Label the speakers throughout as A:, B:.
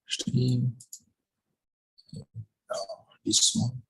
A: Stream. This one.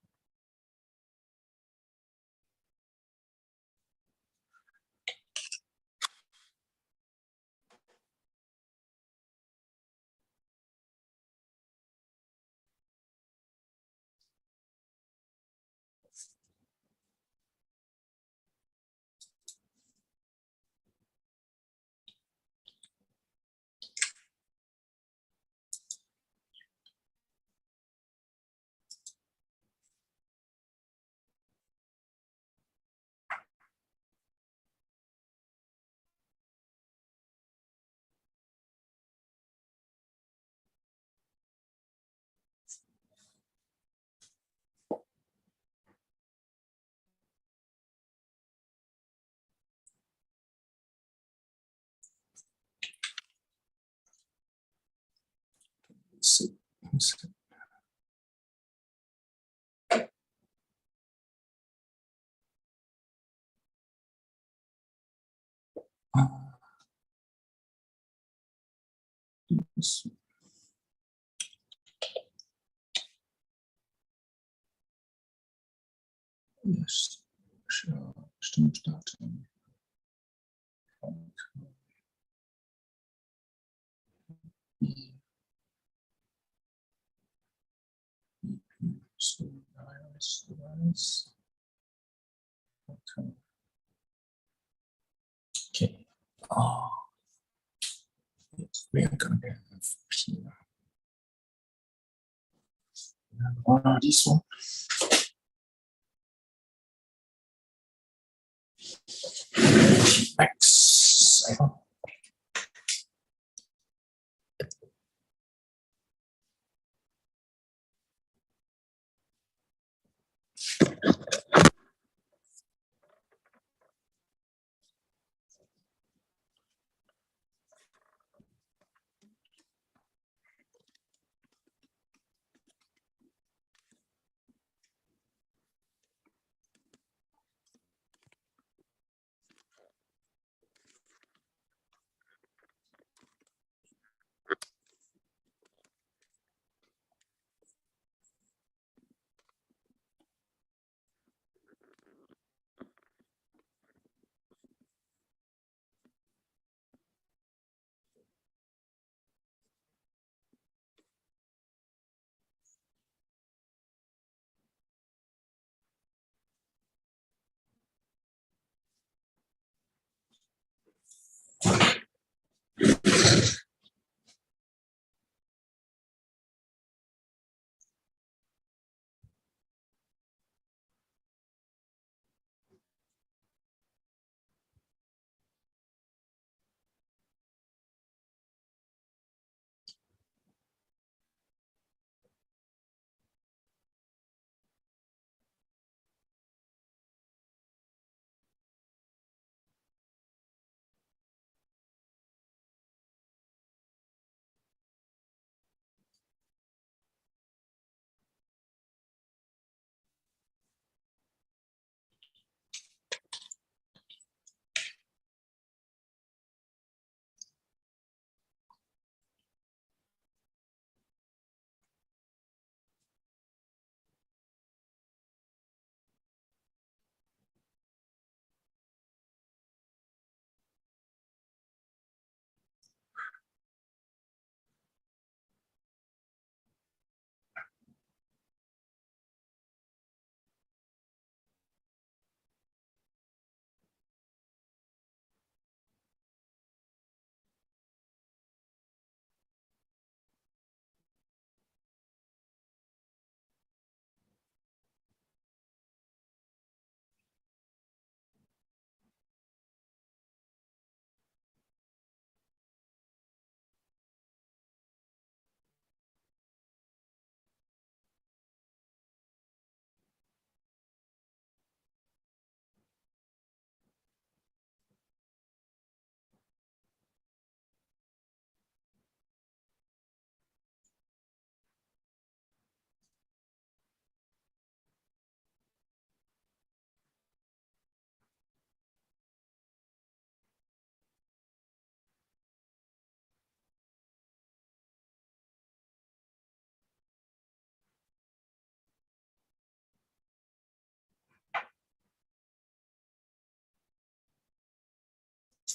A: Yes, Stimme starten. Okay. We are going to have here. This one. X.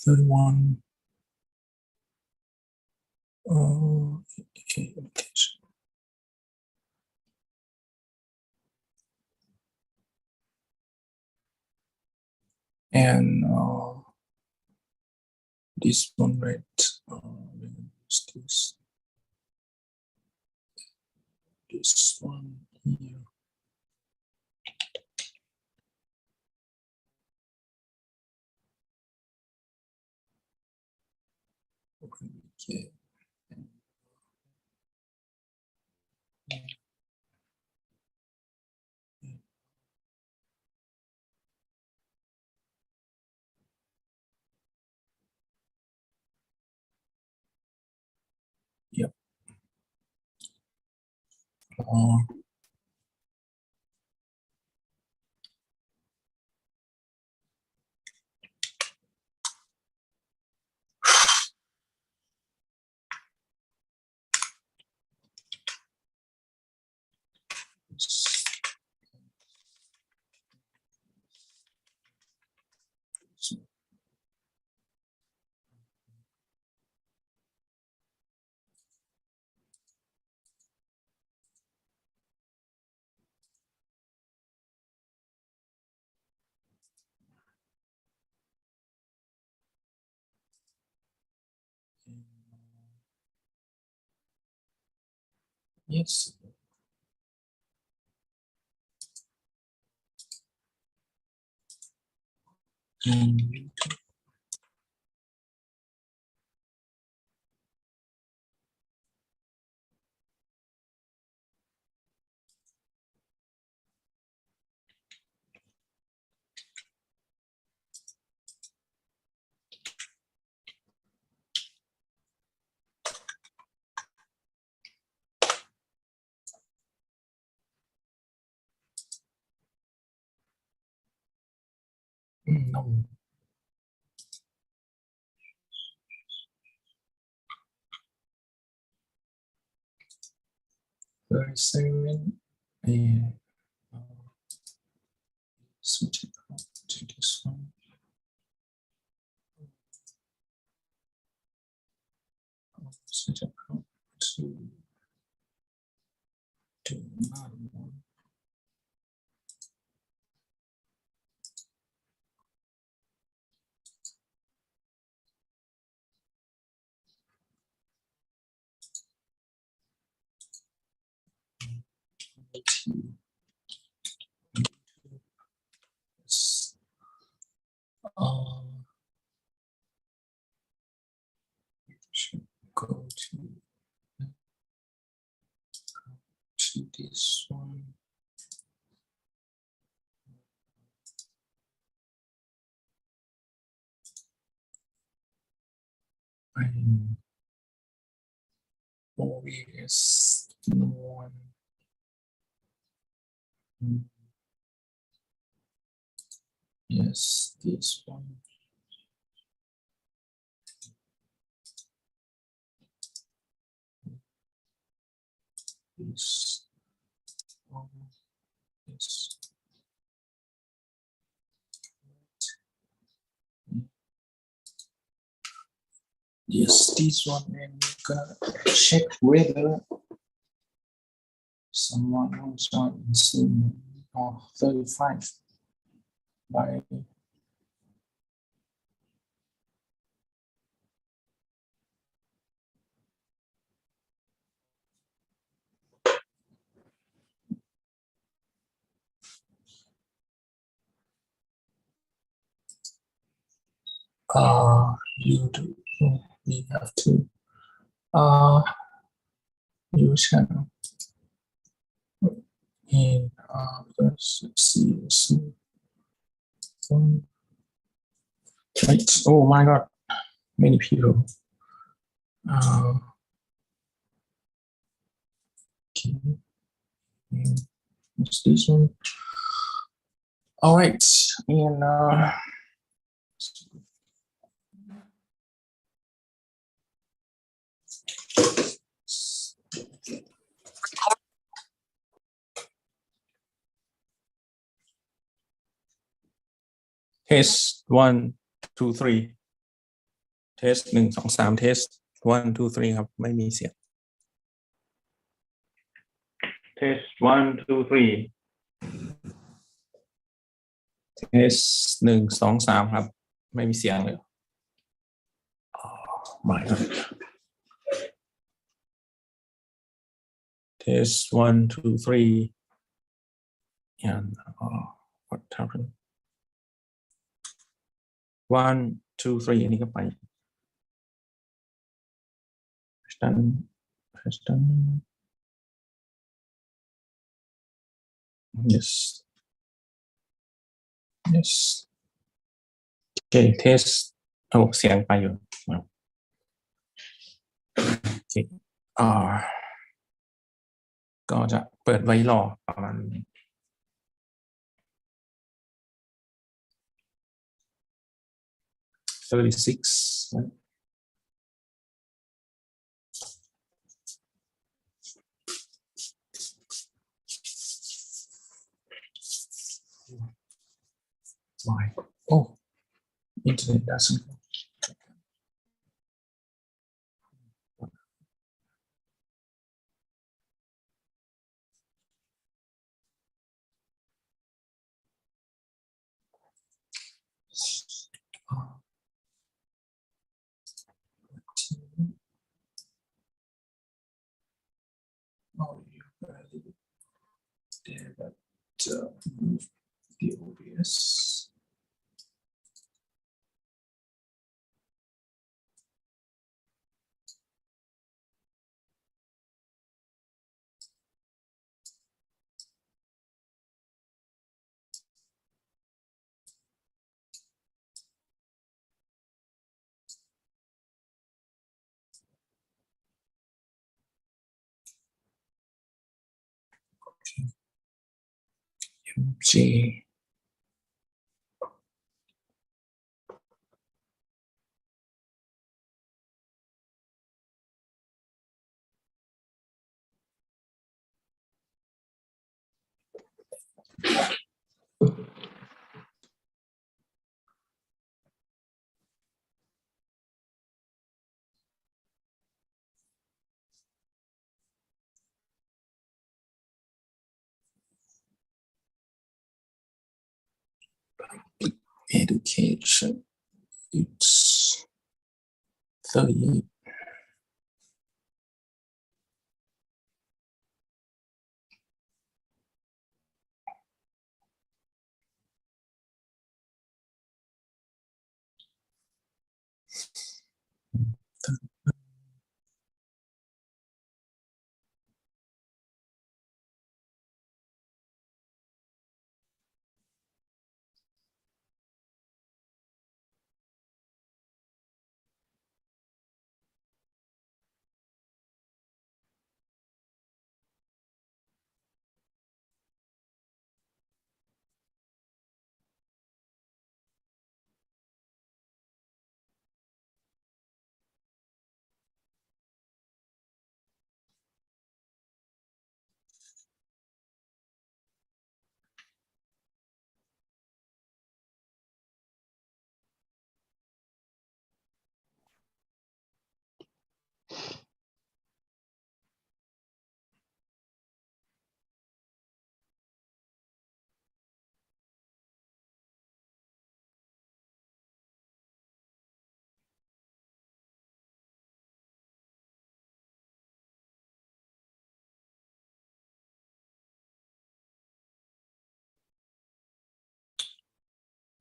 A: 31. And this one, right? This one here. Okay. Yep. Yes. And YouTube. No. Very segment and switch it out to this one. Switch it out to another one. Yes. Should go to this one. And OBS no one. Yes, this one. This one. Yes. Yes, this one, and we're gonna check whether someone wants on Zoom or 35 by YouTube. We have to use channel in let's see right. Oh my god, many people. Okay. What's this one? All right, and test 1, 2, 3.
B: test 1 2 3 test 1 2 3ครับไม่มีเสียง
C: test 1 2 3
B: test 1 2 3ครับไม่มีเสียงเลยไม่ครับ test 1 2 3 and what happened 1 2 3อันนี้ก็ไป question yes yes โอเค test เสียงไปอยู่โอเคก็จะเปิดไว้รอประมาณ36 right? Why? Oh, internet doesn't go. Oh, you gotta leave it there, but move the OBS. MG. Education, it's 38.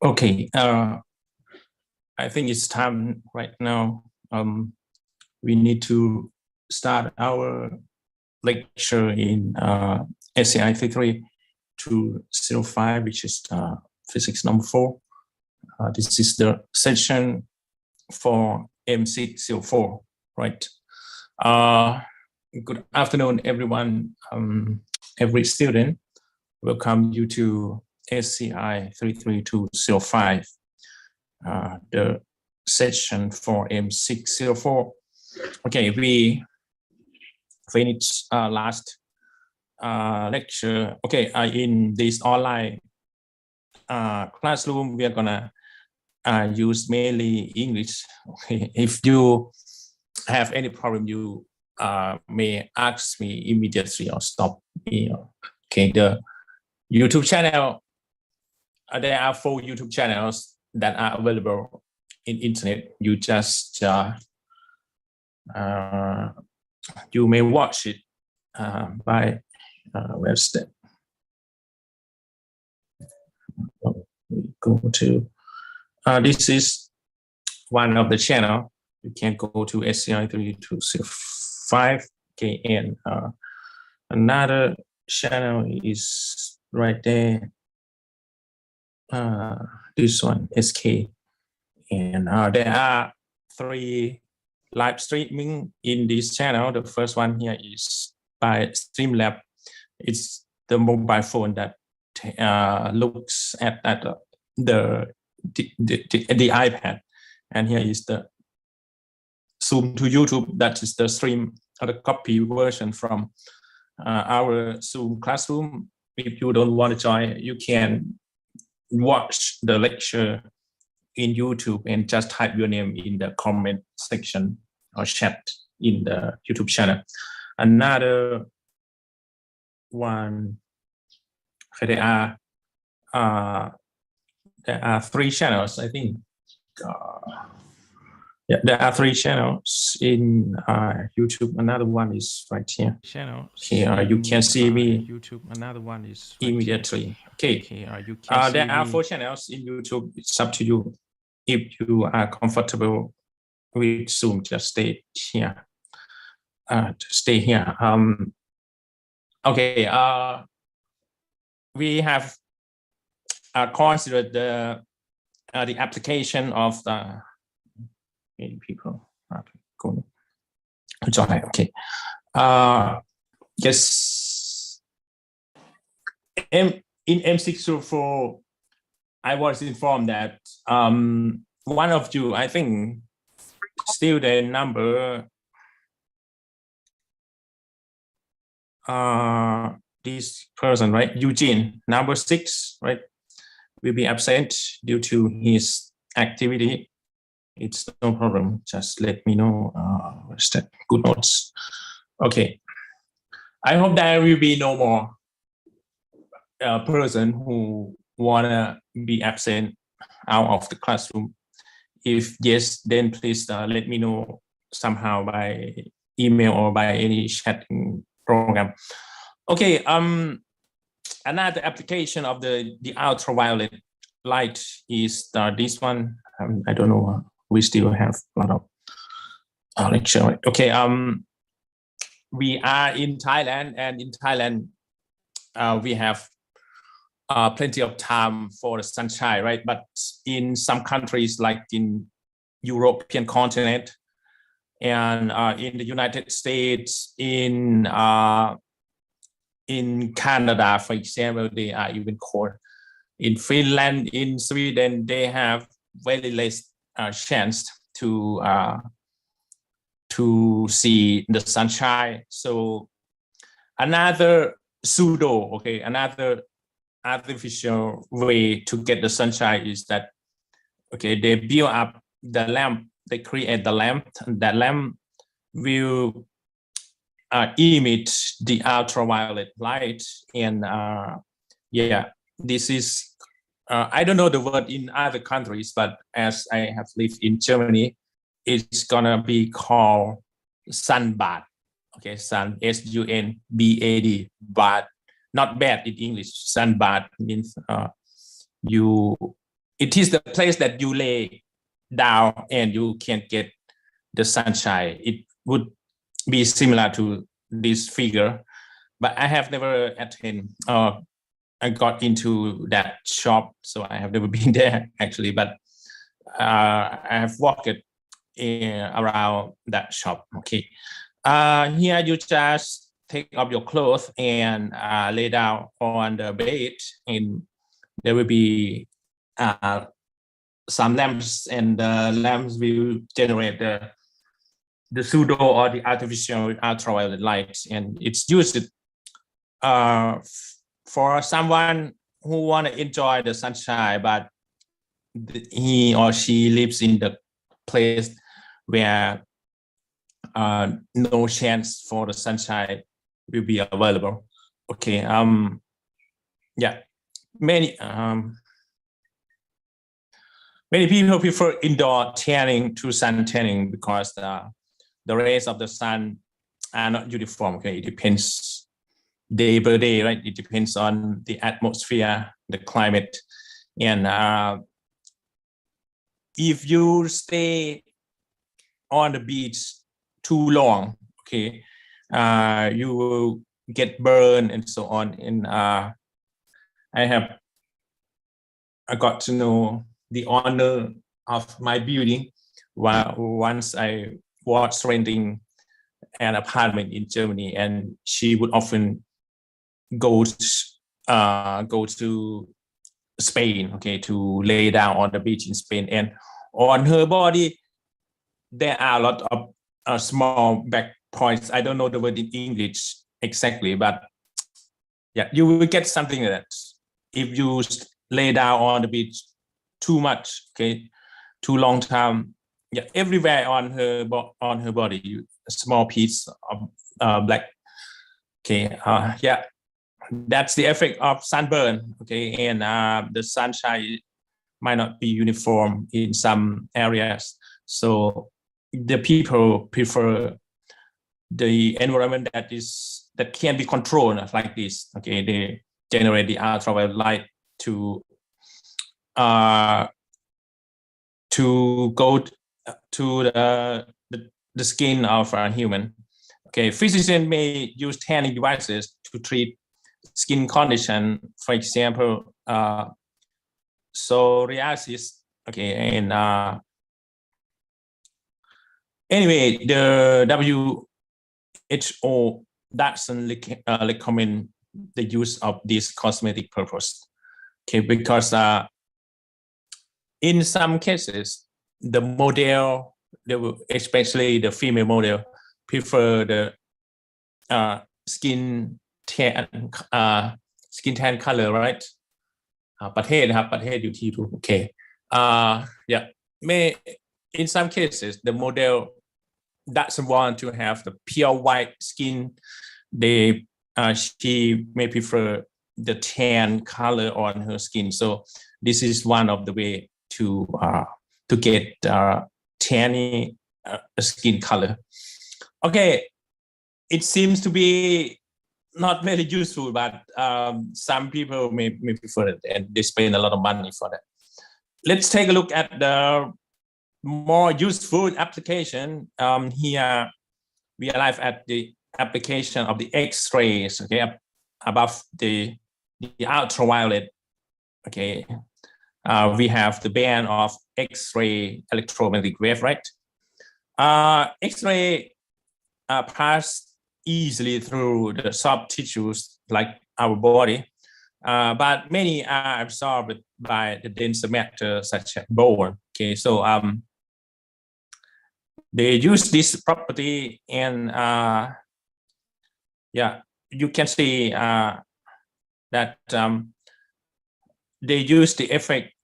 B: Okay, I think it's time right now. We need to start our lecture in SCI33205, which is physics number 4. This is the session for M604, right? Good afternoon, everyone. Every student, welcome you to SCI33205, the session for M604. Okay, we finished last lecture. Okay, in this online classroom, we are gonna
A: use mainly English. Okay, if you have any problem, you may ask me immediately or stop me. Okay, the YouTube channel, there are 4 YouTube channels that are available in internet. You just you may watch it by website. We go to this is one of the channel. You can go to SCI33205. Okay, and another channel is right there. This one, SK, and there are 3 live streaming in this channel. The first one here is by Streamlab. It's the mobile phone that looks at the iPad, and here is the Zoom to YouTube. That is the stream or the copy version from our Zoom classroom. If you don't want to join, you can watch the lecture in YouTube and just type your name in the comment section or chat in the YouTube channel. Another one, there are 3 channels, I think. Yeah, there are 3 channels in YouTube. Another one is right here. Here you can see me. YouTube. Another one is right immediately. Here. Okay. Here you can there are 4 channels in YouTube. It's up to you. If you are comfortable with Zoom, just stay here. Stay here. Okay. We have considered the application of the people going to join. Okay. Yes. In M604, I was informed that one of you, I think, student number this person, right? Eugene, number 6, right, will be absent due to his activity. It's no problem. Just let me know. What's that? Good notes. Okay. I hope there will be no more person who wanna be absent out of the classroom. If yes, then please let me know somehow by email or by any chatting program. Okay. Another application of the ultraviolet light is this one. I don't know. We still have a lot of lecture. Okay. We are in Thailand, and in Thailand, we have plenty of time for the sunshine, right? But in some countries, like in European continent and in the United States, in Canada, for example, they are even cold. In Finland, in Sweden, they have very less chance to see the sunshine. So another another artificial way to get the sunshine is that, okay, they build up the lamp, they create the lamp, and that lamp will emit the ultraviolet light. And yeah, this is I don't know the word in other countries, but as I have lived in Germany, it's gonna be called sunbath. Okay, sun, SUNBAD, but not bad in English. Sunbath means it is the place that you lay down and you can get the sunshine. It would be similar to this figure, but I have never attended. I got into that shop, so I have never been there actually, but I have walked around that shop. Okay, here you just take off your clothes and lay down on the bed, and there will be some lamps, and the lamps will generate the pseudo or the artificial ultraviolet light, and it's used for someone who want to enjoy the sunshine, but he or she lives in the place where no chance for the sunshine will be available. Okay. Yeah. Many people prefer indoor tanning to sun tanning because the rays of the sun are not uniform. Okay, it depends day by day, right? It depends on the atmosphere, the climate, and if you stay on the beach too long, okay, you will get burned and so on. And I got to know the owner of my building once I was renting an apartment in Germany, and she would often go to Spain, okay, to lay down on the beach in Spain, and on her body there are a lot of small back points. I don't know the word in English exactly, but yeah, you will get something like that if you lay down on the beach too much, okay, too long time. Yeah, everywhere on her body, a small piece of black. Okay, yeah, that's the effect of sunburn. Okay, and the sunshine might not be uniform in some areas, so the people prefer the environment that can be controlled like this. Okay, they generate the ultraviolet light to go to the skin of a human. Okay, physicians may use tanning devices to treat skin condition, for example, psoriasis. Okay, and anyway, the WHO doesn't recommend the use of this cosmetic purpose. Okay, because in some cases, the model, especially the female model, prefer the skin tan color, right? ประเทศนะครับประเทศอยู่ที่ถูก okay. Yeah, in some cases the model doesn't want to have the pure white skin. She may prefer the tan color on her skin. So this is one of the way to get tanny skin color. Okay, it seems to be not very useful, but some people may prefer it, and they spend a lot of money for that. Let's take a look at the more useful application. Here we arrive at the application of the X-rays, okay, above the ultraviolet. Okay, we have the band of X-ray electromagnetic wave, right? X-ray pass easily through the soft tissues like our body, but many are absorbed by the denser matter such as bone. Okay, so they use this property, and yeah, you can see that they use the effect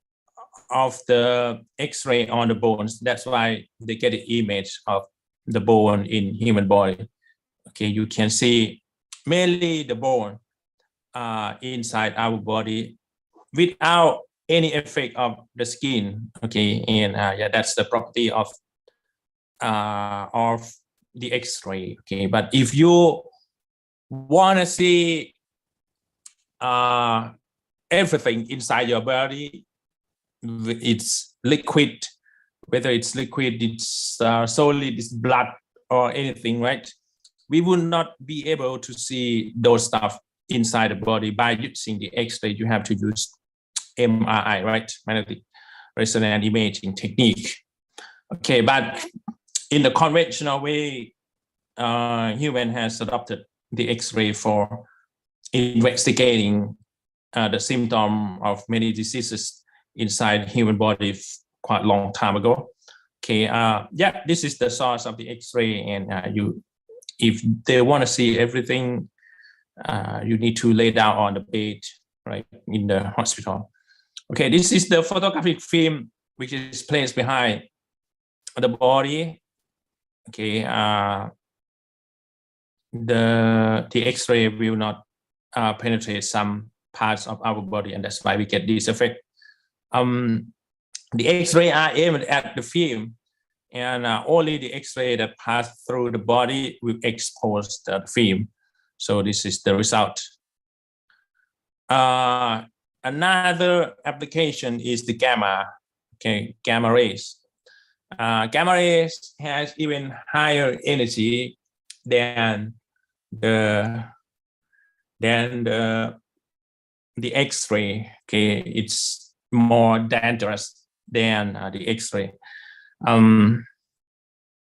A: of the X-ray on the bones. That's why they get the image of the bone in human body. Okay, you can see mainly the bone inside our body without any effect of the skin. Okay, and yeah, that's the property of the X-ray. Okay, but if you want to see everything inside your body, it's liquid, whether it's liquid, it's solid, it's blood or anything, right? We would not be able to see those stuff inside the body by using the X-ray. You have to use MRI, right? Magnetic resonance imaging technique. Okay, but in the conventional way, human has adopted the X-ray for investigating the symptom of many diseases inside human body quite a long time ago. Okay, yeah, this is the source of the X-ray, and if they want to see everything, you need to lay down on the bed, right, in the hospital. Okay, this is the photographic film which is placed behind the body. Okay, the X-ray will not penetrate some parts of our body, and that's why we get this effect. The X-ray are aimed at the film, and only the X-ray that pass through the body will expose the film. So this is the result. Another application is the gamma. Okay, gamma rays. Gamma rays has even higher energy than the X-ray. Okay, it's more dangerous than the X-ray. No,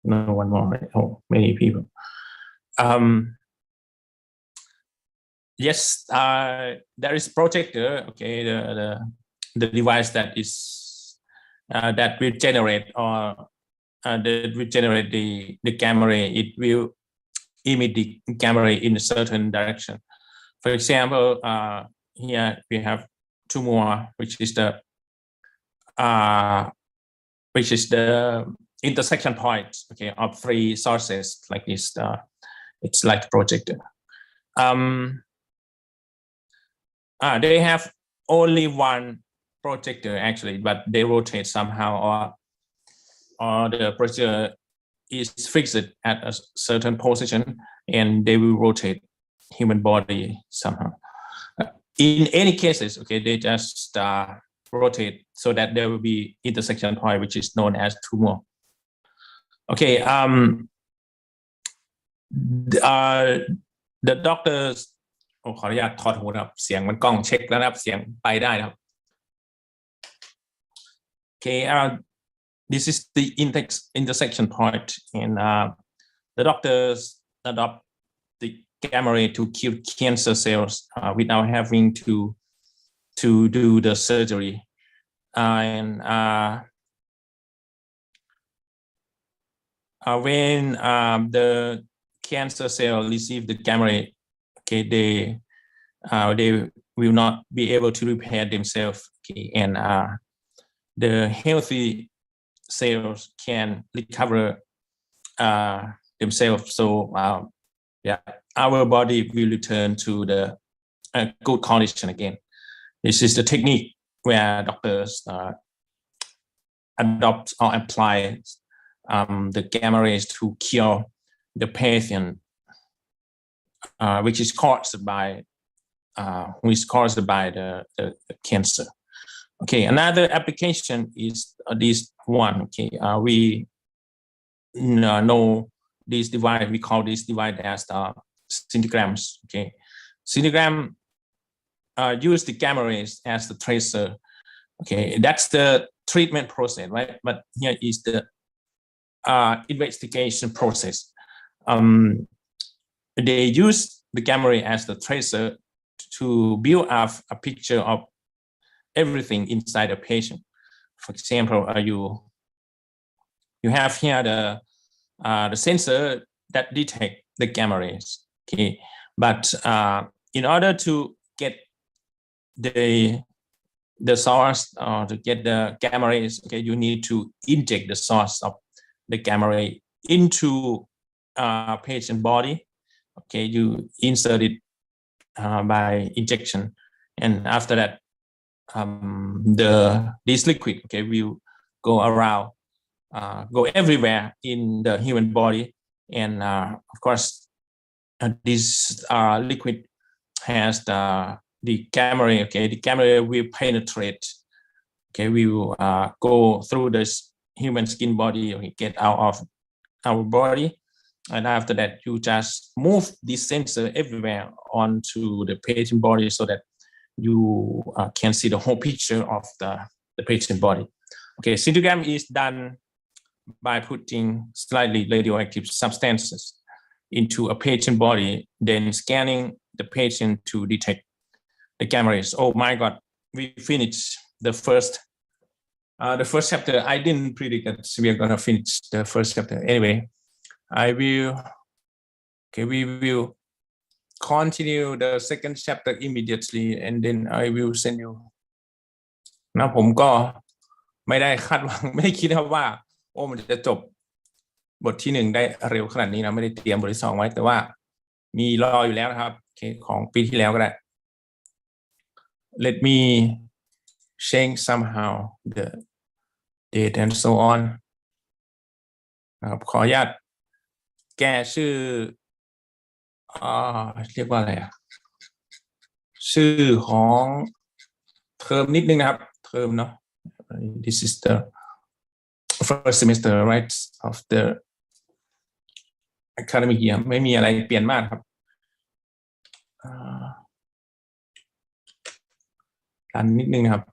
A: one more. Oh, many people. Yes, there is projector. Okay, the device that is that will generate or that will generate the gamma ray. It will emit the gamma ray in a certain direction. For example, here we have two more, which is the intersection point, okay, of three sources like this. It's like a projector. They have only one projector actually, but they rotate somehow, or the projector is fixed at a certain position, and they will rotate human body somehow. In any cases, okay, they just rotate so that there will be intersection point, which is known as tumor. Okay, the doctors ขออนุญาตถอดหูนะครับเสียงมันกล้องเช็คแล้วนะครับเสียงไปได้นะครับ Okay, this is the intersection point, and the doctors adopt the gamma ray to kill cancer cells without having to do the surgery. And when the cancer cell receive the gamma ray, okay, they will not be able to repair themselves. Okay, and the healthy cells can recover themselves. So yeah, our body will return to the good condition again. This is the technique where doctors adopt or apply the gamma rays to cure the patient, which is caused by the cancer. Okay, another application is this one. Okay, we know this device. We call this device as scintigrams. Okay, scintigram use the gamma rays as the tracer. Okay, that's the treatment process, right? But here is the investigation process. They use the gamma ray as the tracer to build up a picture of everything inside a patient. For example, you have here the sensor that detect the gamma rays. Okay, but in order to get the source or to get the gamma rays, okay, you need to inject the source of the gamma ray into patient body. Okay, you insert it by injection, and after that this liquid, okay, will go around, go everywhere in the human body, and of course this liquid has the gamma ray. Okay, the gamma ray will penetrate. Okay, we will go through this human skin body, okay, get out of our body, and after that you just move this sensor everywhere onto the patient body so that you can see the whole picture of the patient body. Okay, scintigram is done by putting slightly radioactive substances into a patient body, then scanning the patient to detect the gamma rays. Oh my God, we finished the first chapter. I didn't predict that we are gonna finish the first chapter. Anyway, we will continue the second chapter immediately, and then I will send you นะผมก็ไม่ได้คาดหวังไม่ได้คิดครับว่าโอ้มันจะจบบทที่1ได้เร็วขนาดนี้นะไม่ได้เตรียมบทที่2ไว้แต่ว่ามีรออยู่แล้วนะครับของปีที่แล้วก็ได้ Let me change somehow the date and so on นะครับขออนุญาตแก้ชื่อเรียกว่าอะไรชื่อของเทอมนิดนึงนะครับเทอมเนาะ This is the first semester right of the academic year ไม่มีอะไรเปลี่ยนมากครับกันนิดนึงนะครับ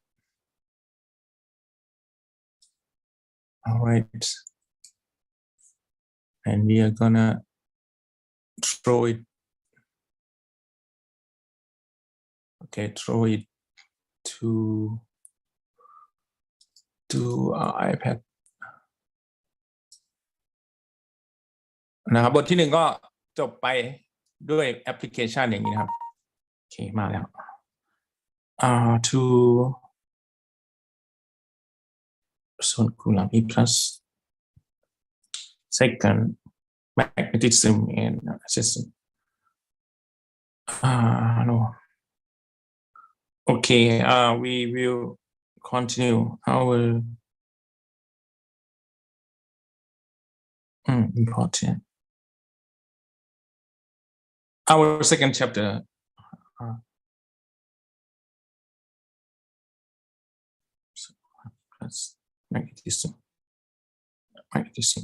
A: alright and we are gonna throw it throw it to our iPad นะครับบทที่1ก็จบไปด้วยแอปพลิเคชันอย่างนี้นะครับโอเคมาแล้วto Suankularb plus second Magnetism and System no okay we will continue our important our second chapter plus magnetism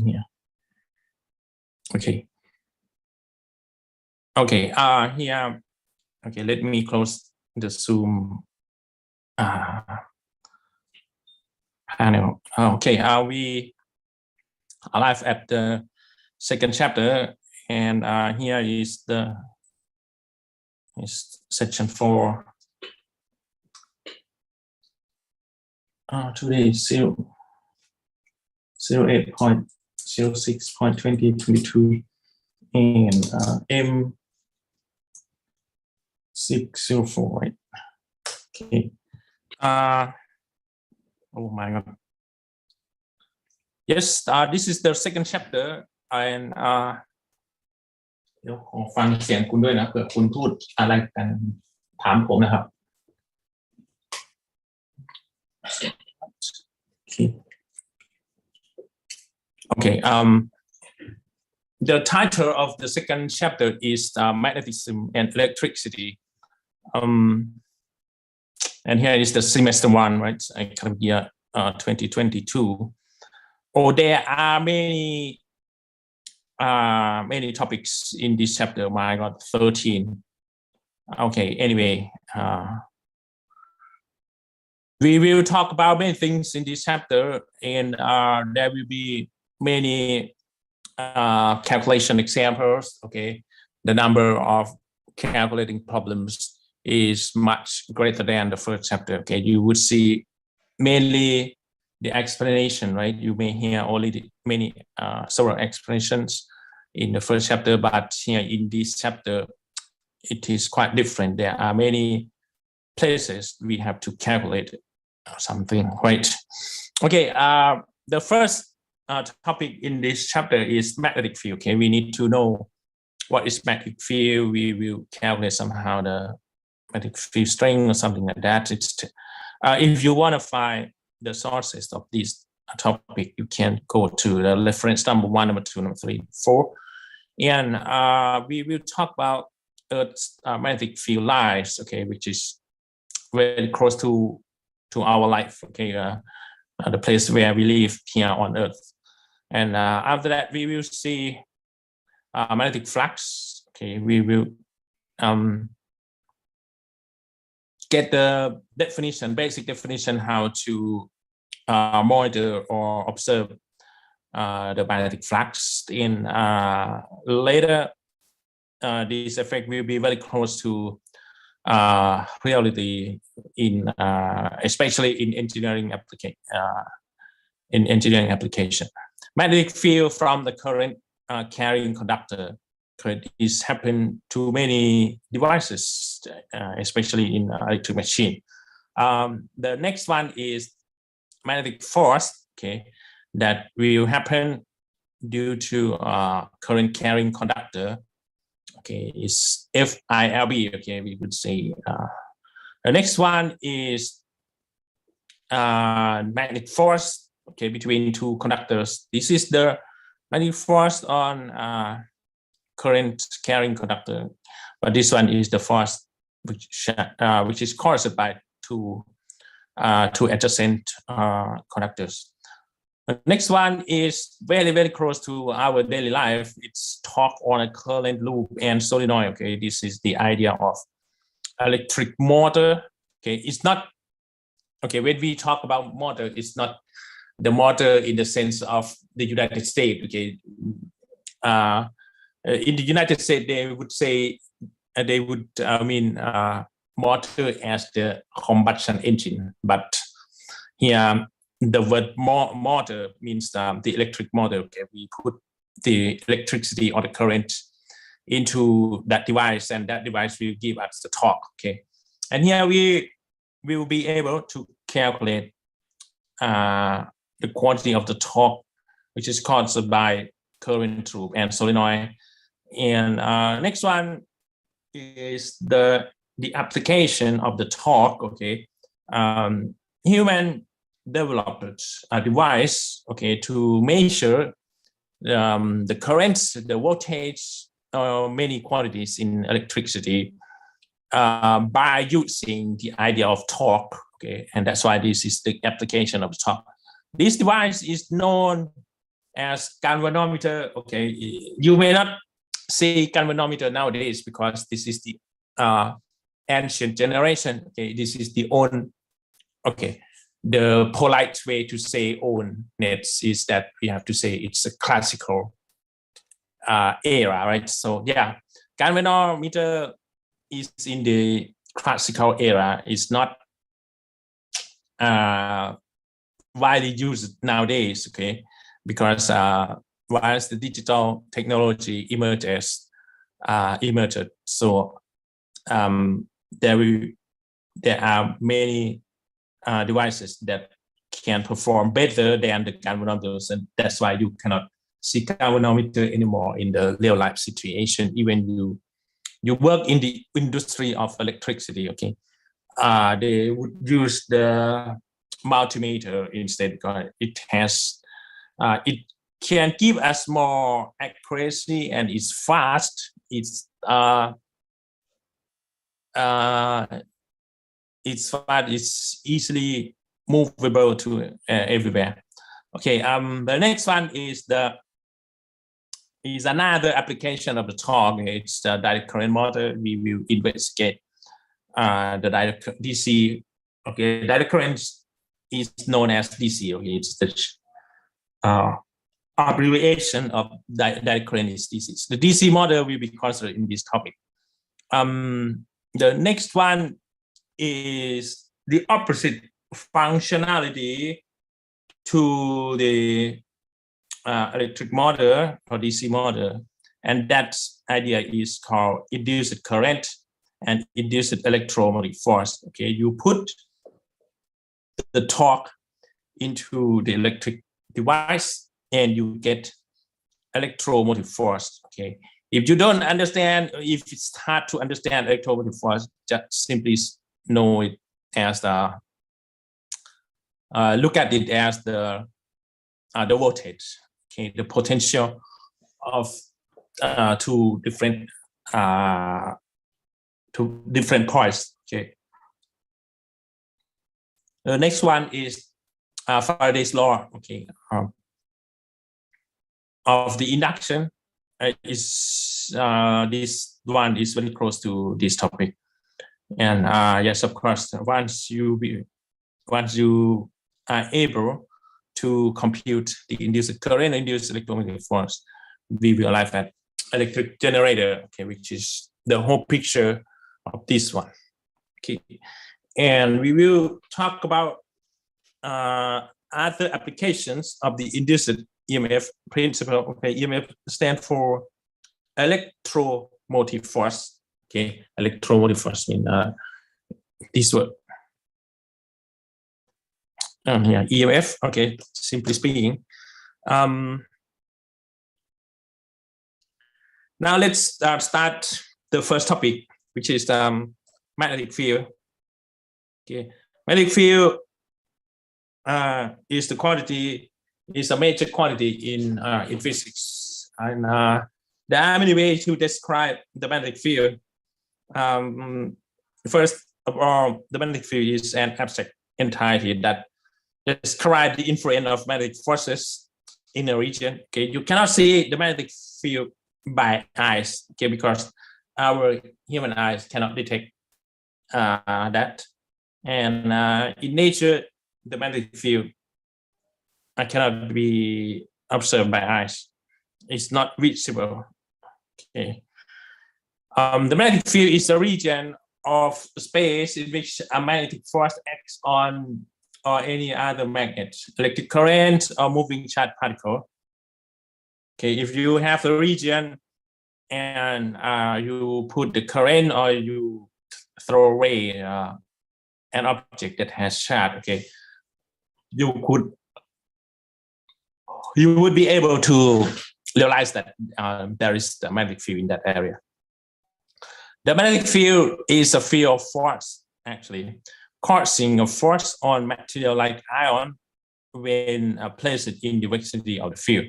A: here okay here okay let me close the Zoom panel okay we arrive at the second chapter and here is section 4 today 08.06.2022 and M604 right? Okay oh my god yes this is the second chapter and เดี๋ยวขอฟังเสียงคุณด้วยนะเผื่อคุณพูดอะไรกันถามผมนะครับ okay the title of the second chapter is Magnetism and Electricity and here is the semester 1 right academic year 2022 there are many topics in this chapter my god 13 okay anyway we will talk about many things in this chapter and there will be many calculation examples okay the number of calculating problems is much greater than the first chapter okay you would see mainly the explanation right you may hear already many several explanations in the first chapter but here in this chapter it is quite different there are many places we have to calculate something right okay the first topic in this chapter is magnetic field okay we need to know what is magnetic field we will calculate somehow the magnetic field strength or something like that it's if you want to find the sources of this topic you can go to the reference number 1 number 2 number 3 4 and we will talk about Earth's magnetic field lines okay which is very close to our life okay the place where we live here on Earth and after that we will see magnetic flux okay we will get the definition basic definition how to monitor or observe the magnetic flux in later this effect will be very close to reality in especially in engineering application magnetic field from the current carrying conductor current is happen to many devices especially in electric machine The next one is magnetic force, okay, that will happen due to current carrying conductor. Okay, is FILB. Okay, we would say. The next one is magnetic force. Okay, between two conductors. This is the magnetic force on current carrying conductor, but this one is the force which is caused by two adjacent conductors. The next one is very close to our daily life. It's torque on a current loop and solenoid. Okay, this is the idea of electric motor. Okay, it's not okay when we talk about motor. It's not the motor in the sense of the United States. Okay, in the United States they would say motor as the combustion engine, but here the word motor means the electric motor. Okay, we put the electricity or the current into that device, and that device will give us the torque. Okay, and here we will be able to calculate the quantity of the torque, which is caused by current loop and solenoid. And next one is the application of the torque. Okay, human developed a device, okay, to measure the currents, the voltage, many quantities in electricity by using the idea of torque. Okay, and that's why this is the application of torque. This device is known as galvanometer. Okay, you may not say galvanometer nowadays because this is the ancient generation. Okay, this is the old. Okay, the polite way to say old nets is that we have to say it's a classical era, right? So yeah, galvanometer is in the classical era. It's not widely used nowadays. Okay, because once the digital technology emerged, so there are many devices that can perform better than the galvanometers, and that's why you cannot see galvanometer anymore in the real life situation. Even you work in the industry of electricity, okay, they would use the multimeter instead because it has it can give us more accuracy and it's fast. It's fast. It's easily movable to everywhere. Okay. The next one is another application of the torque. It's the direct current motor. We will investigate the direct DC. Okay, direct current is known as DC. Okay, it's the abbreviation of direct current is DC. The DC motor will be considered in this topic. The next one is the opposite functionality to the electric motor or DC motor, and that idea is called induced current and induced electromotive force. Okay, you put the torque into the electric device and you get electromotive force. Okay, if you don't understand, if it's hard to understand electromotive force, just simply know it as the look at it as the voltage. Okay, the potential of two different points. Okay. The next one is Faraday's law. Okay, of the induction. This one is very close to this topic, and yes, of course, once you are able to compute the induced current, induced electromagnetic force, we will arrive at electric generator. Okay, which is the whole picture of this one. Okay, and we will talk about other applications of the induced EMF principle. Okay, EMF stands for electromotive force. Okay, electromotive force means this word. Yeah, EMF. Okay, simply speaking. Now let's start the first topic, which is magnetic field. Okay, magnetic field is the quantity, is a major quantity in physics, and there are many ways to describe the magnetic field. First of all, the magnetic field is an abstract entity that describes the influence of magnetic forces in a region. Okay, you cannot see the magnetic field by eyes, okay, because our human eyes cannot detect that, and in nature, the magnetic field cannot be observed by eyes. It's not visible. Okay. The magnetic field is a region of space in which a magnetic force acts on or any other magnet, electric current, or moving charged particle. Okay, if you have the region and you put the current or you throw away an object that has charge, okay, you would be able to realize that there is the magnetic field in that area. The magnetic field is a field of force, actually, causing a force on material like iron when placed in the vicinity of the field.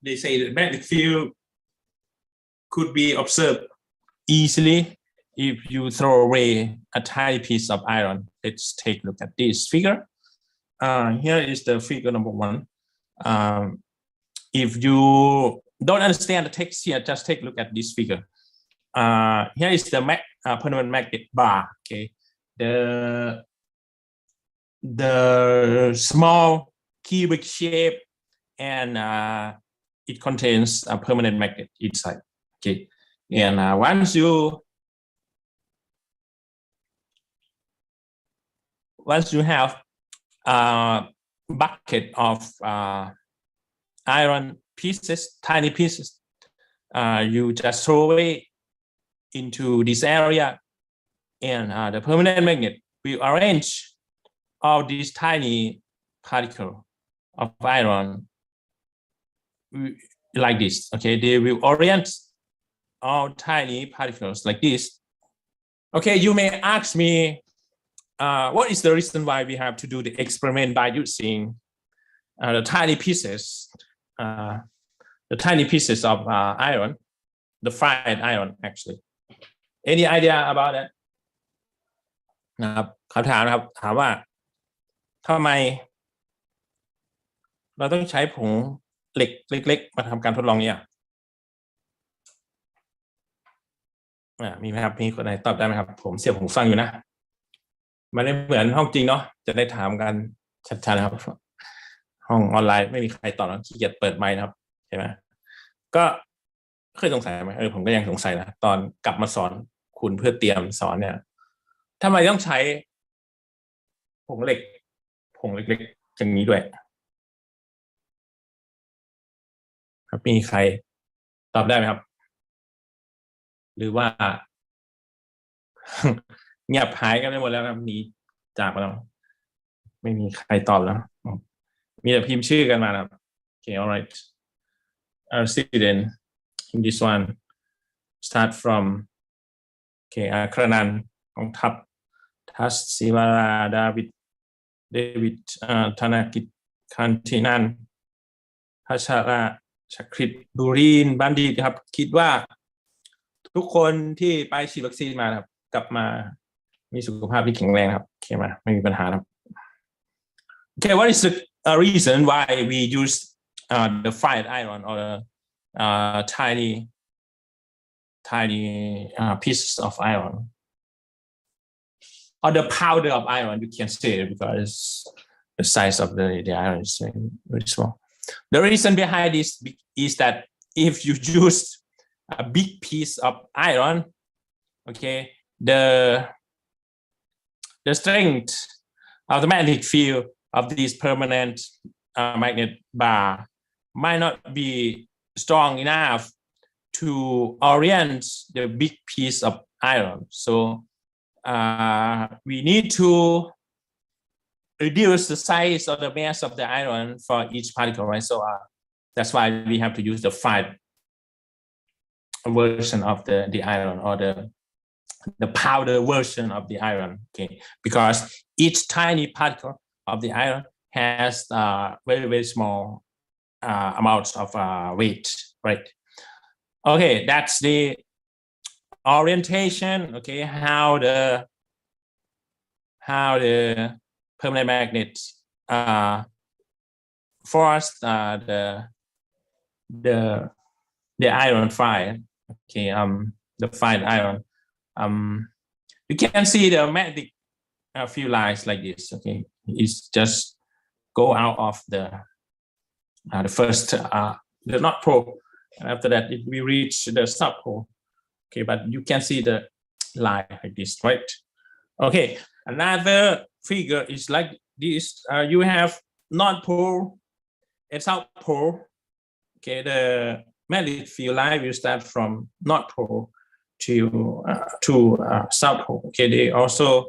A: They say the magnetic field could be observed easily if you throw away a tiny piece of iron. Let's take a look at this figure. Here is the figure number 1. If you don't understand the text here, just take a look at this figure. Here is the permanent magnet bar. Okay, the small cubic shape, and it contains a permanent magnet inside. Okay, and once you have a bucket of iron pieces, tiny pieces, you just throw away into this area, and the permanent magnet will arrange all these tiny particles of iron like this. Okay, they will orient all tiny particles like this. Okay, you may ask me, what is the reason why we have to do the experiment by using the tiny pieces of iron, the fried iron, actually? Any idea about that? นะครับคำถามนะครับถามว่าทำไมเราต้องใช้ผงเหล็กเล็กๆมาทำการทดลองเนี่ยมีไหมครับมีคนไหนตอบได้ไหมครับผมเสียบหูฟังอยู่นะมันไม่เหมือนห้องจริงเนาะจะได้ถามกันชัดๆนะครับห้องออนไลน์ไม่มีใครตอบนะขี้เกียจเปิดไมค์นะครับใช่ไหมก็เคยสงสัยไหมผมก็ยังสงสัยนะตอนกลับมาสอนคุณเพื่อเตรียมสอนเนี่ยทำไมต้องใช้ผงเล็กๆอย่างนี้ด้วยครับมีใครตอบได้ไหมครับหรือว่า เงียบหายกันไปหมดแล้วครับหนีจากไปแล้วไม่มีใครตอบแล้วมีแต่พิมพ์ชื่อกันมาครับ Okay, all right. I'll see then in this one. Start from okay, ครนันท์ของทัพทัศศิวราดาวิดเดวิดธนกิจคันธินันท์พัชราชคริตบุรีนบัณฑิตครับคิดว่าทุกคนที่ไปฉีดวัคซีนมาครับกลับมามีสุขภาพที่แข็งแรงครับโอเคมาไม่มีปัญหาครับ Okay, what is the reason why we use the fried iron or tiny pieces of iron or the powder of iron? You can say because the size of the iron is very small. The reason behind this is that if you use a big piece of iron, okay, the strength of the magnetic field of this permanent magnet bar might not be strong enough to orient the big piece of iron. So we need to reduce the size or the mass of the ion for each particle, right? So that's why we have to use the fine version of the ion, or the powder version of the ion, okay? Because each tiny particle of the ion has very, very small amounts of weight, right? Okay, that's the orientation, okay, how the permanent magnet force the iron file, okay, the fine iron. You can see the magnetic few lines like this, okay. It's just go out of the first the North Pole, and after that we reach the South Pole, okay. But you can see the line like this, right? Okay, another figure is like this. You have North Pole and South Pole, okay. The magnetic field line will start from North Pole to South Pole, okay. They also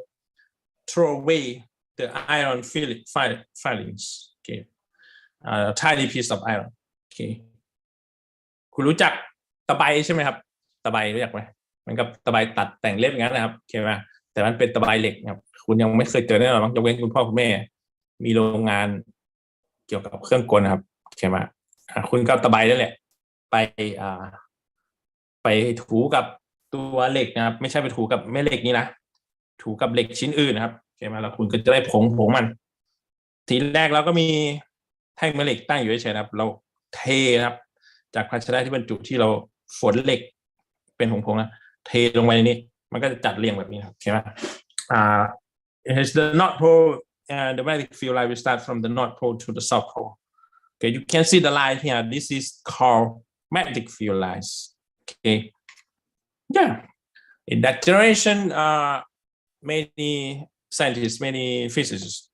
A: throw away the iron filings, okay. Tiny piece of iron, okay. คุณรู้จักตะไบใช่ไหมครับตะไบรู้จักไหมมันกับตะไบตัดแต่งเล็บอย่างนั้นนะครับโอเคไหมแต่มันเป็นตะไบเหล็กครับคุณยังไม่เคยเจอแน่นอนยกเว้นคุณพ่อคุณแม่มีโรงงานเกี่ยวกับเครื่องกลนะครับโอเคไหมคุณก็ตะไบนั่นแหละไปถูกับตัวเหล็กนะครับไม่ใช่ไปถูกับแม่เหล็กนี่นะถูกับเหล็กชิ้นอื่นนะครับโอเคไหมแล้วคุณก็จะได้ผงมันทีแรกเราก็มีแท่งแม่เหล็กตั้งอยู่เฉยๆนะครับเราเทนะครับจากภาชนะที่บรรจุที่เราฝนเหล็กเป็นผงๆนะเทลงไปในนี้มันก็จะจัดเรียงแบบนี้ครับโอเคไหมHere's the North Pole, and the magnetic field line will start from the North Pole to the South Pole. Okay, you can see the line here. This is called magnetic field lines. Okay, yeah. In that generation, many scientists, many physicists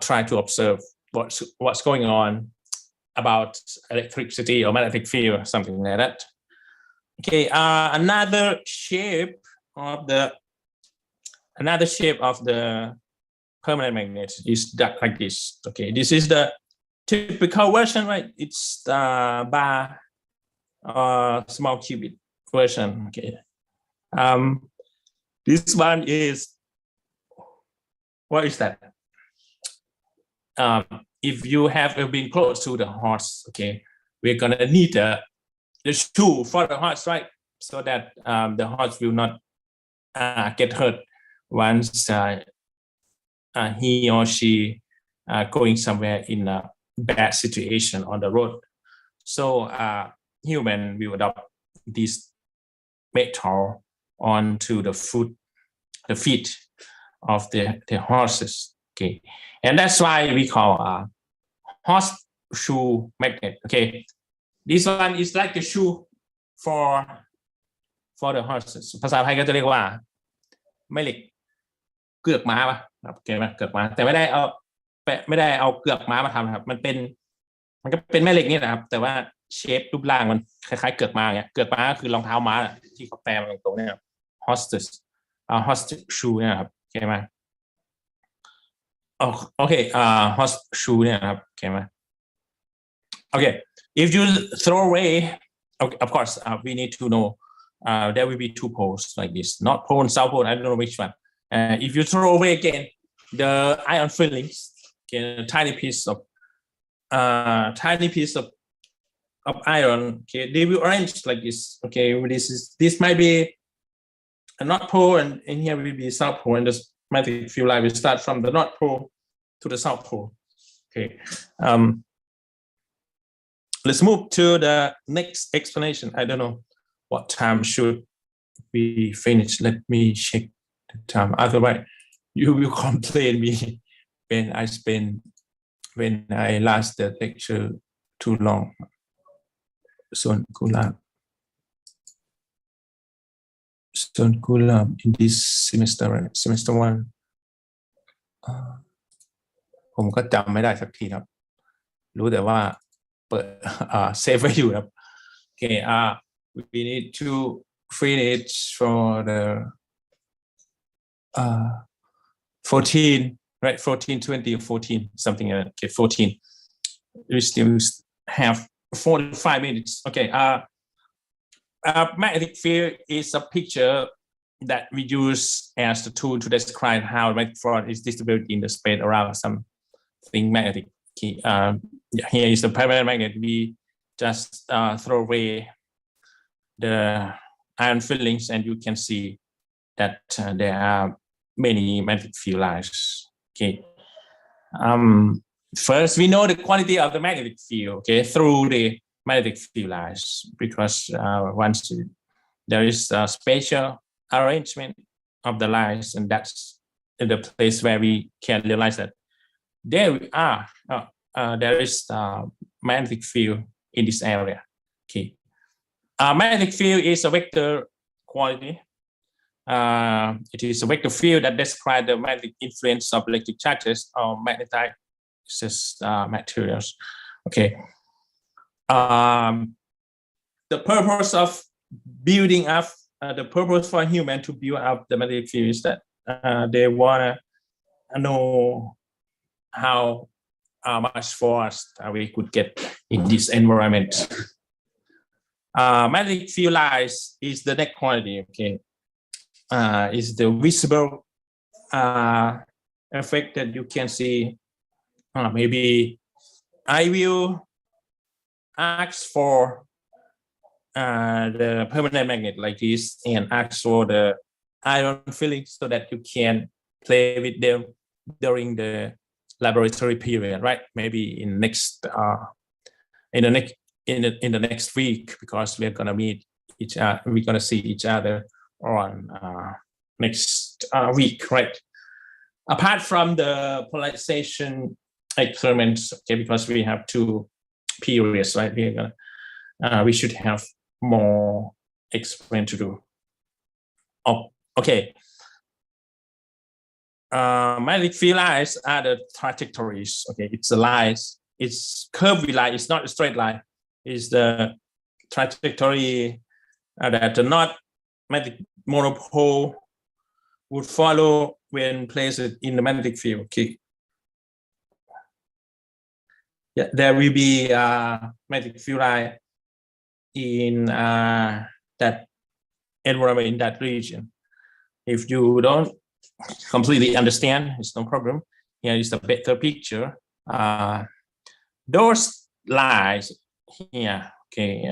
A: try to observe what's going on about electricity or magnetic field, something like that. Okay, another shape of the permanent magnet is that like this. Okay, this is the typical version, right? It's the bar small qubit version. Okay, this one is, what is that? If you have been close to the horse, okay, we're gonna need the shoe for the horse, right? So that the horse will not get hurt once he or she going somewhere in a bad situation on the road. So human will adopt this metal onto the feet of the horses. Okay, and that's why we call horseshoe magnet. Okay, this one is like the shoe for the horses. ภาษาไทยก็จะเรียกว่าแม่เหล็กเกือกม้าป่ะครับโอเคไหมเกือกม้าแต่ไม่ได้เอาเกือกม้ามาทำครับมันก็เป็นแม่เหล็กนี่นะครับแต่ว่าเชฟรูปร่างมันคล้ายๆเกือกม้าอย่างเงี้ยเกือกม้าก็คือรองเท้าม้าที่เขาแปลมาตรงๆเนี่ย horseshoe เนี่ยครับโอเคไหมโอเคhorseshoe เนี่ยครับโอเคไหม Okay, if you throw away, okay, of course we need to know there will be two poles like this, North Pole and South Pole. I don't know which one. If you throw away again the ion fillings, okay, a tiny piece of iron, okay, they will arrange like this. Okay, this might be a North Pole, and in here will be South Pole, and this magnetic field line will start from the North Pole to the South Pole. Okay, let's move to the next explanation. I don't know what time should we finish. Let me check the time. Otherwise, you will complain me when I last the lecture too long. Suankularb in this semester, right? Semester 1. ผมก็จำไม่ได้สักทีครับรู้แต่ว่าเปิดเซฟไว้อยู่ครับ Okay, we need to finish for the 14, right? 14, 20 or 14, something like that. Okay, 14. We still have 45 minutes. Okay. Magnetic field is a picture that we use as the tool to describe how magnetic field is distributed in the space around something magnetic. Okay. Here is the permanent magnet. We just throw away the iron fillings, and you can see that there are many magnetic field lines. Okay. First, we know the quantity of the magnetic field, okay, through the magnetic field lines, because once there is a spatial arrangement of the lines, and that's the place where we can realize that there is magnetic field in this area. Okay, magnetic field is a vector quantity. It is a vector field that describes the magnetic influence of electric charges or magnetized materials. Okay. The purpose of building up, the purpose for human to build up the magnetic field is that they want to know how much force we could get in this environment. Magnetic field lines is the next quantity. Okay, is the visible effect that you can see. Maybe I will ask for the permanent magnet like this, and ask for the iron fillings so that you can play with them during the laboratory period, right? Maybe in next in the next week, because we're gonna meet each other, we're gonna see each other on next week, right? Apart from the polarization experiments, okay, because we have 2 periods, right? We should have more experiment to do. Oh, okay. Magnetic field lines are the trajectories. Okay, it's the lines. It's curvy line. It's not a straight line. It's the trajectory that the not magnetic monopole would follow when placed in the magnetic field. Okay. Yeah, there will be magnetic field line in that environment, in that region. If you don't completely understand, it's no problem. Here is a better picture. Those lines here, okay,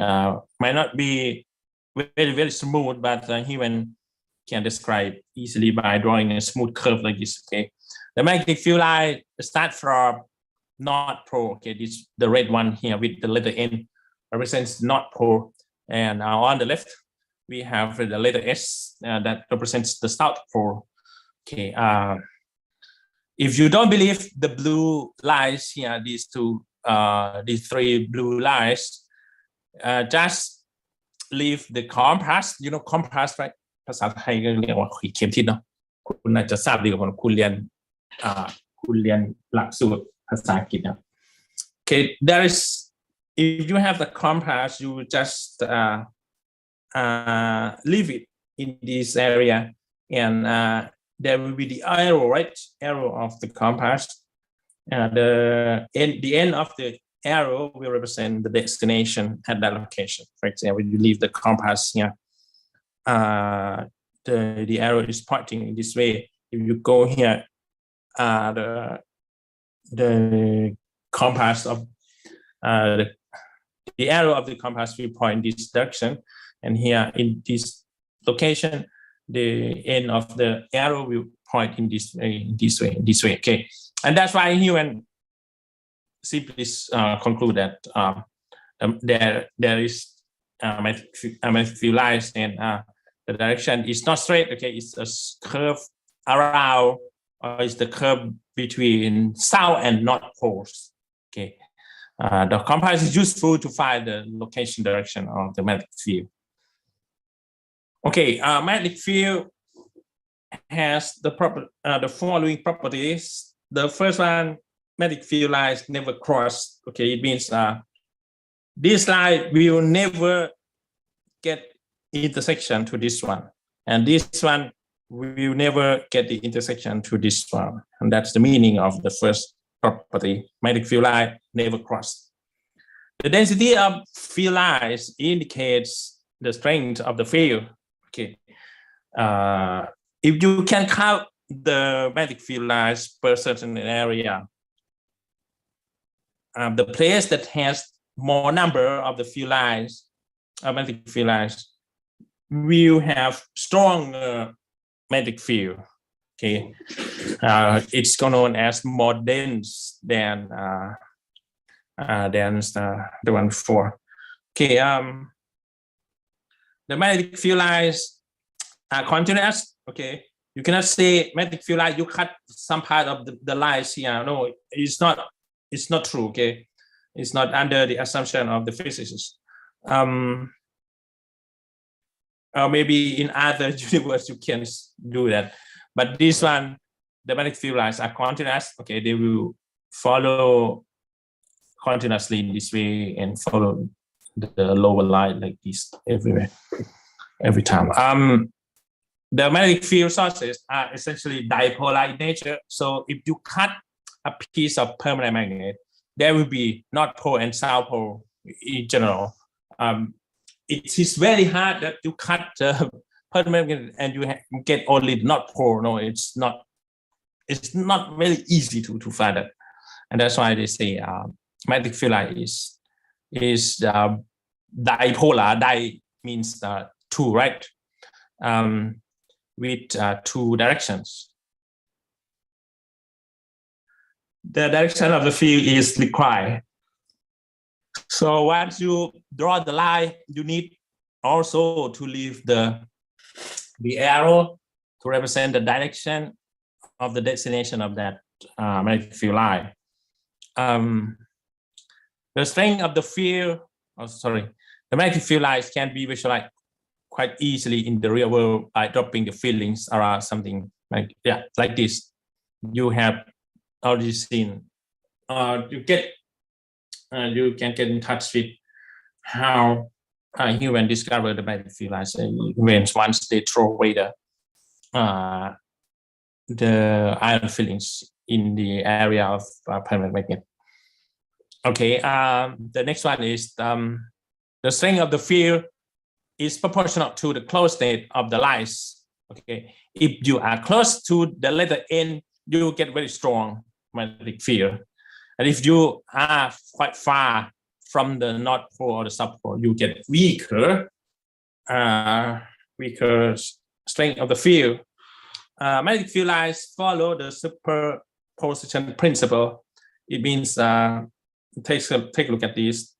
A: might not be very smooth, but human can describe easily by drawing a smooth curve like this. Okay, the magnetic field line starts from North Pole. Okay, this the red one here with the letter N represents North Pole, and on the left we have the letter S that represents the South Pole. Okay, if you don't believe the blue lines here, these 3 blue lines, just leave the compass. You know compass, right? ภาษาไทยก็เรียกว่าเข็มทิศเนาะคุณน่าจะทราบดีกว่าคุณเรียนหลักสูตรภาษาอังกฤษนะ Okay, there is, if you have the compass, you just leave it in this area, and there will be the arrow, right? Arrow of the compass. The end of the arrow will represent the destination at that location. For example, you leave the compass here. The arrow is pointing in this way. If you go here, the compass of the arrow of the compass will point this direction, and here in this location, the end of the arrow will point in this way. Okay, and that's why human simply conclude that there is magnetic field lines, and the direction is not straight. Okay, it's a curve around, or it's the curve between south and north poles. Okay, the compass is useful to find the location direction of the magnetic field. Okay, magnetic field has the following properties. The first one, magnetic field lines never cross. Okay, it means this line will never get intersection to this one, and this one we will never get the intersection to this one. And that's the meaning of the first property. Magnetic field line never cross. The density of field lines indicates the strength of the field. Okay. If you can count the magnetic field lines per certain area, the place that has more number of the field lines, magnetic field lines, will have strong magnetic field. Okay, it's known as more dense than the one before. Okay, the magnetic field lines are continuous. Okay, you cannot say magnetic field line, you cut some part of the lines here. No, it's not true. Okay, it's not under the assumption of the physicists. Or maybe in other universe you can do that, but this one, the magnetic field lines are continuous. Okay, they will follow continuously in this way and follow the lower line like this everywhere, every time. The magnetic field sources are essentially dipolar in nature. So if you cut a piece of permanent magnet, there will be north pole and south pole in general. It is very hard that you cut permanent magnet and you get only north pole. No, it's not very easy to find it, and that's why they say magnetic field line is dipolar. Di means two, right? With two directions. The direction of the field is required. So once you draw the line, you need also to leave the arrow to represent the direction of the destination of that magnetic field line. The strength of the field, the magnetic field lines can be visualized quite easily in the real world by dropping the fillings around something like this. You have already seen, you can get in touch with how humans discover the magnetic field lines once they throw away the iron fillings in the area of permanent magnet. Okay, the next one is the strength of the field is proportional to the close state of the lines. Okay, if you are close to the letter N, you get very strong magnetic field. And if you are quite far from the north pole or the south pole, you get weaker strength of the field. Magnetic field lines follow the superposition principle. It means, take a look at this.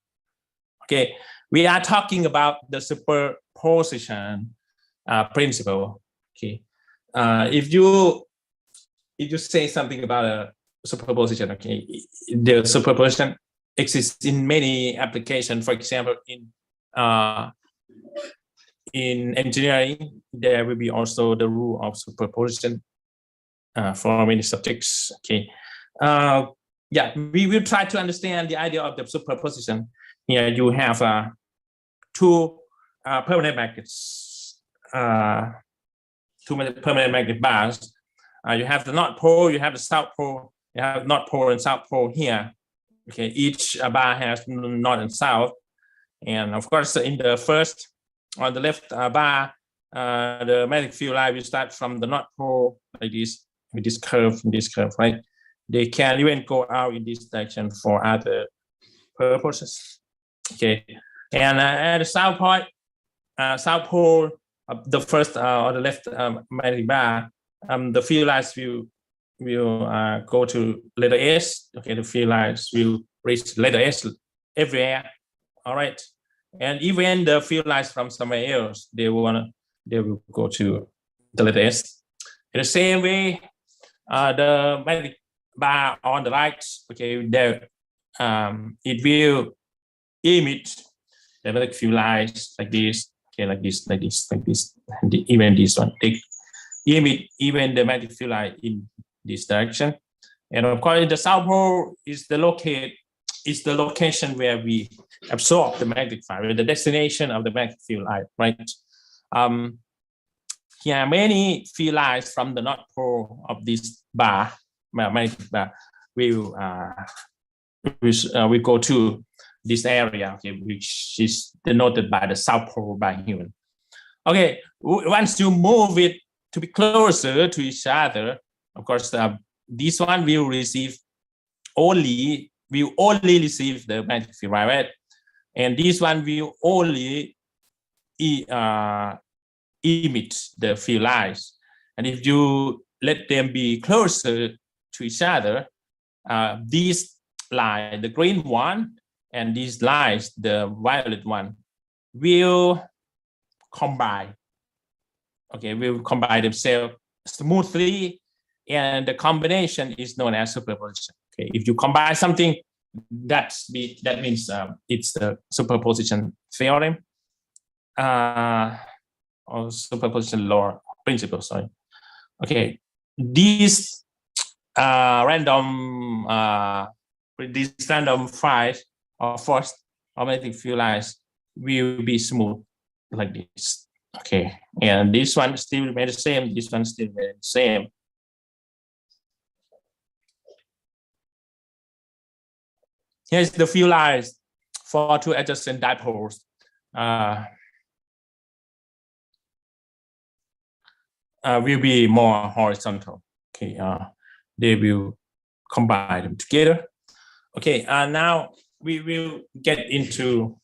A: Okay, we are talking about the superposition principle. Okay, if you say something about a superposition, okay, the superposition exists in many applications. For example, in engineering, there will be also the rule of superposition for many subjects. Okay, we will try to understand the idea of the superposition. Here you have two permanent magnets, two permanent magnet bars. You have the north pole, you have the south pole, you have north pole and south pole here. Okay, each bar has north and south. And of course, in the first, on the left bar, the magnetic field line will start from the north pole like this, with this curve, right? They can even go out in this direction for other purposes. Okay, and at the south pole, the first or the left magnetic bar, the field lines will go to letter S. Okay, the field lines will reach letter S everywhere. All right, and even the field lines from somewhere else, they will go to the letter S. In the same way, the magnetic bar on the right, okay, there it will emit the magnetic field lines like this, okay, like this, and even this one. They emit even the magnetic field line in this direction. And of course, the south pole is the location where we absorb the magnetic field, the destination of the magnetic field line, right? here many field lines from the north pole of this bar, magnetic bar, will go to this area, okay, which is denoted by the south pole by human. Okay, once you move it to be closer to each other, of course, this one will only receive the magnetic field, right? And this one will only emit the field lines. And if you let them be closer to each other, these lines, the green one, and these lines, the violet one, will combine. Okay, will combine themselves smoothly, and the combination is known as superposition. Okay, if you combine something, that means it's the superposition theorem, or superposition law principle. Sorry. Okay, these random files or forced magnetic field lines will be smooth like this. Okay, and this one still remains the same. This one still remains the same. Here's the field lines for two adjacent dipoles. Will be more horizontal. Okay, they will combine them together. Okay, now we will get into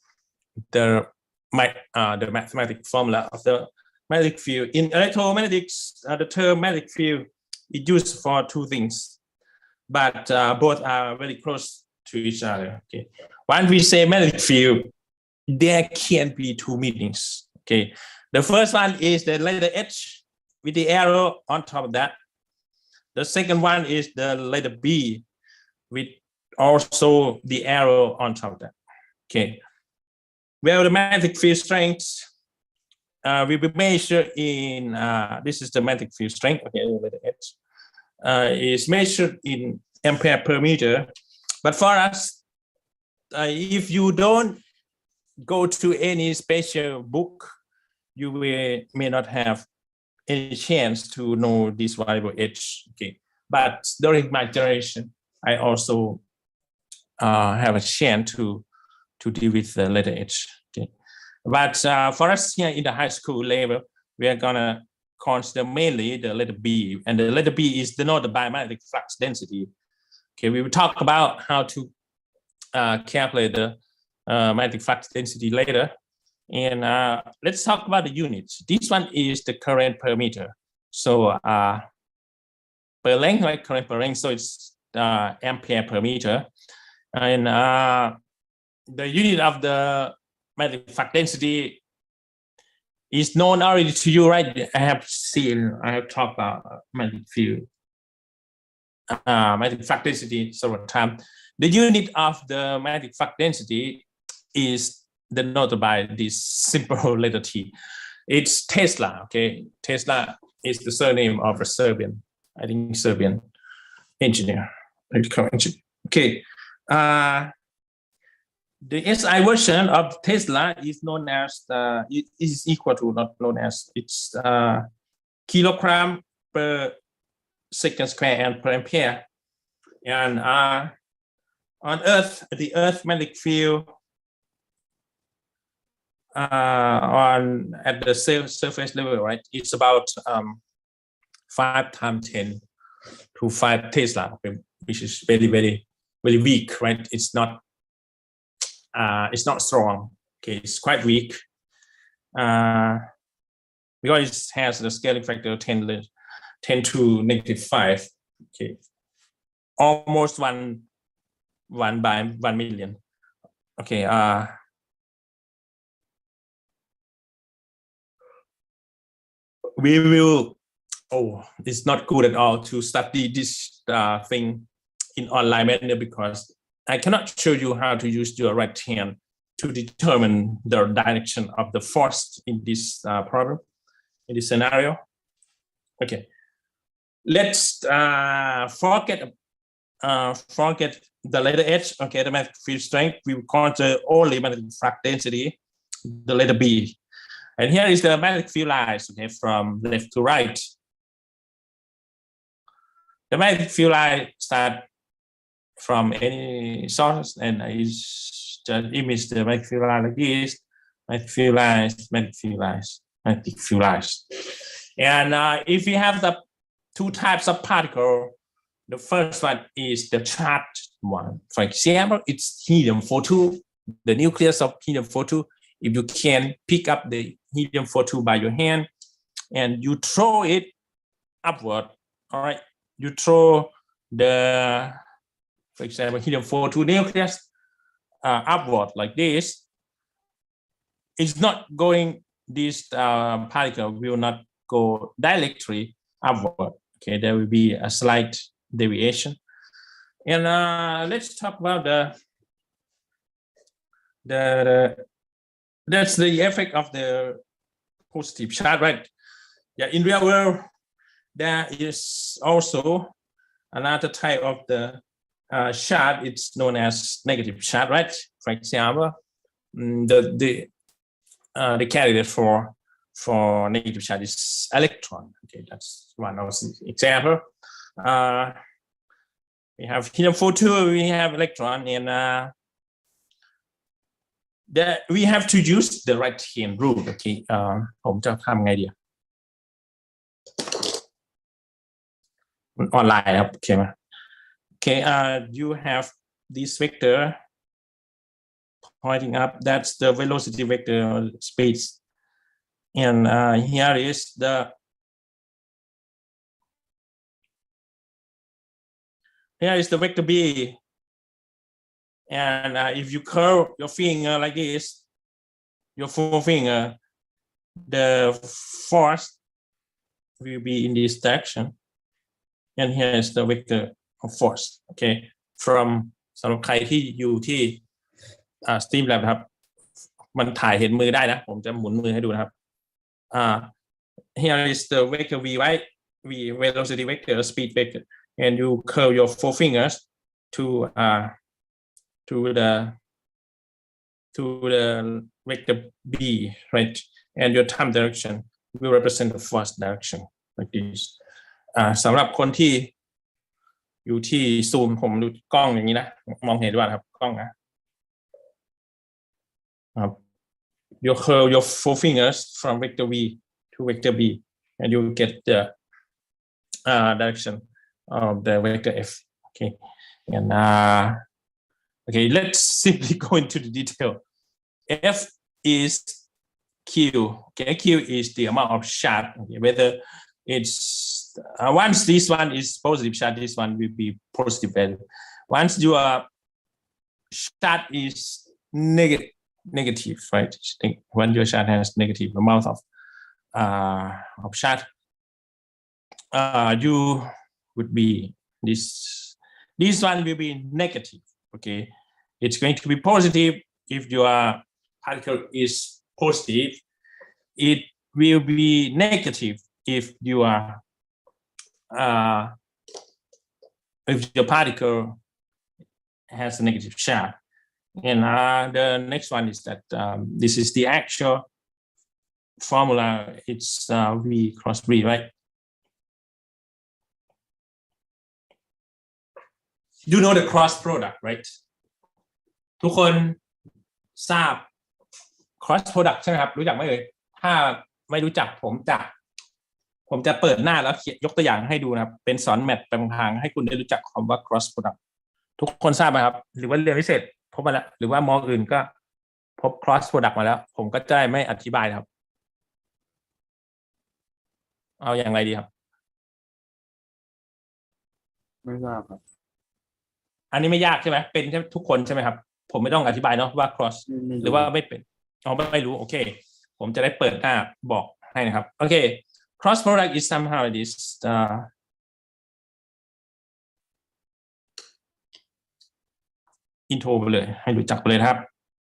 A: the mathematic formula of the magnetic field. In electromagnetics, the term magnetic field is used for two things, but both are very close to each other. Okay, when we say magnetic field, there can be two meanings. Okay, the first one is the letter H with the arrow on top of that. The second one is the letter B with also the arrow on top of that. Okay. Well, the magnetic field strength will be measured in, this is the magnetic field strength, okay, letter H, is measured in ampere per meter. But for us, if you don't go to any special book, you may not have any chance to know this variable H. Okay, but during my generation, I also have a chance to deal with the letter H. Okay, but for us here in the high school level, we are gonna consider mainly the letter B, and the letter B is denoted by magnetic flux density. Okay, we will talk about how to calculate the magnetic flux density later. And let's talk about the units. This one is the current per meter. So per length, right? Current per length. So it's ampere per meter. And the unit of the magnetic flux density is known already to you, right? I have talked about magnetic field, magnetic flux density several times. The unit of the magnetic flux density is denoted by this simple letter T. It's Tesla, okay? Tesla is the surname of a Serbian, I think Serbian engineer, electrical engineer. Okay, the SI version of Tesla is known as, is equal to, not known as, it's kilogram per second square and per ampere. And on Earth, the Earth magnetic field at the surface level, right? It's about 5 times 10 to 5 Tesla, which is very, very, very weak, right? It's not strong. Okay, it's quite weak because it has the scaling factor 10 to negative 5. Okay, almost one by 1 million. Okay, we will, it's not good at all to study this thing in online manner because I cannot show you how to use your right hand to determine the direction of the force in this problem, in this scenario. Okay, let's forget the letter H. Okay, the magnetic field strength. We will consider only magnetic flux density, the letter B. And here is the magnetic field lines, okay, from left to right. The magnetic field line start from any source and is just image the magnetic field line like this. Magnetic field lines, magnetic field lines, magnetic field lines. And if we have the two types of particle, the first one is the charged one. For example, it's helium-42, the nucleus of helium-42. If you can pick up the helium-42 by your hand and you throw it upward, all right, you throw the, for example, helium-42 nucleus upward like this, it's not going, this particle will not go directly upward. Okay, there will be a slight deviation. And let's talk about that's the effect of the positive charge, right? Yeah, in real world, there is also another type of the charge. It's known as negative charge, right? For example, the candidate for negative charge is electron. Okay, that's one of the example. We have helium-42, we have electron, and we have to use the right hand rule. Okay, ผมจะทำไงดีออนไลน์ครับโอเคไหม Okay, you have this vector pointing up. That's the velocity vector or space, and here is the vector B. And if you curl your finger like this, your forefinger, the force will be in this direction. And here is the vector of force. Okay, from สำหรับใครที่อยู่ที่Streamlab ครับมันถ่ายเห็นมือได้นะผมจะหมุนมือให้ดูนะครับhere is the vector v, right? V velocity vector, speed vector, and you curl your four fingers to the vector b, right? And your thumb direction will represent the force direction like this. สำหรับคนที่อยู่ที่ซูมผมดูกล้องอย่างนี้นะมองเห็นด้วยครับกล้องนะครับ you curl your four fingers from vector v to vector b and you get the direction of the vector f. Okay, and okay, let's simply go into the detail. F is q. Okay, q is the amount of charge. Okay, whether it's once this one is positive charge, this one will be positive value. Once your charge is negative, right? When your charge has negative amount of charge, you would be this one will be negative. Okay, it's going to be positive if your particle is positive. It will be negative if your particle has a negative charge. And the next one is that this is the actual formula. It's V cross V, right? You know the cross product, right? ทุกคนทราบ cross product ใช่ไหมครับรู้จักไหมเอ่ยถ้าไม่รู้จักผมจะเปิดหน้าแล้วยกตัวอย่างให้ดูนะครับเป็นสอนแมทไปพลางๆให้คุณได้รู้จักคำว่า cross product ทุกคนทราบไหมครับหรือว่าเรียนพิเศษพบมาแล้วหรือว่ามออื่นก็พบ cross product มาแล้วผมก็จะไม่อธิบายครับเอาอย่างไรดีครับ
B: ไม่ทราบครับ
A: อันนี้ไม่ยากใช่ไหมเป็นทุกคนใช่ไหมครับผมไม่ต้องอธิบายเนาะว่า cross หรือว่าไม่เป็นไม่รู้โอเคผมจะได้เปิดหน้าบอกให้นะครับโอเค cross product is somehow this intro ไปเลยให้รู้จักไปเลยนะครับ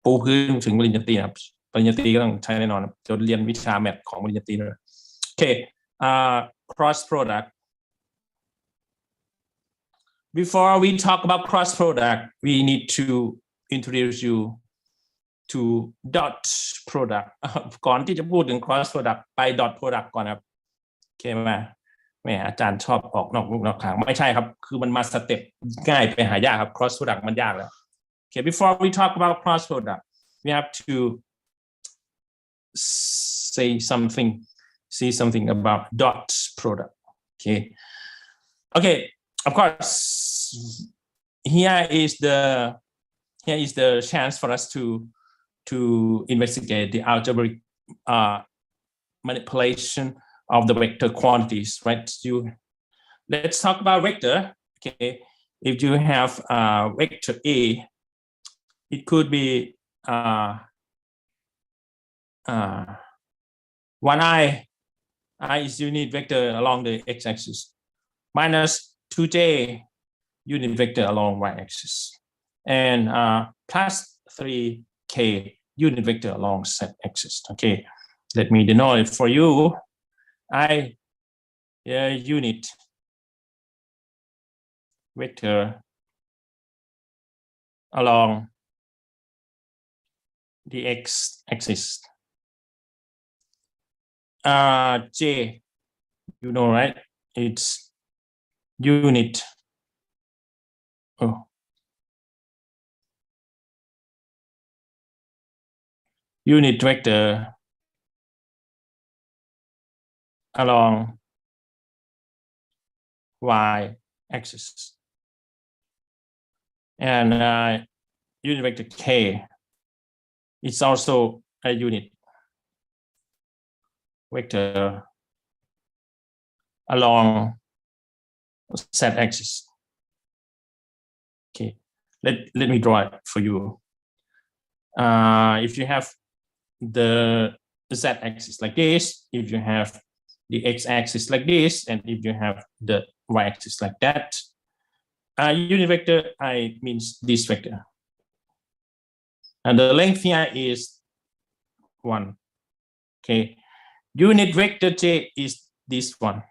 A: ปูพื้นถึงปริญญาตรีนะครับปริญญาตรีก็ต้องใช้แน่นอนจะเรียนวิชาแมทของปริญญาตรีเลยโอเคcross product. Before we talk about cross product, we need to introduce you to dot product ก่อนที่จะพูดถึง cross product ไป dot product ก่อนครับโอเคไหมแม่อาจารย์ชอบออกนอกลูกนอกทางไม่ใช่ครับคือมันมาสเต็ปง่ายไปหายากครับ cross product มันยากแล้ว okay before we talk about cross product we have to say something about dot product. Okay, of course here is the chance for us to investigate the algebraic manipulation of the vector quantities, right? Let's talk about vector. Okay, if you have vector A, it could be 1i is unit vector along the x-axis minus 2j unit vector along y-axis and plus 3k unit vector along z-axis. Okay, let me denote it for you. Unit vector along the x-axis. J, you know, right? It's unit. Unit vector along y-axis, and unit vector k is also a unit vector along z-axis. Okay, let me draw it for you. If you have the z-axis like this, if you have the x-axis like this, and if you have the y-axis like that, unit vector I means this vector, and the length here is 1. Okay, unit vector j is this one.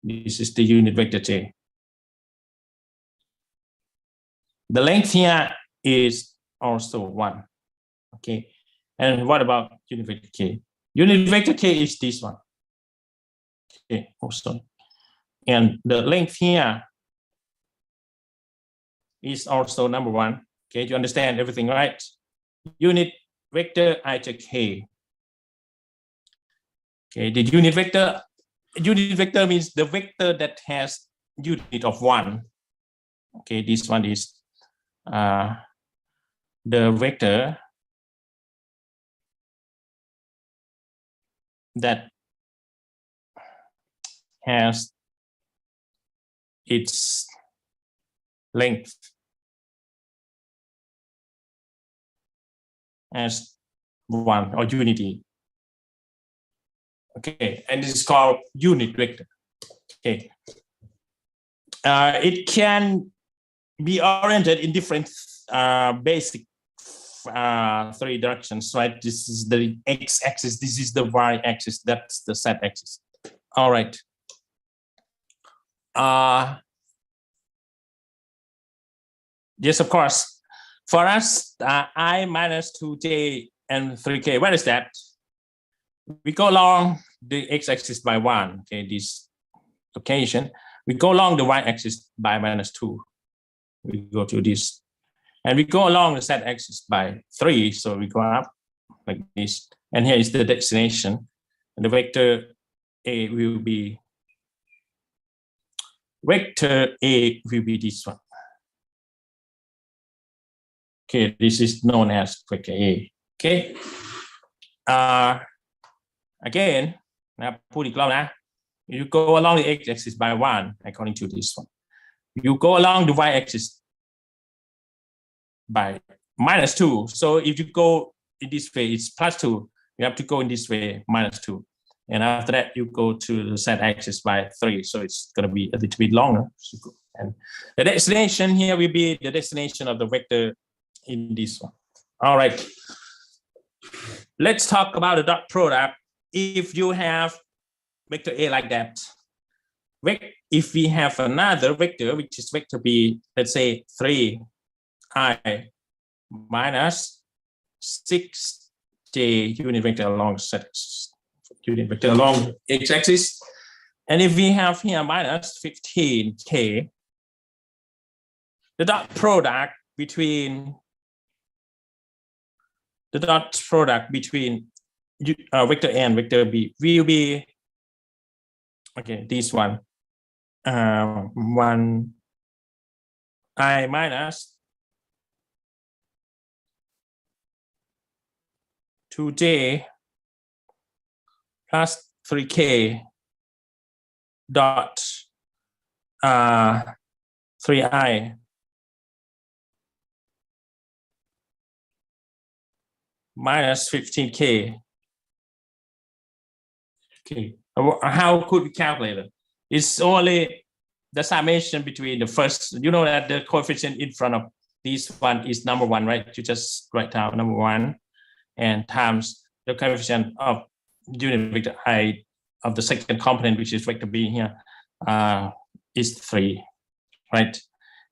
A: This is the unit vector j. The length here is also 1. Okay, and what about unit vector k? Unit vector k is this one. Okay, also, and the length here is also number 1. Okay, you understand everything, right? Unit vector ij k. Okay, the unit vector means the vector that has unit of 1. Okay, this one is the vector that has its length as 1 or unity. Okay, and this is called unit vector. Okay, it can be oriented in different basic 3 directions, right? This is the x-axis, this is the y-axis, that's the z-axis. All right. Yes, of course. For us, I minus 2j and 3k, what is that? We go along the x-axis by 1. Okay, this occasion. We go along the y-axis by minus 2. We go to this. And we go along the z-axis by 3. So we go up like this. And here is the destination. And the vector A will be this one. Okay, this is known as vector A. Okay. Again, you go along the x-axis by 1 according to this one. You go along the y-axis by minus 2. So if you go in this way, it's plus 2. You have to go in this way, minus 2. And after that, you go to the z-axis by 3. So it's going to be a little bit longer. And the destination here will be the destination of the vector in this one. All right. Let's talk about the dot product. If you have vector A like that, if we have another vector, which is vector B, let's say 3i minus 6j unit vector along x-axis. And if we have here minus 15k, the dot product between vector A and vector B will be, okay, this one, 1 I minus 2j plus 3k dot 3i minus 15k. Okay, how could we calculate it? It's only the summation between the first, you know that the coefficient in front of this one is number 1, right? You just write down number 1 and times the coefficient of unit vector I of the second component, which is vector B here, is 3, right?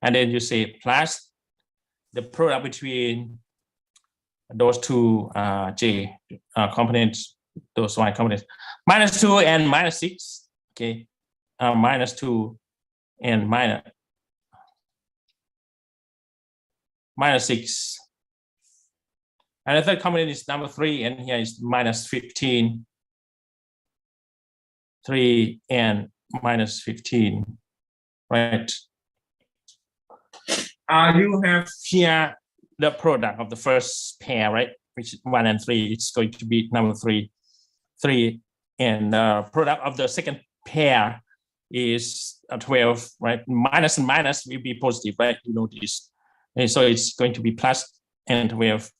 A: And then you say plus the product between those two j components, those y components, minus 2 and minus 6, okay, minus 2 and minus 6. And the third component is number 3, and here is minus 15, 3 and minus 15, right? You have here the product of the first pair, right? Which is 1 and 3. It's going to be number 3, and the product of the second pair is 12, right? Minus and minus will be positive, right? You know this, and so it's going to be plus and 12.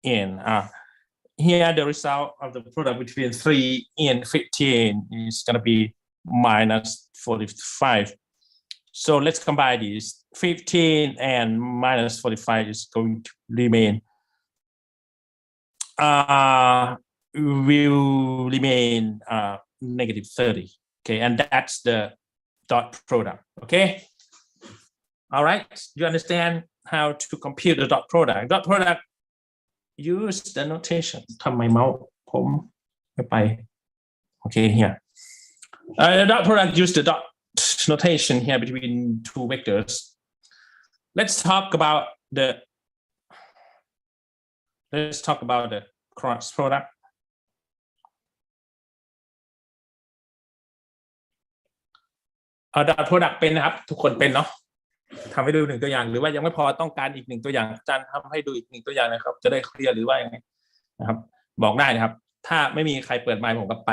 A: And here the result of the product between 3 and 15 is going to be minus 45. So let's combine these. 15 and minus 45 is going to remain, will remain negative 30. Okay, and that's the dot product. Okay. All right. You understand how to compute the dot product. Dot product, use the notation. ทำไมเมาส์ผมไม่ไป Okay, here. The dot product, use the dot notation here between two vectors. Let's talk about the cross product. Dot product เป็นนะครับทุกคนเป็นเนาะทำให้ดู1ตัวอย่างหรือว่ายังไม่พอต้องการอีก1ตัวอย่างอาจารย์ทำให้ดูอีก1ตัวอย่างนะครับจะได้เคลียร์หรือว่ายังไงนะครับบอกได้นะครับถ้าไม่มีใครเปิดไมค์ผมก็ไป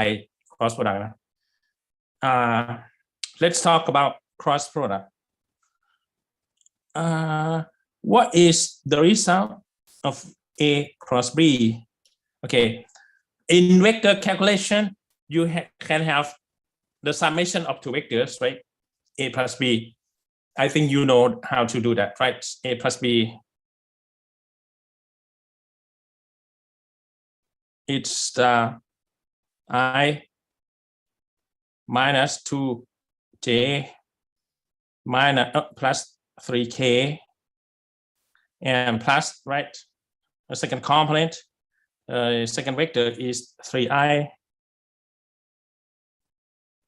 A: cross product นะlet's talk about cross product. What is the result of A cross B? Okay, in vector calculation you can have the summation of two vectors, right? A plus B. I think you know how to do that, right? A plus B. It's I minus 2j minus plus 3k and plus, right? The second component, second vector is 3i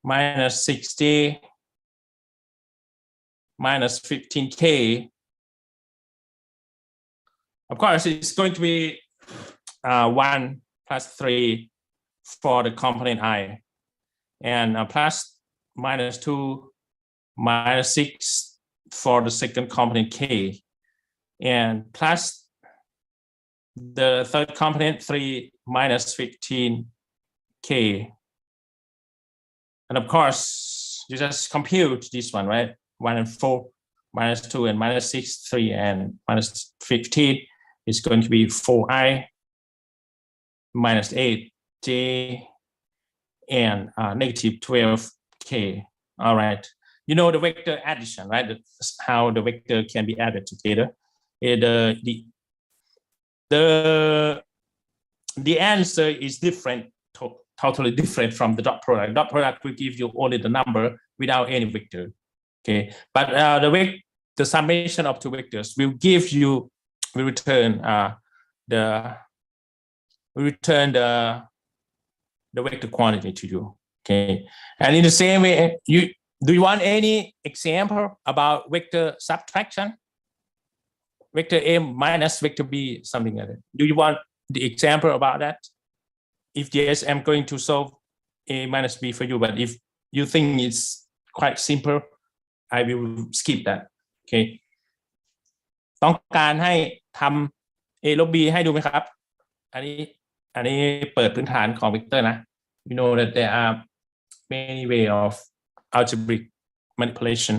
A: minus 6j minus 15k. Of course, it's going to be 1 plus 3 for the component I, and plus minus 2 minus 6 for the second component k, and plus the third component 3 minus 15k. And of course, you just compute this one, right? 1 and 4 minus 2 and minus 6, 3 and minus 15 is going to be 4i minus 8j and negative 12k. All right. You know the vector addition, right? That's how the vector can be added together. The answer is different, totally different from the dot product. Dot product will give you only the number without any vector. Okay, but the summation of two vectors will return the return the vector quantity to you. Okay, and in the same way, do you want any example about vector subtraction? Vector A minus vector B, something like that. Do you want the example about that? If yes, I'm going to solve A minus B for you. But if you think it's quite simple, I will skip that. Okay. ต้องการให้ทำ A ลบ B ให้ดูไหมครับ อันนี้เปิดพื้นฐานของเวกเตอร์นะ You know that there are many ways of algebraic manipulation,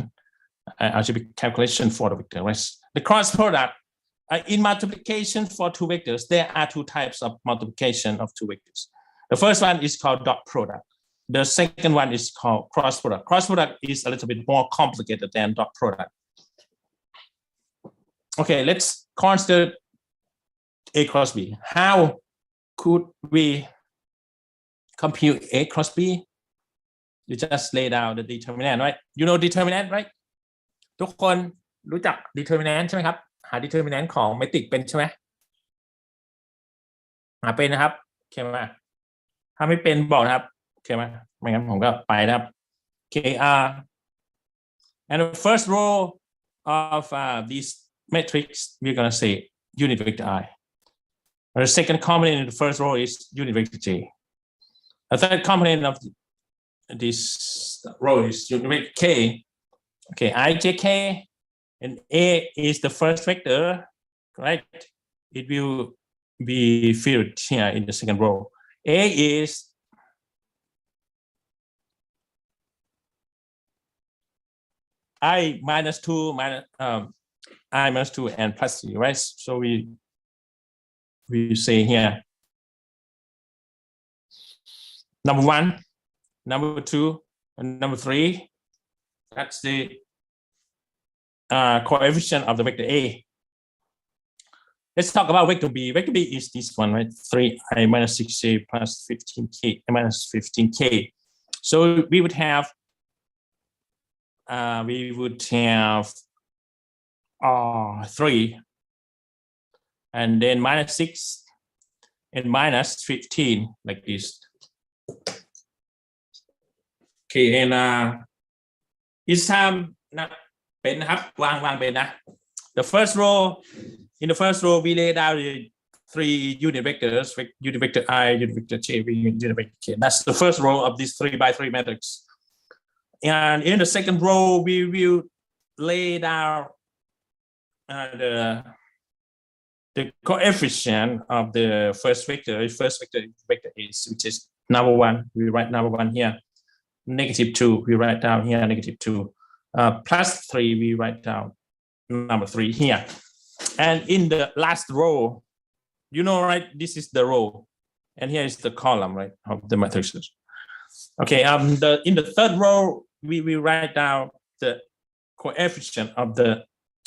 A: algebraic calculation for the vector. Right? The cross product in multiplication for two vectors, there are two types of multiplication of two vectors. The first one is called dot product. The second one is called cross product. Cross product is a little bit more complicated than dot product. Okay, let's consider A cross B. How could we compute A cross B? You just lay down the determinant, right? You know determinant, right? ทุกคนรู้จัก determinant ใช่ไหมครับ หา determinant ของ Mathematic เป็นใช่ไหมหาเป็นนะครับโอเคไหมถ้าไม่เป็นบอกนะครับโอเคไหมไม่งั้นผมก็ไปนะครับ KR and the first row of these matrix we're going to say unit vector I. The second component in the first row is unit vector J. The third component of this row is unit vector K. Okay, IJK and A is the first vector, right? It will be filled here in the second row. A is I minus 2 minus I minus 2 and plus 3, right? So we say here number 1, number 2, and number 3. That's the coefficient of the vector A. Let's talk about vector B. Vector B is this one, right? 3i minus 6j plus 15k minus 15k. So we would have 3 and then minus 6 and minus 15 like this. Okay, and each time เป็นนะครับวางเป็นนะ The first row, in the first row we laid out the 3 unit vectors, unit vector I, unit vector J, unit vector K. That's the first row of this 3 by 3 matrix. And in the second row we will lay down the coefficient of the first vector. First vector is, which is number 1. We write number 1 here. Negative 2, we write down here negative 2. Plus 3, we write down number 3 here. And in the last row, you know, right, this is the row. And here is the column, right, of the matrices. Okay, in the third row, we will write down the coefficient of the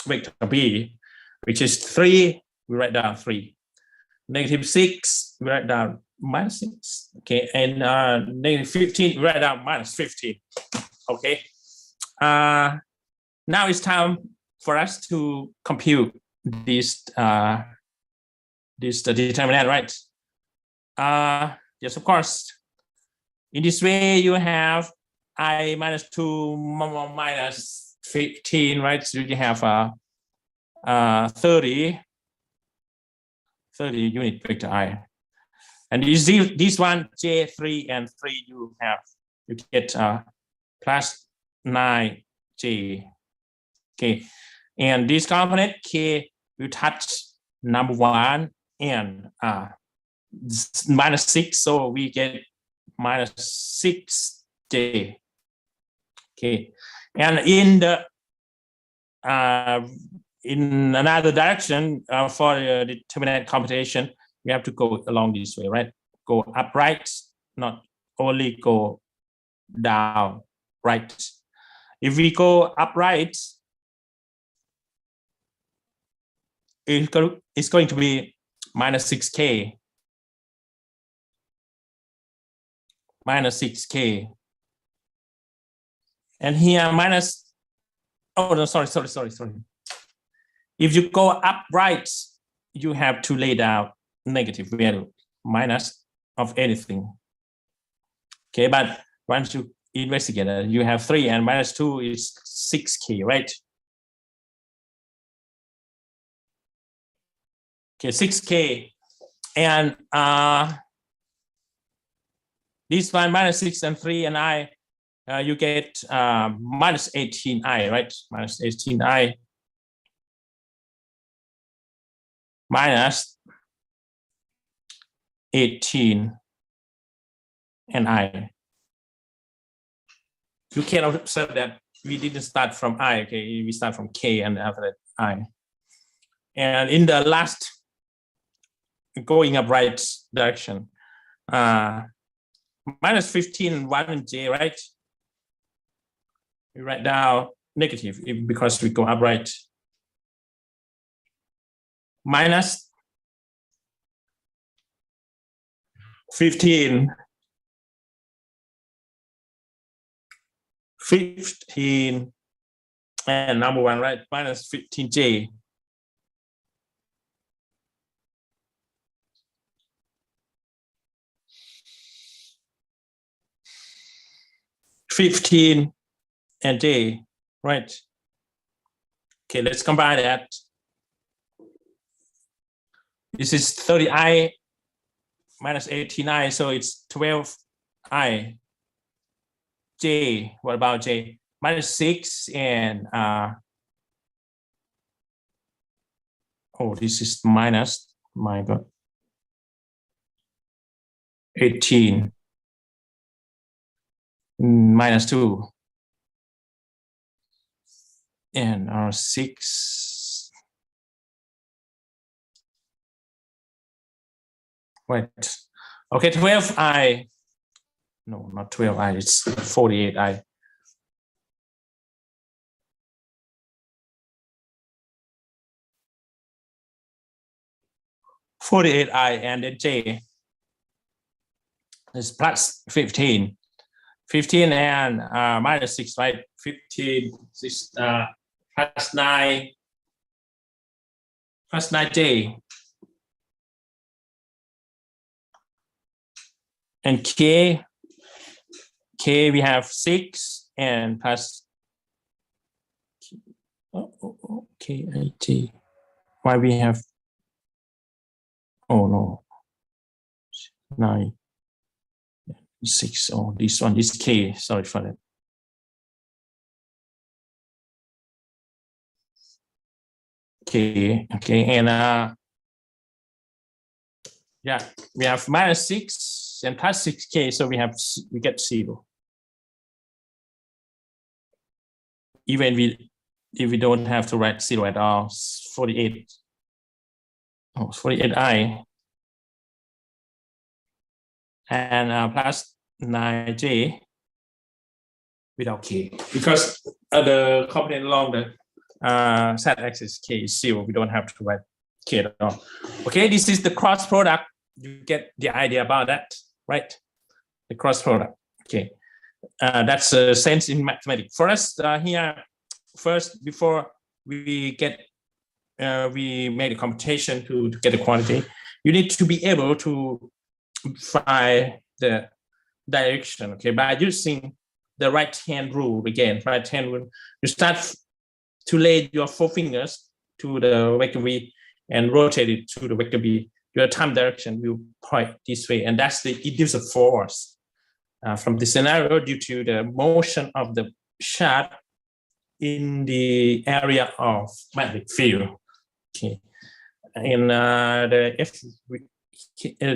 A: vector B, which is 3, we write down 3. Negative 6, we write down minus 6. Okay, and negative 15, we write down minus 15. Okay. Now it's time for us to compute this determinant, right? Yes, of course. In this way, you have I minus 2 minus 15, right? So you have 30 unit vector I. And you see this one, J3 and 3, you get plus 9J. Okay. And this component K will touch number 1 and minus 6. So we get minus 6J. Okay. And in the in another direction for the determinant computation, we have to go along this way, right? Go upright, not only go down, right? If we go upright, it's going to be minus 6K. Minus 6K. And here minus, oh no, sorry. If you go upright, you have to lay down negative value. minus of anything. Okay, but once you investigate it, you have 3 and minus 2 is 6k, right? Okay, 6k, and this one minus 6 and 3 and I, you get minus 18i, right? Minus 18i minus 18 and I. You can observe that we didn't start from I, okay? We start from k and after that I. And in the last going up right direction, minus 15, 1 and j, right? We write down negative because we go up right. Minus 15 and number 1, right? Minus 15j. And j, right? Okay, let's combine that. This is 30i minus 18i, so it's 12i. J, what about j? Minus 6 and oh, this is minus, my God, 18 minus 2 and 6. Wait, okay, 12i. No, not 12i, it's 48i. And then j is plus 15. 15 and minus 6, right? 15 6, plus 9 plus 9j. And k we have 6 and plus k. Why we have, oh no, 9 6. Oh, this one is k, sorry for that. Okay, and yeah, we have minus 6 and plus 6k, so we get 0. Even if we don't have to write 0 at all, 48. Oh, 48i and plus 9j without k, because the component along the z-axis k is 0. We don't have to write k at all. Okay, this is the cross product. You get the idea about that, right? The cross product. Okay, that's a sense in mathematics. For us here, first, before we get we made a computation to get a quantity, you need to be able to find the direction, okay, by using the right hand rule again. Right hand rule, you start to lay your 4 fingers to the vector v and rotate it to the vector b. Your time direction will point this way, and that's the induced force from the scenario due to the motion of the shaft in the area of magnetic field. Okay, and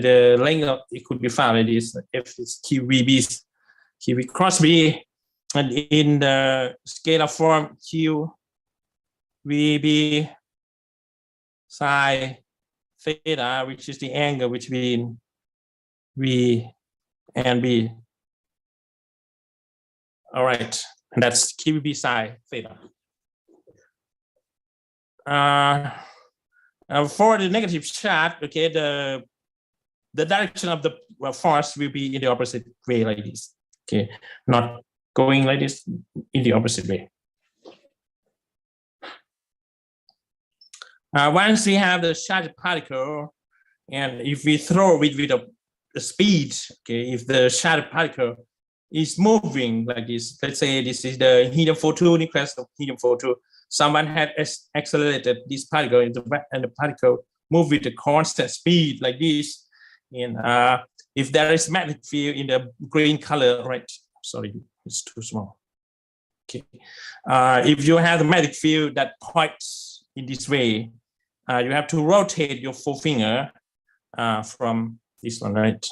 A: the length of it could be found like this. F is QVB cross B, and in the scalar form QVB psi theta, which is the angle between V and B. All right, and that's QVB psi theta. For the negative charge, okay, the direction of the force will be in the opposite way like this. Okay, not going like this, in the opposite way. Once we have the charged particle And if we throw with the speed, okay, if the shattered particle is moving like this, let's say this is the helium-42 nucleus of helium-42. Someone had accelerated this particle and the particle move with a constant speed like this. And if there is magnetic field in the green color, right? Sorry, it's too small. Okay. If you have the magnetic field that points in this way, you have to rotate your forefinger from this one, right?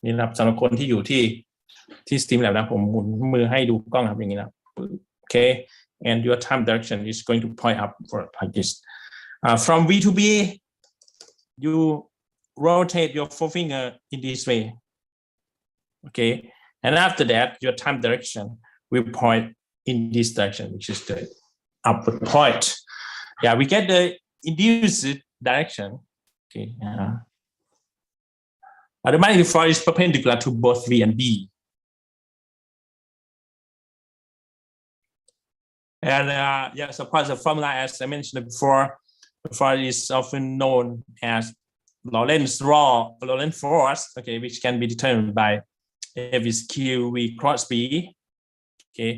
A: นี่นะครับสำหรับคนที่อยู่ที่สตรีมแล้วนะผมหมุนมือให้ดูกล้องครับอย่างนี้นะ okay, and your thumb direction is going to point up for like this. From V to B, you rotate your forefinger in this way, okay, and after that your thumb direction will point in this direction, which is the upward point. Yeah, we get the induced direction. Okay, the magnetic field is perpendicular to both V and B. And yes, of course, the formula, as I mentioned before, the formula is often known as Lorentz force, okay, which can be determined by F is Q V cross B, okay,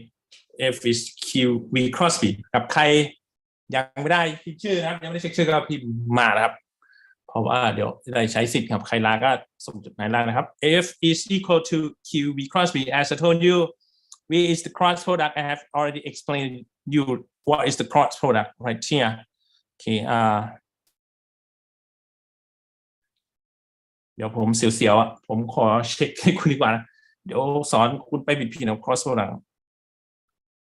A: F is Q V cross B. กับใครยังไม่ได้พิมพ์ชื่อนะครับยังไม่ได้เช็คชื่อก็พิมพ์มานะครับเพราะว่าเดี๋ยวได้ใช้สิทธิ์ครับใครลาก็ส่งจดหมายลานะครับ F is equal to Q V cross B. As I told you, V is the cross product. I have already explained you what is the cross product right here. Okay. เดี๋ยวผมเสียวๆผมขอเช็คให้คุณดีกว่านะเดี๋ยวสอนคุณไปผิดๆนะ cross product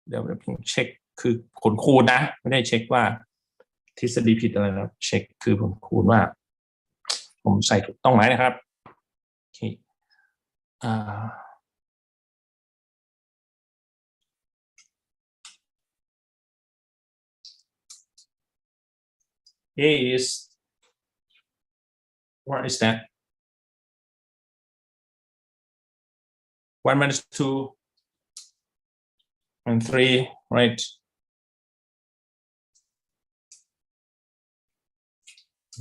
A: เดี๋ยวผมเช็คคือผลคูณนะไม่ได้เช็คว่าทฤษฎีผิดอะไรนะเช็คคือผลคูณว่าผมใส่ถูกต้องไหมนะครับโอเคA is what is that? 1 minus 2 and 3, right? B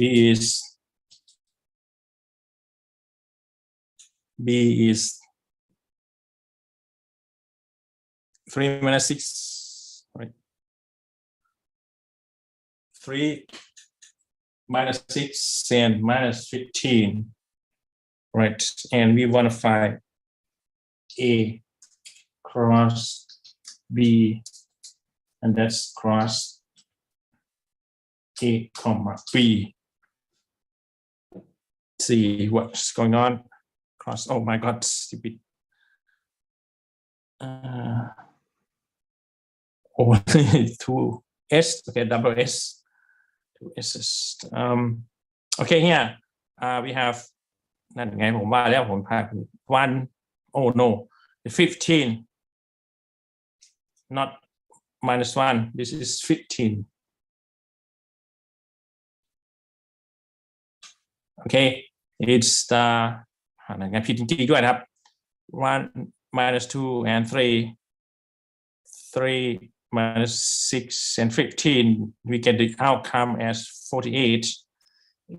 A: is 3 minus 6, right? 3 minus 6 and minus 15, right? And we want to find A cross B, and that's cross A comma B. See what's going on. Cross, oh my God, stupid. Two S, okay, double S, two S's. Okay, here we have นั่นไงผมว่าแล้วผมพา1, oh no, 15, not minus 1, this is 15. Okay, it's the งั้นผิดจริงๆด้วยนะครับ 1 minus 2 and 3 minus 6 and 15, we get the outcome as 48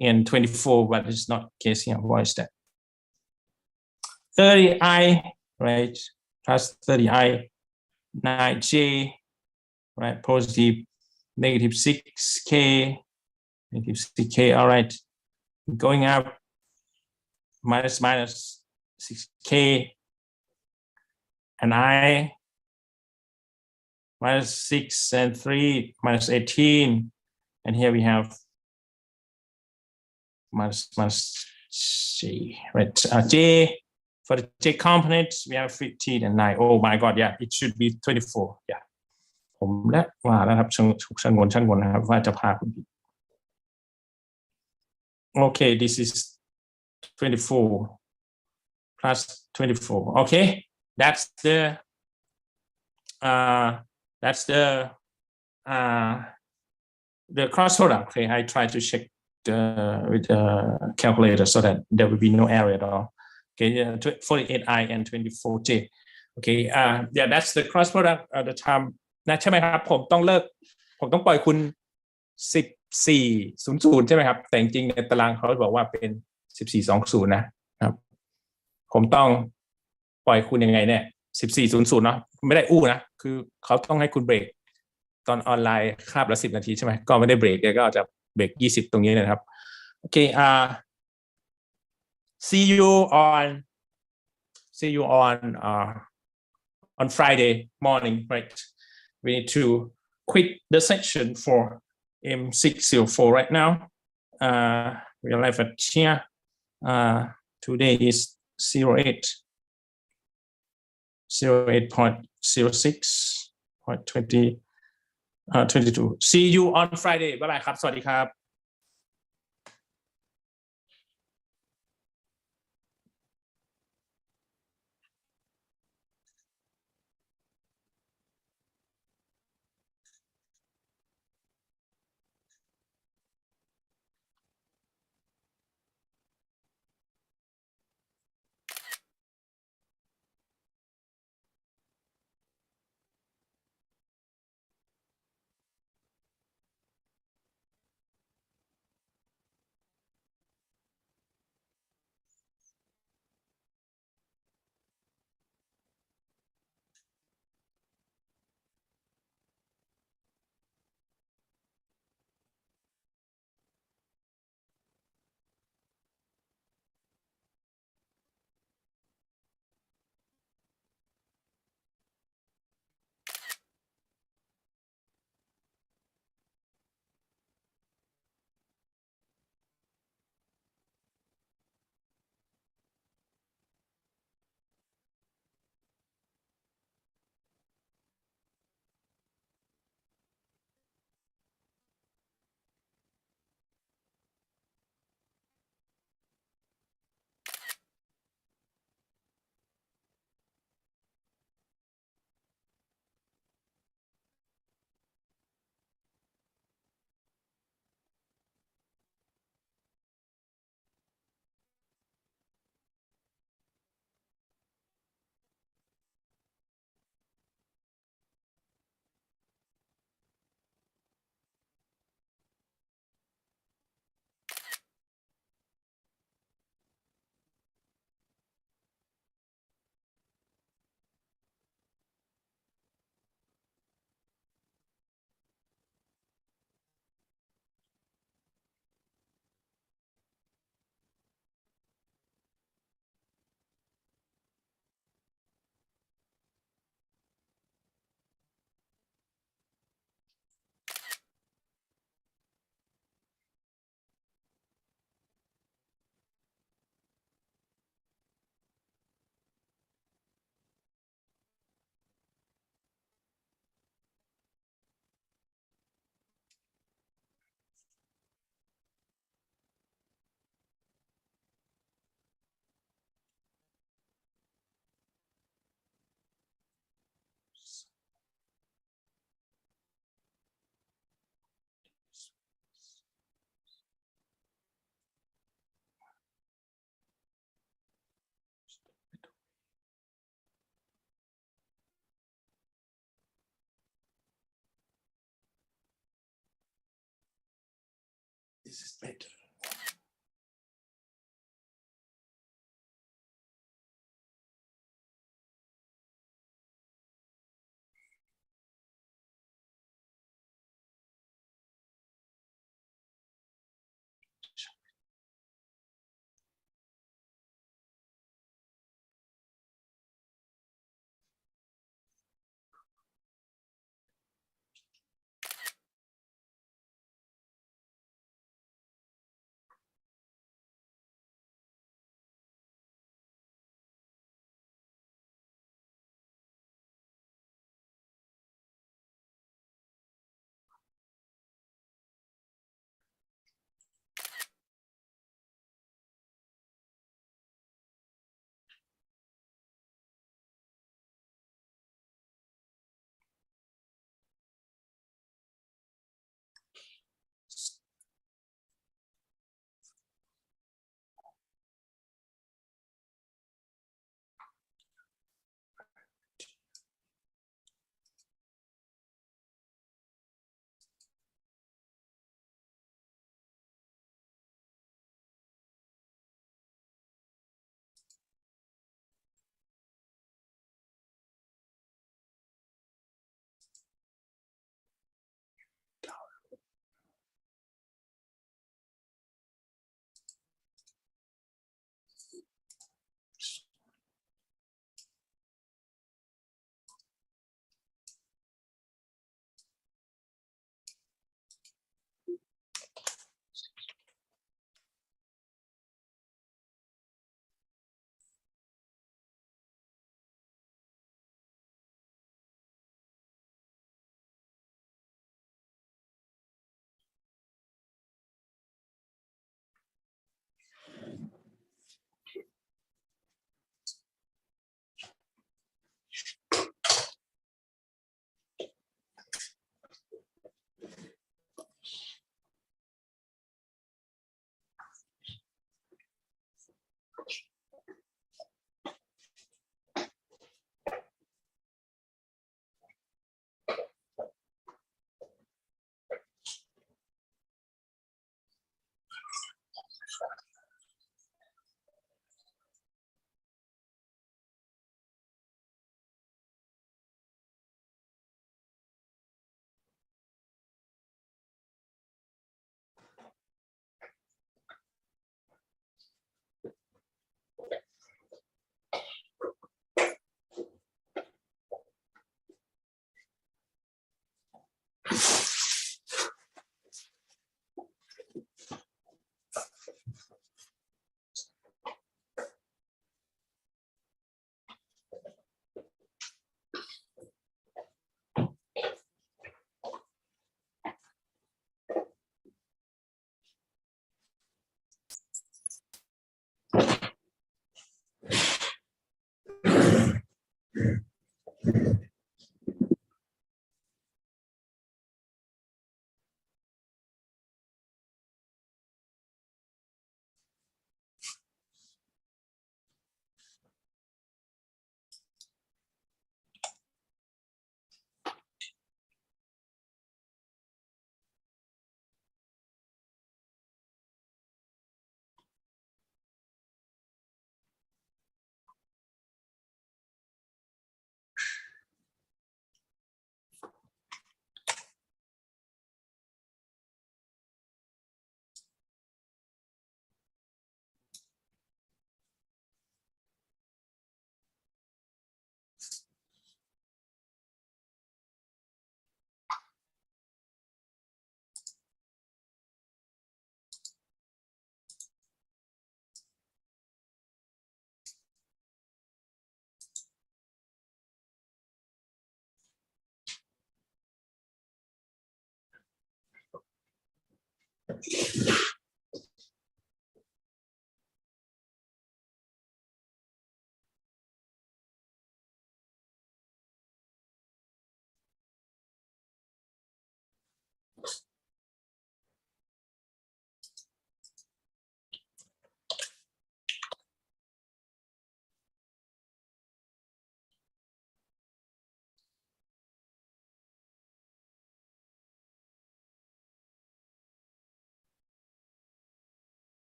A: and 24, but it's not case here. What is that? 30i, right, plus 30i, 9j, right, positive, negative 6k, negative 6k, all right, going up, minus 6k, and I, minus 6 and 3, minus 18, and here we have minus j, right, j, for the j components, we have 15 and 9. Oh my God, yeah, it should be 24. Yeah. ผมและว่าแล้วครับช่างงนนะครับว่าจะพาคุณผิด Okay, this is 24 plus 24. Okay, that's the cross product. Okay, I try to check with the calculator so that there will be no error at all. Okay, 48i and 24j. Okay, yeah, that's the cross product at the time นะใช่ไหมครับผมต้องปล่อยคุณ10 14:00ใช่ไหมครับแต่จริงๆในตารางเขาบอกว่าเป็น14:20นะครับผมต้องปล่อยคุณยังไงเนี่ย14:00เนาะไม่ได้อู้นะคือเขาต้องให้คุณเบรกตอนออนไลน์คาบละ10 นาทีใช่ไหมก็ไม่ได้เบรกก็จะเบรก20ตรงนี้นะครับโอเคsee you on see you on Friday morning right we need to quit the section for M604 right now we are live at here today is 08 08.06.22 see you on Friday บ๊ายบายครับสวัสดีครับThis is better.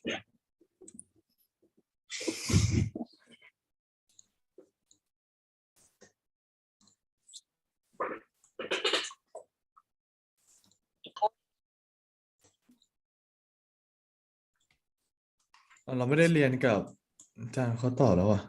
B: เราไม่ได้เรียนกับอาจารย์เขาต่อแล้วอ่ะ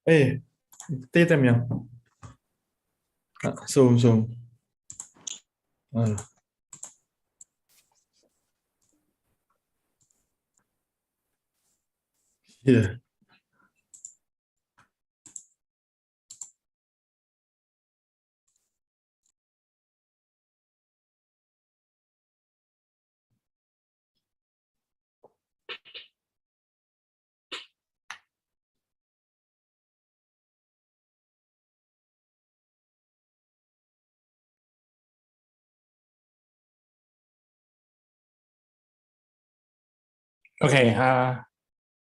B: เอ้ยตีเต็มยังซูมเฮีย
A: Okay,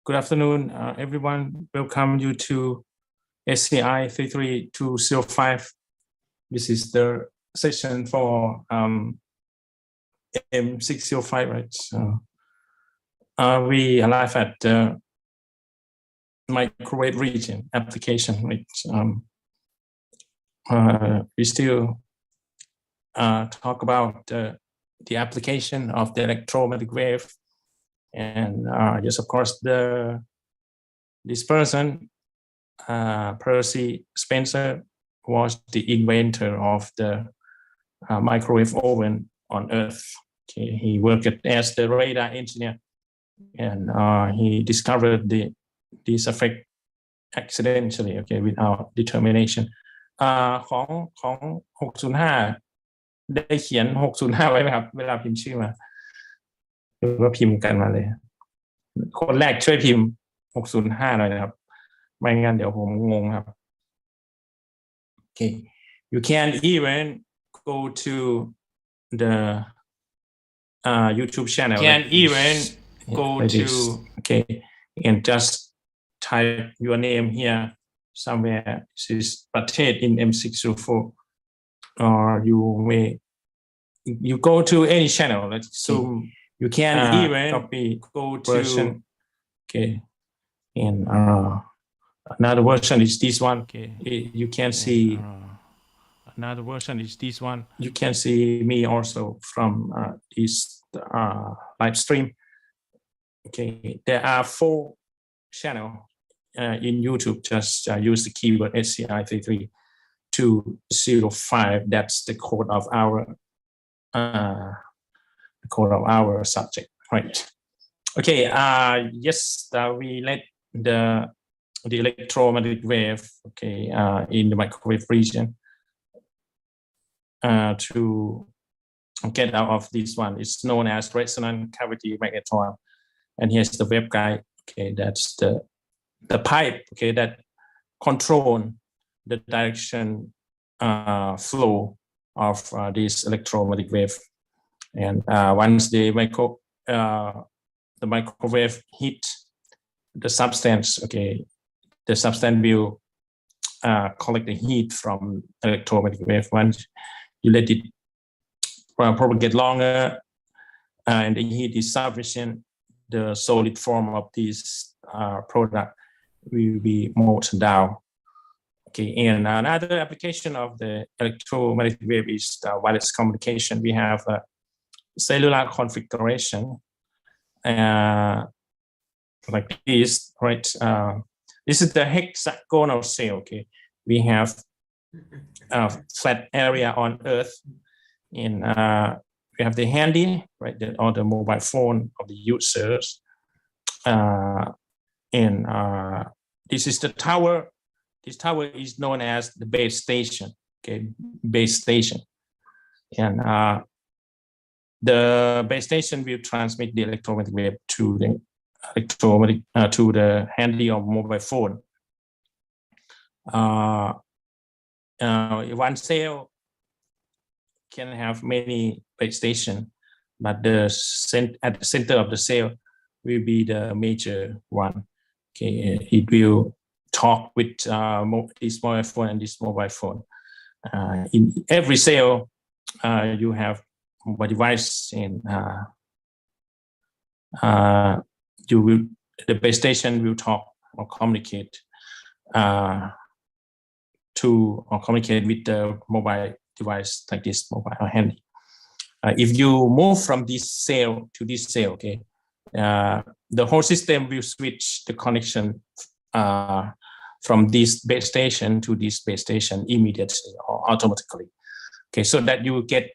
A: good afternoon, everyone. Welcome you to SCI33205. This is the session for M605, right? So we are live at the microwave region application, right? We still talk about the application of the electromagnetic wave. And yes, of course, this person, Percy Spencer, was the inventor of the microwave oven on Earth. Okay, he worked as the radar engineer, and he discovered this effect accidentally. Okay, without determination. ของ605ได้เขียน605ไว้ไหมครับเวลาพิมพ์ชื่อมาหรือว่าพิมพ์กันมาเลยคนแรกช่วยพิมพ์605หน่อยนะครับไม่งั้นเดี๋ยวผมงงครับ Okay, you can even go to the YouTube channel. You can even go to okay and just type your name here somewhere. This is Pratet in M604, or you go to any channel. Let's zoom. You can even copy go to version. Okay, and another version is this one. Okay, you can see another version is this one. You can see me also from this live stream. Okay, there are 4 channels in YouTube. Just use the keyword SCI33205. That's the code of our subject, right? Okay, yes, we let the electromagnetic wave, okay, in the microwave region to get out of this one. It's known as resonant cavity magnetron, and here's the waveguide. Okay, that's the pipe, okay, that control the direction flow of this electromagnetic wave. And once the microwave hit the substance, okay, the substance will collect the heat from electromagnetic wave. Once you let it propagate longer and the heat is sufficient, the solid form of this product will be melted down. Okay, and another application of the electromagnetic wave is the wireless communication. We have cellular configuration like this, right? This is the hexagonal cell. Okay, we have a flat area on Earth, and we have the handy, right, or the mobile phone of the users, and this is the tower. This tower is known as the base station. Okay, base station, and the base station will transmit the electromagnetic wave to the handy or mobile phone. One cell can have many base stations, but at the center of the cell will be the major one. Okay, it will talk with this mobile phone and this mobile phone. In every cell, you have mobile device, and the base station will talk or communicate communicate with the mobile device like this mobile or handy. If you move from this cell to this cell, okay, the whole system will switch the connection from this base station to this base station immediately or automatically. Okay, so that you get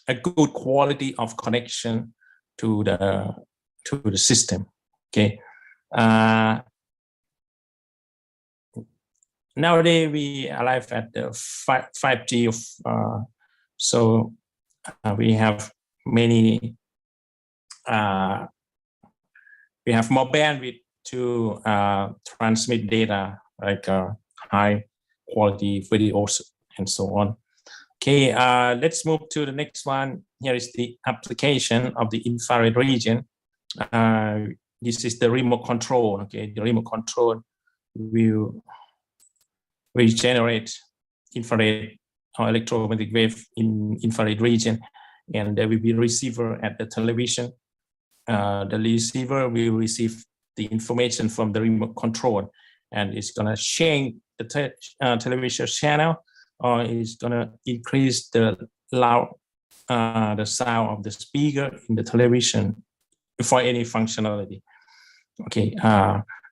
A: a good quality of connection to the system. Okay. Nowadays we arrive at the 5G of so we have many we have more bandwidth to transmit data like high quality videos and so on. Okay, let's move to the next one. Here is the application of the infrared region. This is the remote control. Okay, the remote control will generate infrared or electromagnetic wave in infrared region, and there will be a receiver at the television. The receiver will receive the information from the remote control, and it's gonna change the television channel, or it's gonna increase the sound of the speaker in the television for any functionality. Okay,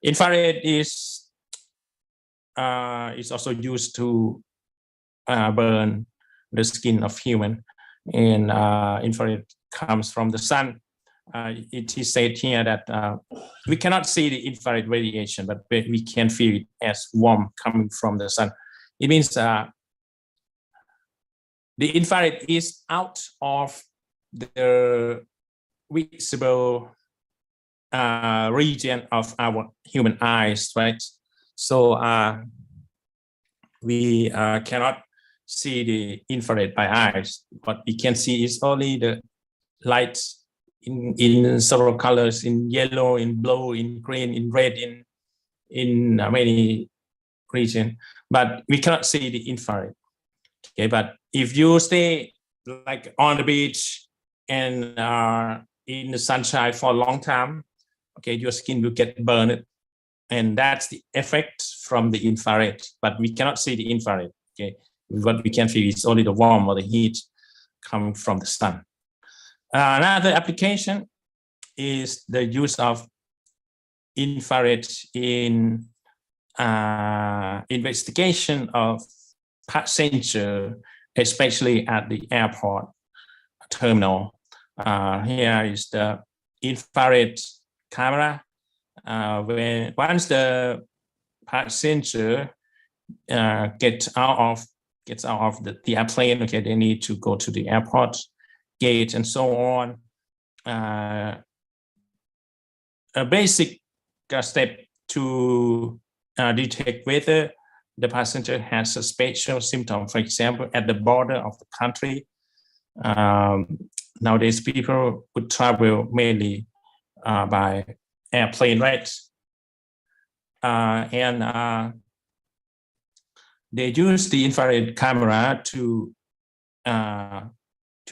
A: infrared is also used to burn the skin of human, and infrared comes from the sun. It is said here that we cannot see the infrared radiation, but we can feel it as warmth coming from the sun. It means the infrared is out of the visible region of our human eyes, right? So we cannot see the infrared by eyes. What we can see is only the lights in several colors, in yellow, in blue, in green, in red, in many regions, but we cannot see the infrared. Okay, but if you stay like on the beach and in the sunshine for a long time, okay, your skin will get burned, and that's the effect from the infrared. But we cannot see the infrared. Okay, what we can feel is only the warmth or the heat coming from the sun. Another application is the use of infrared in investigation of passenger, especially at the airport terminal. Here is the infrared camera. Once the passenger gets out of the airplane, okay, they need to go to the airport gate and so on. A basic step to detect whether the passenger has a special symptom, for example, at the border of the country. Nowadays, people would travel mainly by airplane, right? And they use the infrared camera to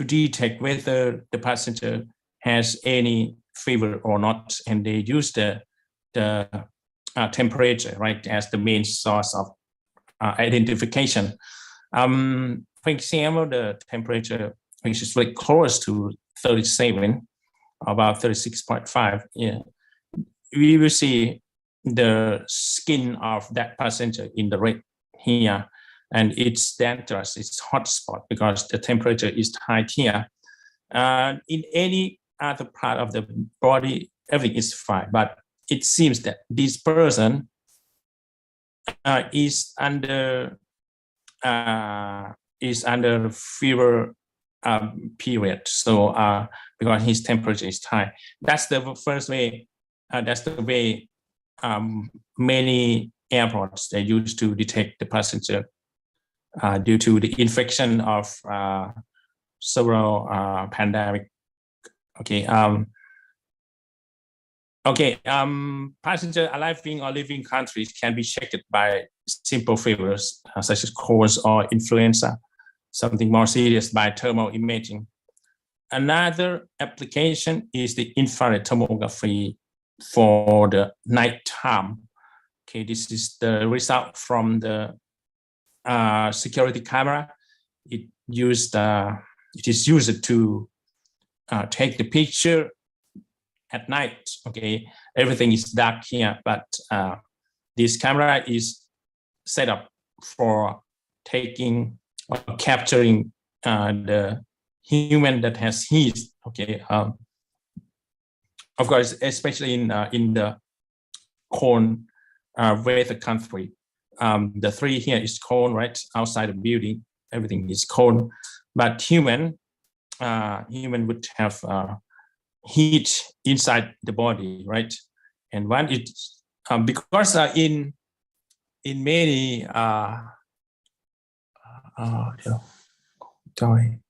A: detect whether the passenger has any fever or not, and they use the temperature, right, as the main source of identification. For example, the temperature, which is very close to 37, about 36.5, yeah, we will see the skin of that passenger in the red here, and it's dangerous, it's hot spot because the temperature is high here. In any other part of the body, everything is fine, but it seems that this person is under fever period. So because his temperature is high, that's the first way. That's the way many airports they used to detect the passenger due to the infection of several pandemic. Okay. Passenger arriving or leaving countries can be checked by simple fevers such as colds or influenza, something more serious by thermal imaging. Another application is the infrared thermography for the nighttime. Okay, this is the result from the security camera. It is used to take the picture at night. Okay, everything is dark here, but this camera is set up for taking or capturing the human that has heat. Okay, of course, especially in the cold weather country. The three here is cold, right? Outside the building, everything is cold, but human would have heat inside the body, right? And when it because in many sorry.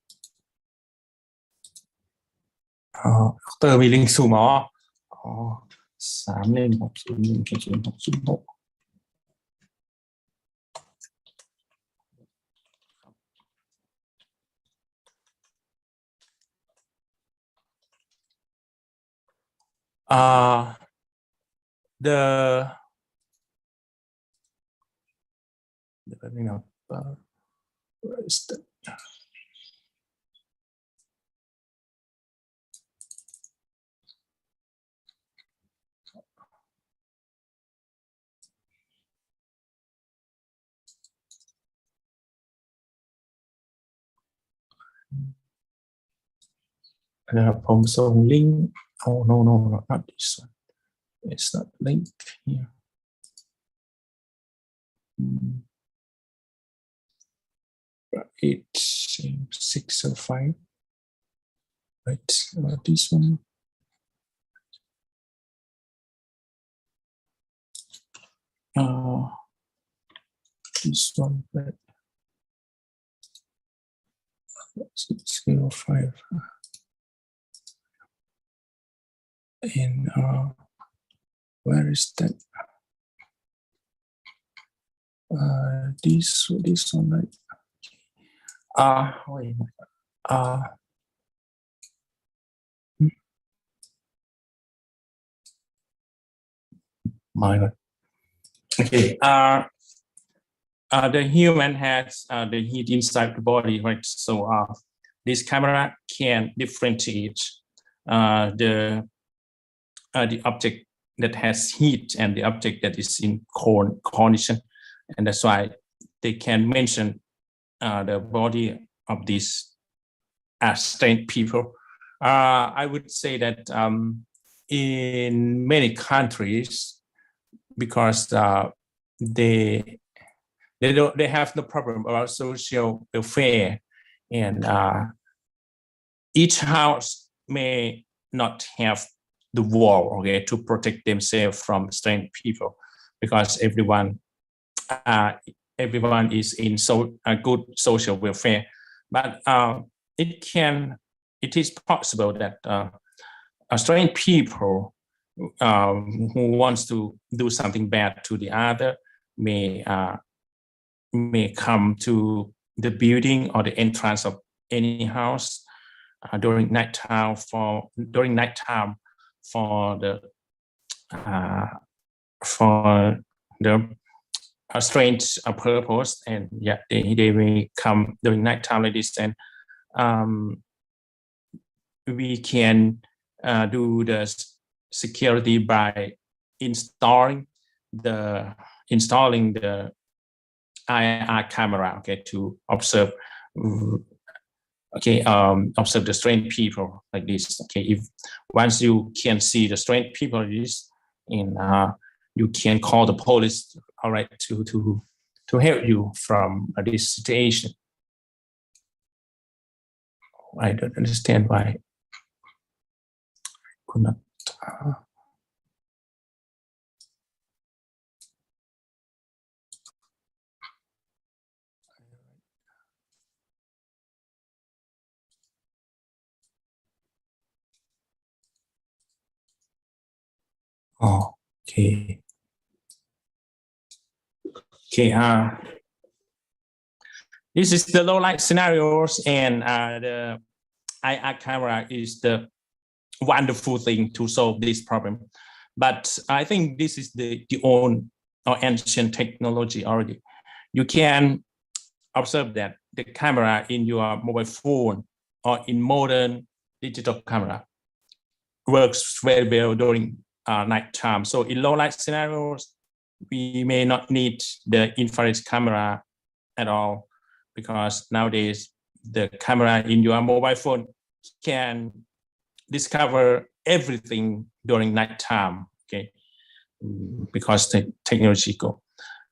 A: ดร.มีลิงก์ซูม316016006 the where is that? From some link. Oh no, not this one. It's not linked here. It's 605. Right, this one. This one, right. 605. And where is that? This one, right? Wait. My God. Okay. The human has the heat inside the body, right? So this camera can differentiate the object that has heat and the object that is in cold condition, and that's why they can mention the body of these strange people. I would say that in many countries, because they have no problem about social welfare, and each house may not have the wall, okay, to protect themselves from strange people, because everyone is in a good social welfare. But it is possible that strange people who wants to do something bad to the other may come to the building or the entrance of any house during nighttime for the strange purpose, and yeah, they may come during nighttime like this, and we can do the security by installing the IR camera, okay, to observe observe the strange people like this. Okay, if once you can see the strange people like this, and you can call the police, all right, to help you from this situation. I don't understand why I could not. Oh, okay. Okay. This is the low light scenarios, and the IR camera is the wonderful thing to solve this problem. But I think this is the old or ancient technology already. You can observe that the camera in your mobile phone or in modern digital camera works very well during night time. So in low light scenarios, we may not need the infrared camera at all, because nowadays the camera in your mobile phone can discover everything during night time, okay, because the technology go.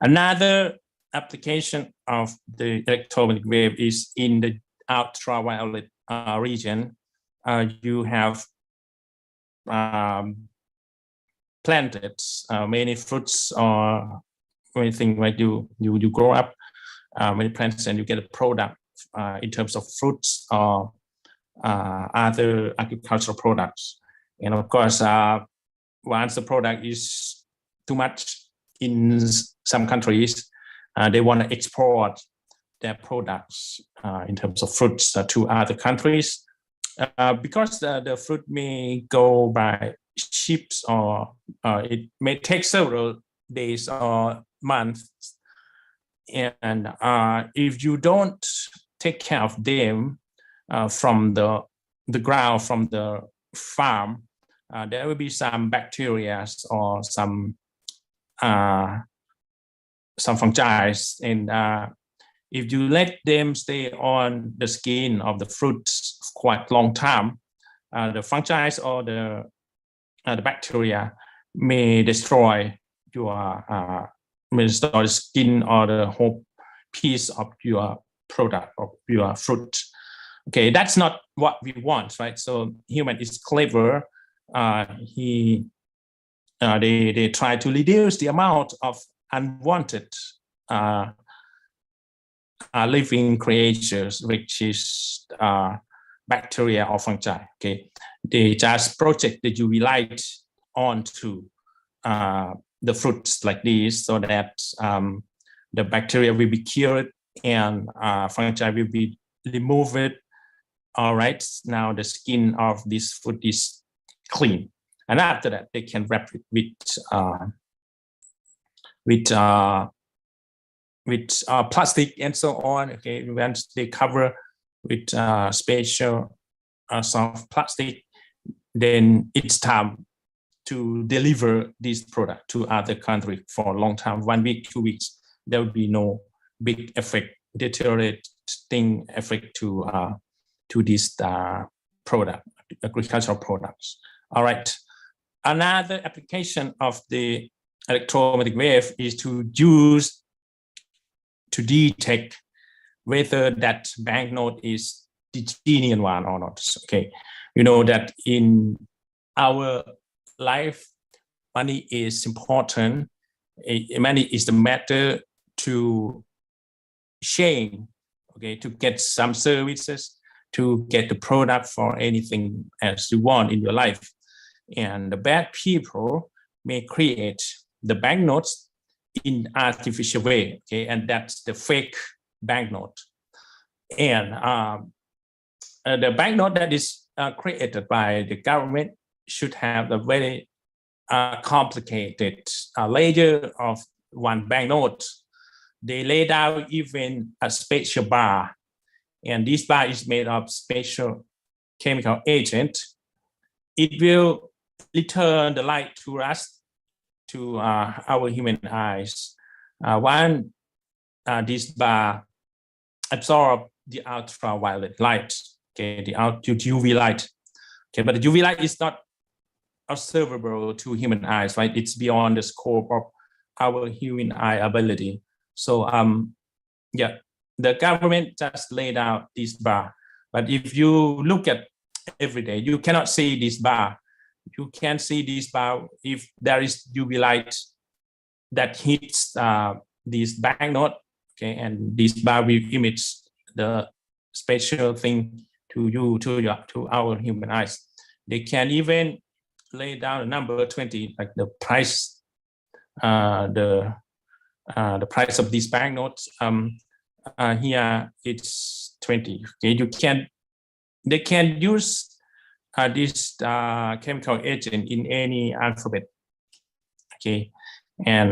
A: Another application of the electromagnetic wave is in the ultraviolet region. You have planted many fruits or anything, like you grow up many plants and you get a product in terms of fruits or other agricultural products. And of course, once the product is too much in some countries, they want to export their products in terms of fruits to other countries, because the fruit may go by ships, or it may take several days or months. And if you don't take care of them from the ground, from the farm, there will be some bacteria or some fungi, and if you let them stay on the skin of the fruits quite long time, the fungi or the bacteria may destroy your the skin or the whole piece of your product, of your fruit. Okay, that's not what we want, right? So human is clever. They try to reduce the amount of unwanted living creatures, which is bacteria or fungi. Okay, they just project the UV light onto the fruits like this, so that the bacteria will be cured and fungi will be removed. All right, now the skin of this fruit is clean, and after that they can wrap it with plastic and so on. Okay, once they cover with special soft plastic, then it's time to deliver this product to other country for a long time, 1 week, 2 weeks. There will be no big effect, deteriorating effect to this product, agricultural products. All right. Another application of the electromagnetic wave is to detect whether that banknote is the genuine one or not. Okay, you know that in our life, money is important. Money is the matter to share, okay, to get some services, to get the product for anything else you want in your life. And the bad people may create the banknotes in artificial way, okay, and that's the fake banknote. And the banknote that is created by the government should have a very complicated layer of one banknote. They laid out even a special bar, and this bar is made of special chemical agent. It will return the light to us, to our human eyes. When this bar absorb the ultraviolet light, okay, the UV light, okay, but the UV light is not observable to human eyes, right? It's beyond the scope of our human eye ability. So yeah, the government just laid out this bar, but if you look at every day, you cannot see this bar. You can see this bar if there is UV light that hits this banknote, okay, and this bar will emit the special thing to you, to our human eyes. They can even lay down the number 20, like the price, the price of these banknotes. Here it's 20. Okay, they can use this chemical agent in any alphabet. Okay, and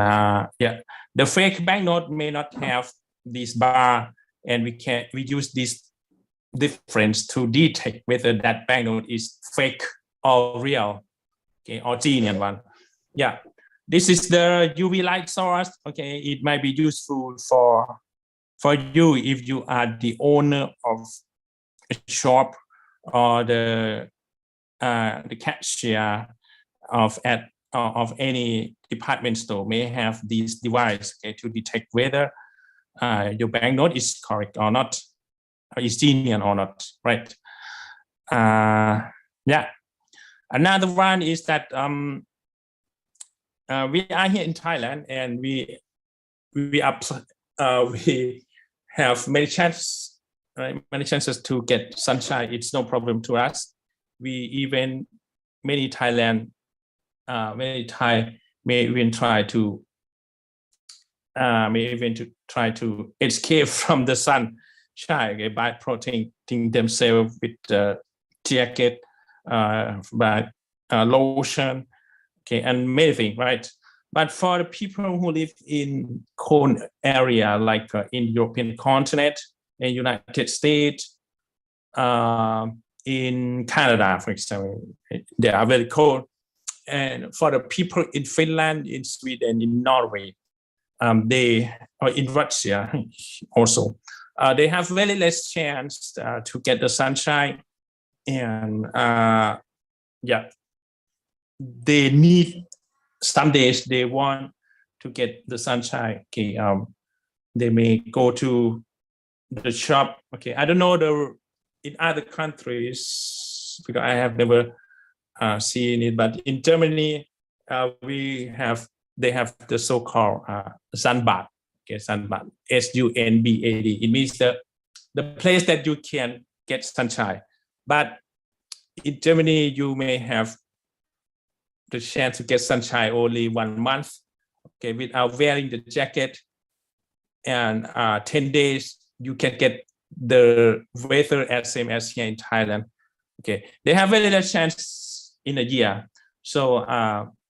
A: yeah, the fake banknote may not have this bar, and we use this difference to detect whether that banknote is fake or real, okay, or genuine one. Yeah, this is the UV light source. Okay, it might be useful for you if you are the owner of a shop or the cashier of any department store may have this device, okay, to detect whether your banknote is correct or not, or is genuine or not, right? Yeah. Another one is that we are here in Thailand, and we have many chances to get sunshine. It's no problem to us. Many Thai may even try to escape from the sunshine, okay, by protecting themselves with jacket, by lotion, okay, and many things, right? But for the people who live in cold area, like in European continent, in United States, in Canada, for example, they are very cold. And for the people in Finland, in Sweden, in Norway, or in Russia also, they have very less chance to get the sunshine, and yeah, they need, some days they want to get the sunshine. Okay, they may go to the shop. Okay, I don't know in other countries because I have never seen it, but in Germany they have the so-called sunbad. Okay, sunbad, SUNBAD. It means the place that you can get sunshine. But in Germany, you may have the chance to get sunshine only 1 month, okay, without wearing the jacket, and 10 days you can get the weather as same as here in Thailand. Okay, they have very little chance in a year, so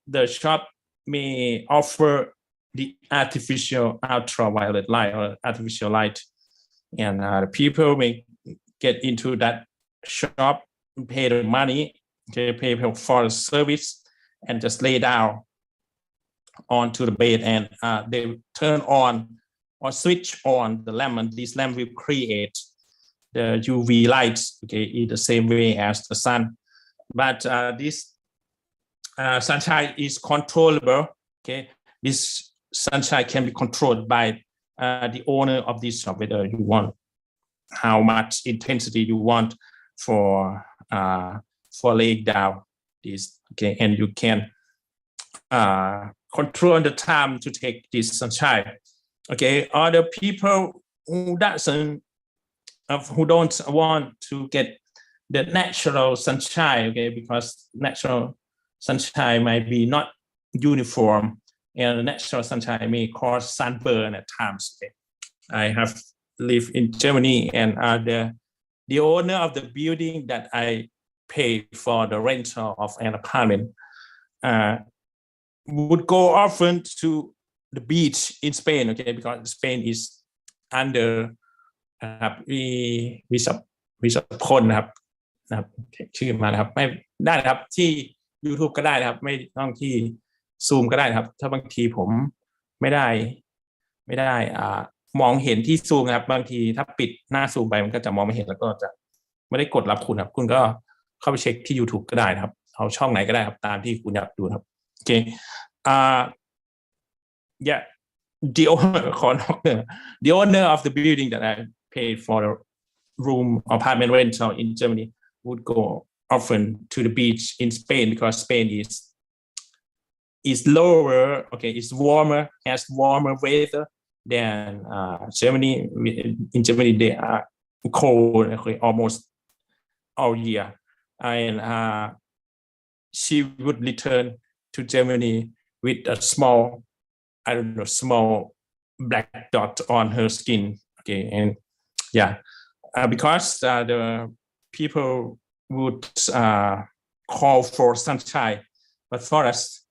A: the shop may offer the artificial ultraviolet light or artificial light, and the people may get into that shop, pay the money, okay, pay for the service, and just lay down onto the bed, and they turn on or switch on the lamp, and this lamp will create the UV lights, okay, in the same way as the sun. But this sunshine is controllable. Okay, this sunshine can be controlled by the owner of this shop, whether you want how much intensity you want for laying down this. Okay, and you can control the time to take this sunshine. Okay, other people who don't want to get the natural sunshine, okay, because natural sunshine might be not uniform, and the natural sunshine may cause sunburn at times. Okay. I have lived in Germany, and the owner of the building that I pay for the rental of an apartment would go often to the beach in Spain, okay, because Spain is under วิศพลนะครับชื่อมานะครับไม่ได้นะครับที่ YouTube ก็ได้นะครับไม่ต้องที่ซูมก็ได้นะครับถ้าบางทีผมไม่ได้มองเห็นที่ซูมนะครับบางทีถ้าปิดหน้าซูมไปมันก็จะมองไม่เห็นแล้วก็จะไม่ได้กดรับคุณครับคุณก็เข้าไปเช็คที่ YouTube ก็ได้นะครับเอาช่องไหนก็ได้ครับตามที่คุณอยากดูครับโอเคyeah, the owner of the building that I paid for the room apartment rental in Germany would go often to the beach in Spain because Spain is lower, okay, it's warmer, has warmer weather than Germany. In Germany, they are cold, okay, almost all year, and she would return to Germany with a small, I don't know, small black dot on her skin. Okay, and yeah, because the people would call for sunshine, but for us,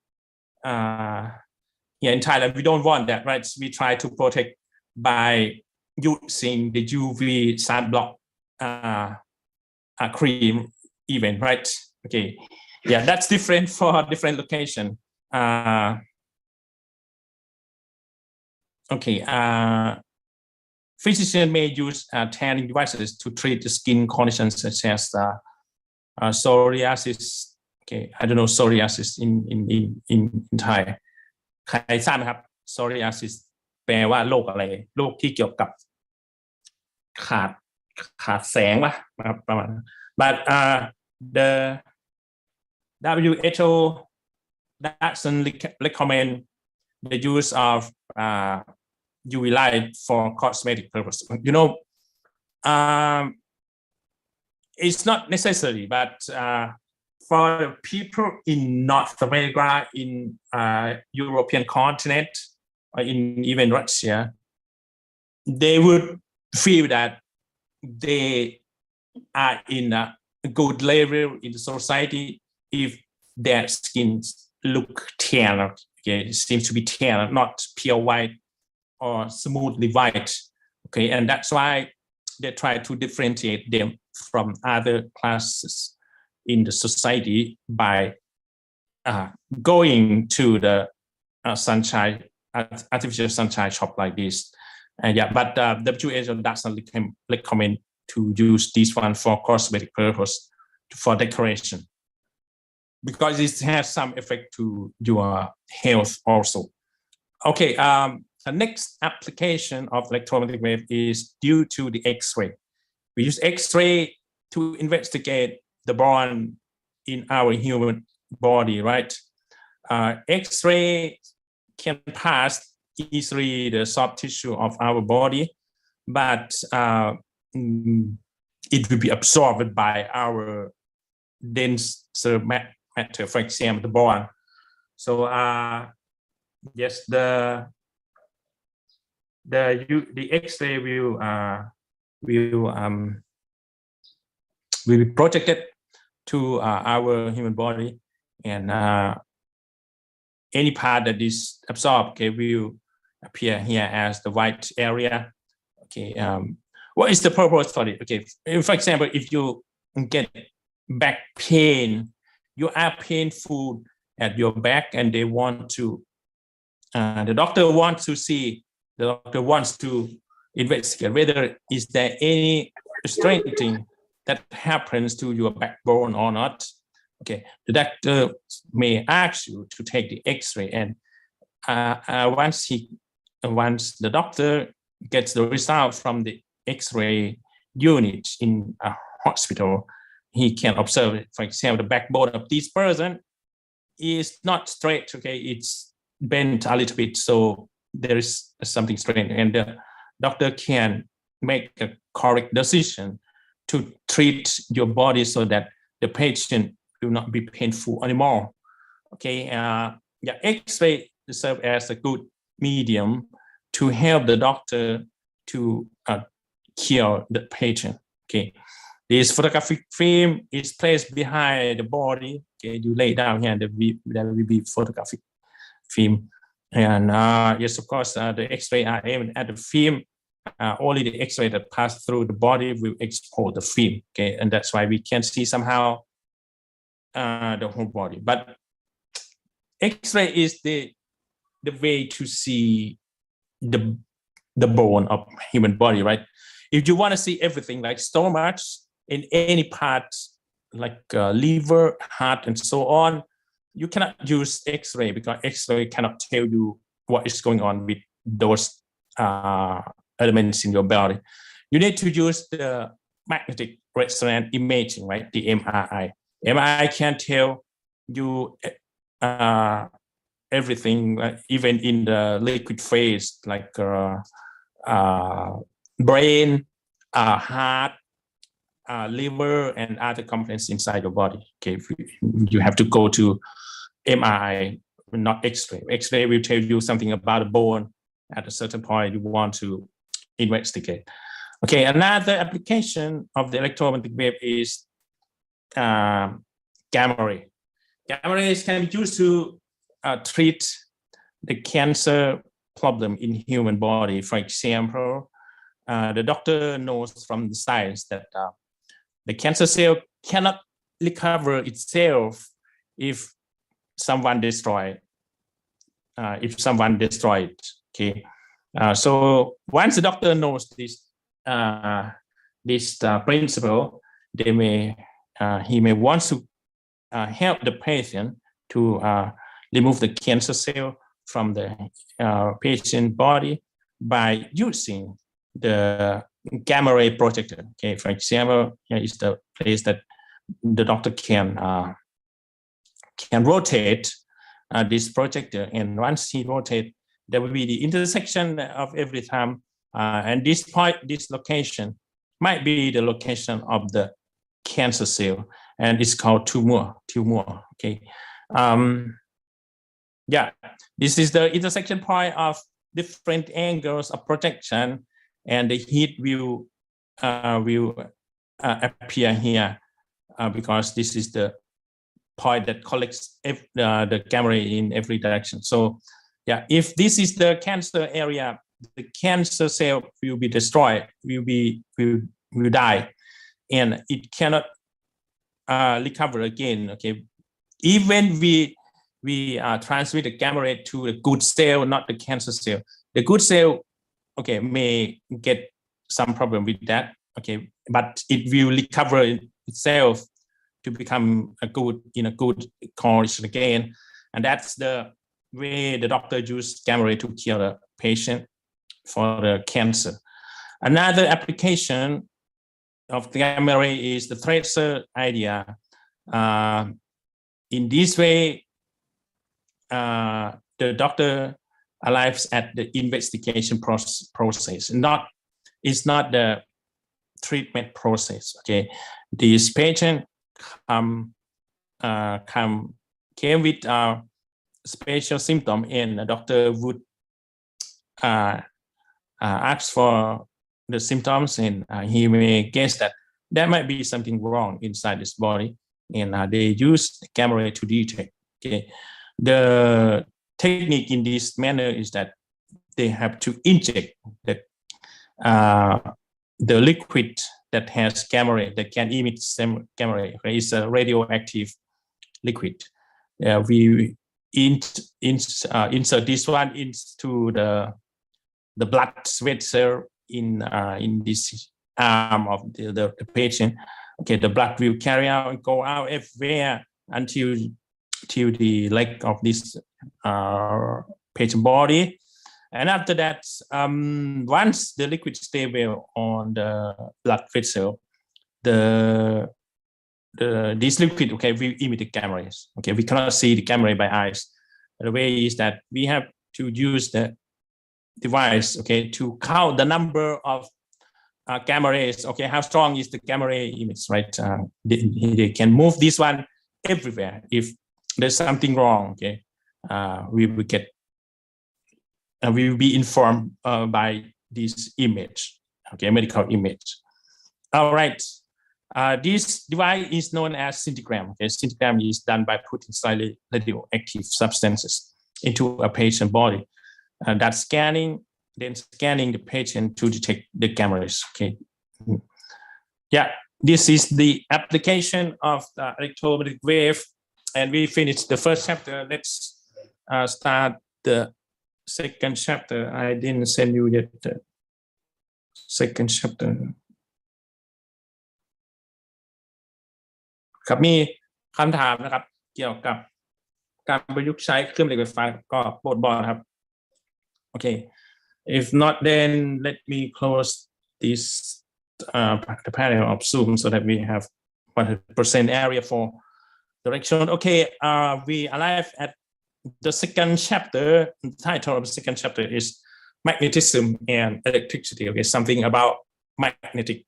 A: here in Thailand, we don't want that, right? We try to protect by using the UV sunblock cream, even, right? Okay, yeah, that's different for different location. Okay, physician may use tanning devices to treat the skin conditions such as psoriasis. Okay, I don't know psoriasis in Thai. ใครทราบไหมครับ psoriasis แปลว่าโรคอะไรโรคที่เกี่ยวกับขาดแสงวะประมาณ but the WHO doesn't recommend the use of UV light for cosmetic purpose. You know, it's not necessary, but for the people in North America, in European continent, or in even Russia, they would feel that they are in a good level in the society if their skins look tan. Okay, it seems to be tan, not pure white or smoothly white. Okay, and that's why they try to differentiate them from other classes in the society by going to the artificial sunshine shop like this. Yeah, but WHO doesn't recommend to use this one for cosmetic purpose, for decoration, because it has some effect to your health also. Okay, the next application of electromagnetic wave is due to the X-ray. We use X-ray to investigate the bond in our human body, right? X-ray can pass easily the soft tissue of our body, but it will be absorbed by our denser matter, for example, the bond. So yes, the X-ray will be projected to our human body, and any part that is absorbed, okay, will appear here as the white area. Okay, what is the purpose for it? Okay, for example, if you get back pain, you are painful at your back, and they want to, the doctor wants to investigate whether is there any strengthening that happens to your backbone or not. Okay, the doctor may ask you to take the X-ray, and once the doctor gets the result from the X-ray unit in a hospital, he can observe it. For example, the backbone of this person is not straight. Okay, it's bent a little bit, so there is something strange, and the doctor can make a correct decision to treat your body so that the patient will not be painful anymore. Okay, yeah, X-ray serves as a good medium to help the doctor to cure the patient. Okay, this photographic film is placed behind the body. Okay, you lay down here, and there will be photographic film. And yes, of course, the X-ray are aimed at the film. Only the X-ray that pass through the body will expose the film. Okay, and that's why we can see somehow the whole body. But X-ray is the way to see the bone of human body, right? If you want to see everything, like stomach in any part, like liver, heart, and so on, you cannot use X-ray, because X-ray cannot tell you what is going on with those elements in your body. You need to use the magnetic resonance imaging, right? The MRI. MRI can tell you everything, even in the liquid phase, like brain, heart, liver and other components inside your body. Okay, you have to go to MRI, not X-ray. X-ray will tell you something about a bone at a certain point you want to investigate. Okay, another application of the electromagnetic wave is gamma ray. Gamma rays can be used to treat the cancer problem in human body. For example, the doctor knows from the science that the cancer cell cannot recover itself if someone destroy it. Okay, so once the doctor knows this principle, he may want to help the patient to remove the cancer cell from the patient body by using the gamma ray projector. Okay, for example, here is the place that the doctor can rotate this projector, and once he rotates, there will be the intersection of every time, and this location might be the location of the cancer cell, and it's called tumor. Okay, yeah, this is the intersection point of different angles of projection, and the heat will appear here because this is the point that collects the gamma ray in every direction. So yeah, if this is the cancer area, the cancer cell will be destroyed, will die, and it cannot recover again. Okay, even we transmit the gamma ray to the good cell, not the cancer cell. The good cell, okay, may get some problem with that. Okay, but it will recover itself to become a good condition again, and that's the way the doctor used gamma ray to cure the patient for the cancer. Another application of the gamma ray is the tracer idea. In this way, the doctor arrives at the investigation process. It's not the treatment process. Okay, this patient came with special symptom, and the doctor would ask for the symptoms, and he may guess that there might be something wrong inside his body, and they use the gamma ray to detect. Okay, the technique in this manner is that they have to inject the liquid that has gamma ray, that can emit gamma ray. It's a radioactive liquid. We insert this one into the blood vessel in this arm of the patient. Okay, the blood will carry out and go out everywhere until the leg of this patient body. And after that, once the liquid stays well on the blood vessel, this liquid, okay, will emit the gamma rays. Okay, we cannot see the gamma ray by eyes. The way is that we have to use the device, okay, to count the number of gamma rays. Okay, how strong is the gamma ray image, right? They can move this one everywhere. If there's something wrong, okay, we will get. We will be informed by this image, okay, medical image. All right, this device is known as scintigram. Okay, scintigram is done by putting slightly radioactive substances into a patient body. That's scanning the patient to detect the gamma rays. Okay, yeah, this is the application of the electromagnetic wave, and we finished the first chapter. Let's start the second chapter. I didn't send you yet the second chapter. ครับมีคำถามนะครับเกี่ยวกับการประยุกต์ใช้เครื่องเหล็กไฟฟ้าก็โปรดบอกนะครับ Okay, if not, then let me close this the panel of Zoom so that we have 100% area for direction. Okay, we arrive at the second chapter. The title of the second chapter is Magnetism and Electricity. Okay, something about magnetic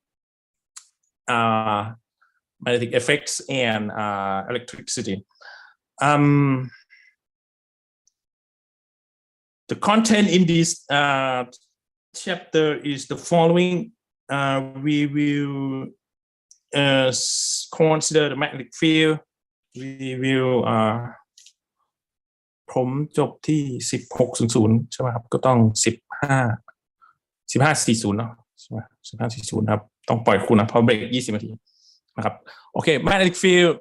A: magnetic effects and electricity. The content in this chapter is the following. We will consider the magnetic field. We will ผมจบที่16:00ใช่ไหมครับก็ต้อง15:40เนาะใช่ไหม15:40ครับต้องปล่อยคุณนะเพราะเบรก20 นาทีนะครับ Okay, magnetic field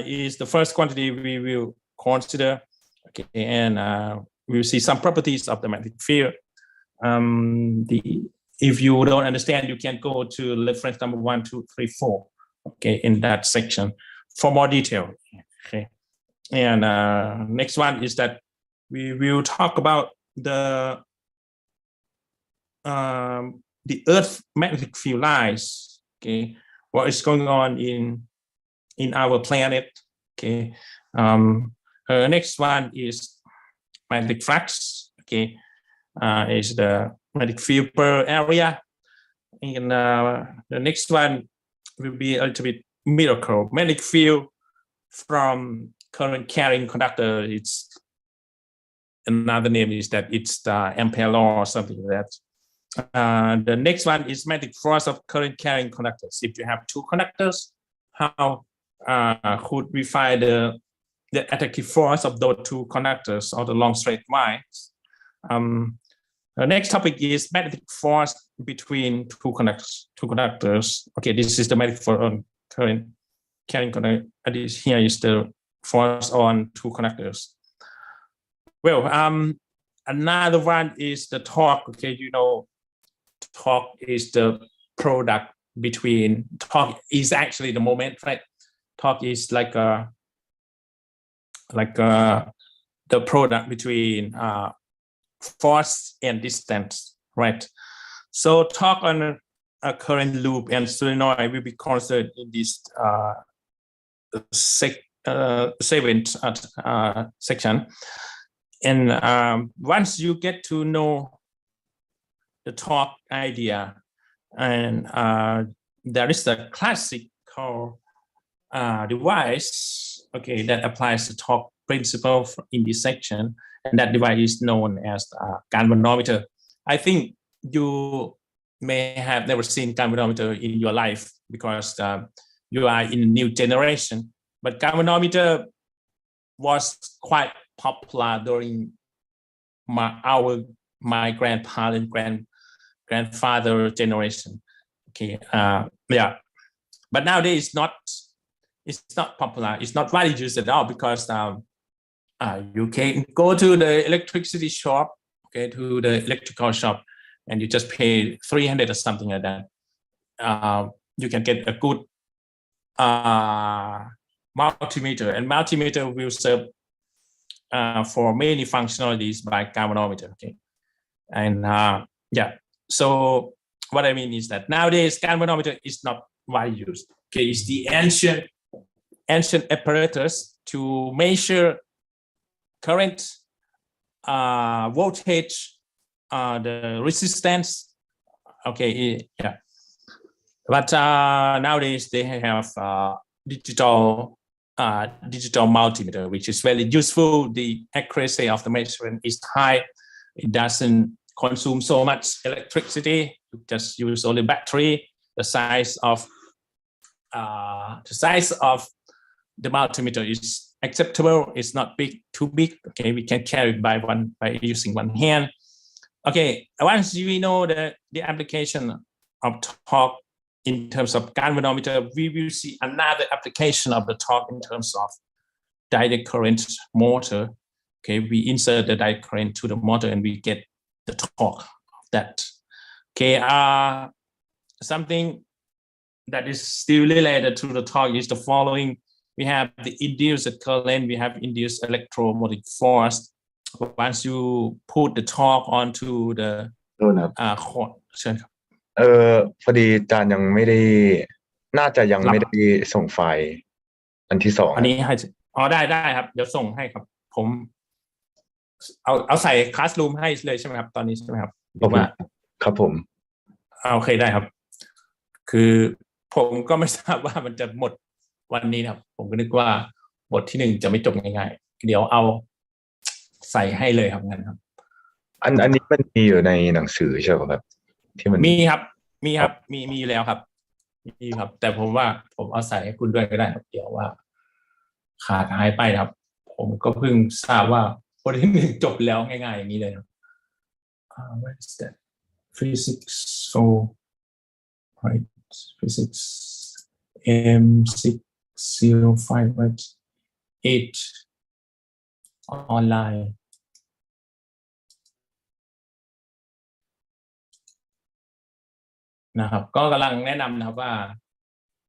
A: is the first quantity we will consider. Okay, and we will see some properties of the magnetic field. If you don't understand, you can go to reference number 1, 2, 3, 4. Okay, in that section for more detail. Okay, and next one is that we will talk about the Earth magnetic field lines. Okay, what is going on in our planet. Okay, next one is magnetic flux. Okay, is the magnetic field per area, and the next one will be a little bit miracle magnetic field from current carrying conductor. It's another name is that it's the Ampere law or something like that. The next one is magnetic force of current carrying conductors. If you have two conductors, how could we find the attractive force of those two conductors or the long straight lines? The next topic is magnetic force between two conductors. Okay, this is the magnetic force on current carrying conductor. Here is the force on two conductors. Well, another one is the torque. Okay, you know, torque is the product between, torque is actually the moment, right? Torque is like the product between force and distance, right? So torque on a current loop and solenoid will be considered in this seventh section. And once you get to know the torque idea, and there is a classical device, okay, that applies the torque principle in this section, and that device is known as galvanometer. I think you may have never seen galvanometer in your life because you are in a new generation, but galvanometer was quite popular during my grandparent, grandfather generation. Okay, yeah, but nowadays it's not popular. It's not widely used at all because you can go to the electricity shop, okay, to the electrical shop, and you just pay 300 or something like that. You can get a good multimeter, and multimeter will serve for many functionalities by galvanometer. Okay, and yeah. So what I mean is that nowadays galvanometer is not widely used. Okay, it's the ancient apparatus to measure current, voltage, the resistance. Okay, yeah. But nowadays they have digital multimeter, which is very useful. The accuracy of the measurement is high. It doesn't consume so much electricity. You just use only battery. The size of the multimeter is acceptable. It's not too big. Okay, we can carry it by using one hand. Okay, once we know the application of torque in terms of galvanometer, we will see another application of the torque in terms of direct current motor. Okay, we insert the direct current to the motor and we get the torque of that. Okay, something that is still related to the torque is the following. We have the induced current, we have induced electromotive force. Once you put the torque onto the cord,
D: พอดีอาจารย์ยังไม่ได้น่าจะยังไม่ได้ส่งไฟล์อันที่2อันนี้ให้
A: ได้ครับเดี๋ยวส่งให้ครับผมเอาใส่คลาสรูมให้เลยใช่ไหมครับตอนนี้ใช่ไหมครับ
D: ครับผม
A: โอเคได้ครับคือ ผมก็ไม่ทราบว่ามันจะหมดวันนี้ครับผมก็นึกว่าบทที่1จะไม่จบง่ายๆเดี๋ยวเอาใส่ให้เลยครับงั้นครับ
D: อันนี้มันมีอยู่ในหนังสือใช่ไหมครับที่มัน
A: มีครับมีอยู่แล้วครับมีครับแต่ผมว่าผมเอาใส่ให้คุณด้วยก็ได้ครับเดี๋ยวว่าขาดหายไปครับผมก็เพิ่งทราบว่าบทที่1จบแล้วง่ายๆอย่างนี้เลยครับwhat is that physics right physics M605 onlineนะครับก็กำลังแนะนำนะครับว่า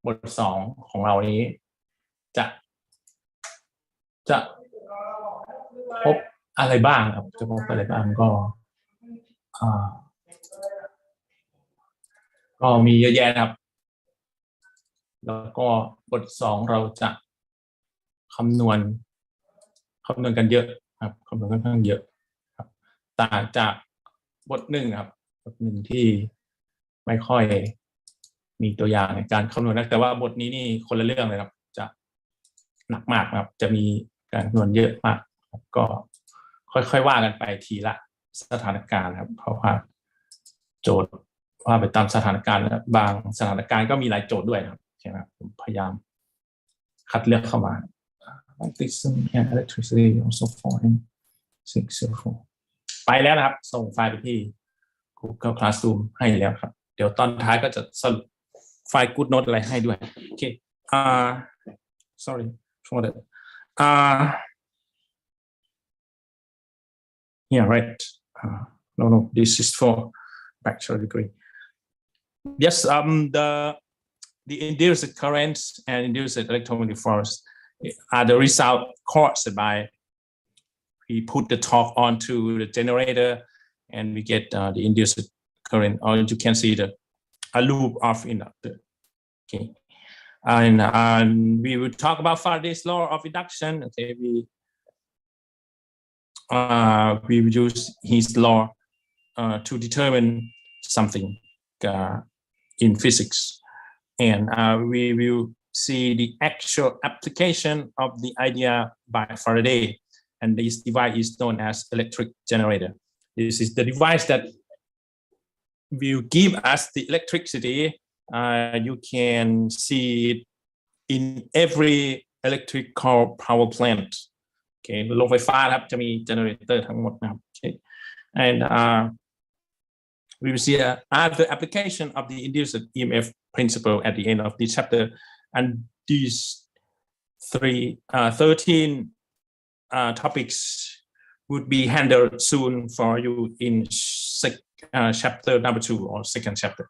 A: บท2ของเรานี้จะพบอะไรบ้างครับจะพบอะไรบ้างก็มีเยอะแยะนะครับแล้วก็บท2เราจะคำนวณกันเยอะครับคำนวณค่อนข้างเยอะครับต่างจากบท1ครับบท1ที่ไม่ค่อยมีตัวอย่างในการคำนวณนะแต่ว่าบทนี้นี่คนละเรื่องเลยครับจะหนักมากครับจะมีการคำนวณเยอะมากครับก็ค่อยๆว่ากันไปทีละสถานการณ์ครับเพราะว่าโจทย์ว่าไปตามสถานการณ์แล้วบางสถานการณ์ก็มีหลายโจทย์ด้วยครับใช่ไหมผมพยายามคัดเลือกเข้ามา Magnetism and Electricity also for M604 ไปแล้วนะครับส่งไฟล์ไปที่ Google Classroom ให้แล้วครับเดี๋ยวตอนท้ายก็จะสรุปไฟล์ Good Note อะไรให้ด้วยโอเคsorry for that yeah right no this is for bachelor degree yes the induced currents and induced electromagnetic force are the result caused by we put the torque onto the generator and we get the induced current, or you can see a loop of inductor. Okay, and we will talk about Faraday's law of induction. Okay, we will use his law to determine something in physics, and we will see the actual application of the idea by Faraday, and this device is known as electric generator. This is the device that will give us the electricity. You can see it in every electrical power plant. Okay, โรงไฟฟ้าครับจะมี generator ทั้งหมดนะครับ Okay, and we will see other application of the induced EMF principle at the end of this chapter, and these 13 topics would be handled soon for you in chapter number 2 or second chapter.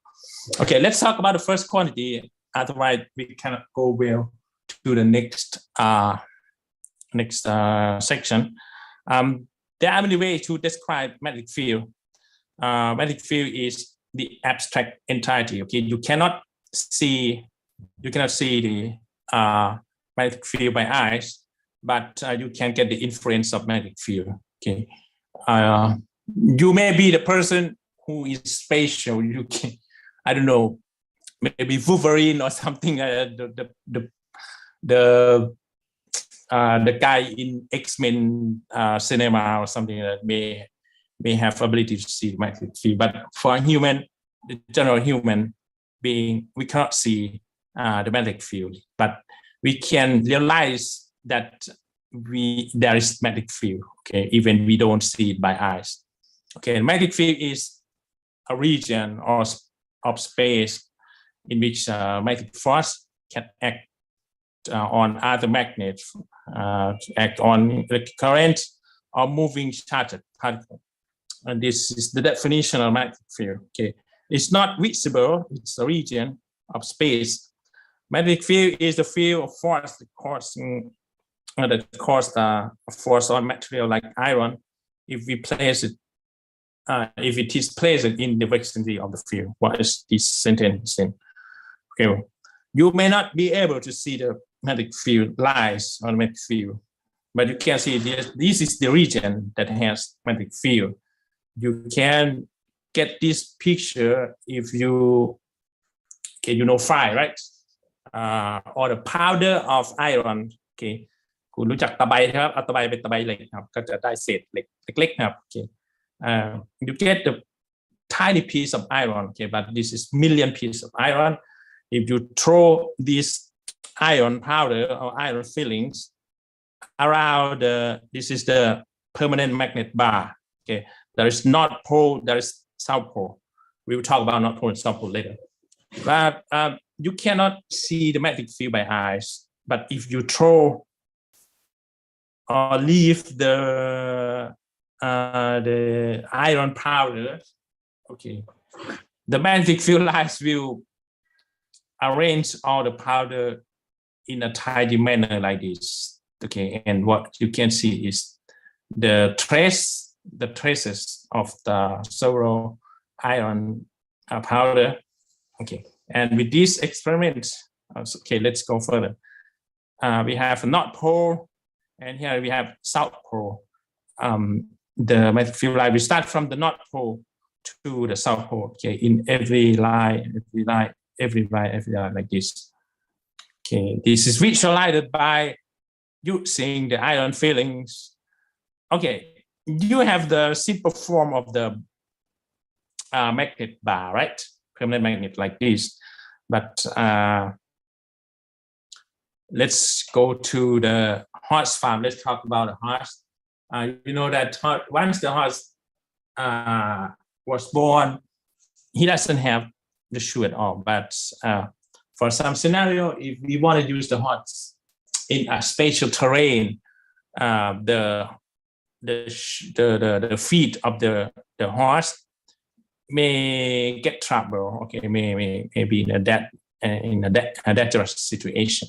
A: Okay, let's talk about the first quantity. Otherwise, we cannot go well to the next section. There are many ways to describe magnetic field. Magnetic field is the abstract entity. Okay, you cannot see the magnetic field by eyes, but you can get the inference of magnetic field. Okay, you may be the person who is spatial. You can, I don't know, maybe Wolverine or something. The guy in X-Men cinema or something that may have ability to see magnetic field, but for a human, the general human being, we cannot see the magnetic field, but we can realize that there is magnetic field. Okay, even we don't see it by eyes. Okay, magnetic field is a region of space in which magnetic force can act on other magnets, act on electric current or moving charged particle. And this is the definition of magnetic field. Okay, it's not visible. It's a region of space. Magnetic field is the field of force that cause the force on material like iron if we place it. If it is placed in the vicinity of the field. What is this sentence in? Okay, you may not be able to see the magnetic field lines on the magnetic field, but you can see this is the region that has magnetic field. You can get this picture if you Okay, you know fire, right? Or the powder of iron. Okay, คุณรู้จักตะไบครับเอาตะไบเป็นตะไบเหล็กครับก็จะได้เศษเหล็กเล็กๆครับ Okay, you get the tiny piece of iron. Okay, but this is million piece of iron. If you throw this iron powder or iron fillings around this is the permanent magnet bar. Okay, there is north pole, there is south pole. We will talk about north pole and south pole later. But you cannot see the magnetic field by eyes. But if you throw or leave the iron powder, okay, the magnetic field lines will arrange all the powder in a tidy manner like this. Okay, and what you can see is the traces of the several iron powder. Okay, and with this experiment, okay, let's go further. We have a north pole, and here we have south pole. The magnetic field line we start from the north pole to the south pole. Okay, in every line like this. Okay, this is visualized by using the iron fillings. Okay, you have the simple form of the magnet bar, right? Permanent magnet like this. But let's go to the horse farm. Let's talk about the horse. You know that once the horse was born, he doesn't have the shoe at all. But for some scenario, if we want to use the horse in a spatial terrain, the feet of the horse may get trouble. Okay, may be in a dangerous situation.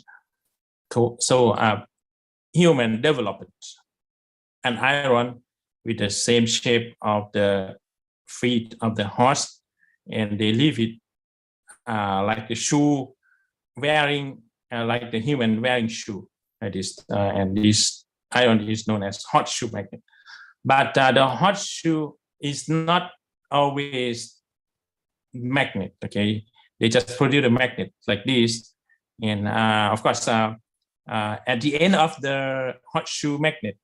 A: So human developed an iron with the same shape of the feet of the horse, and they leave it like the shoe wearing, like the human wearing shoe. Like this, and this iron is known as horseshoe magnet. But the horseshoe is not always magnet. Okay, they just produce a magnet like this, and of course, at the end of the horseshoe magnet,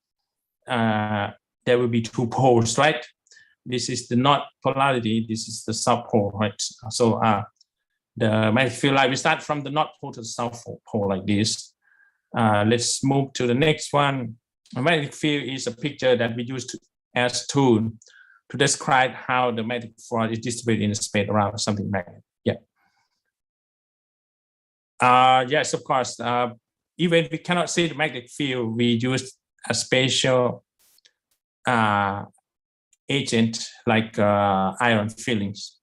A: there will be two poles, right? This is the north polarity. This is the south pole, right? So the magnetic field line we start from the north pole to the south pole like this. Let's move to the next one. A magnetic field is a picture that we use as tool to describe how the magnetic force is distributed in the space around something magnet. Yeah. Yes, of course. Even if we cannot see the magnetic field, we use a spatial agent like iron fillings,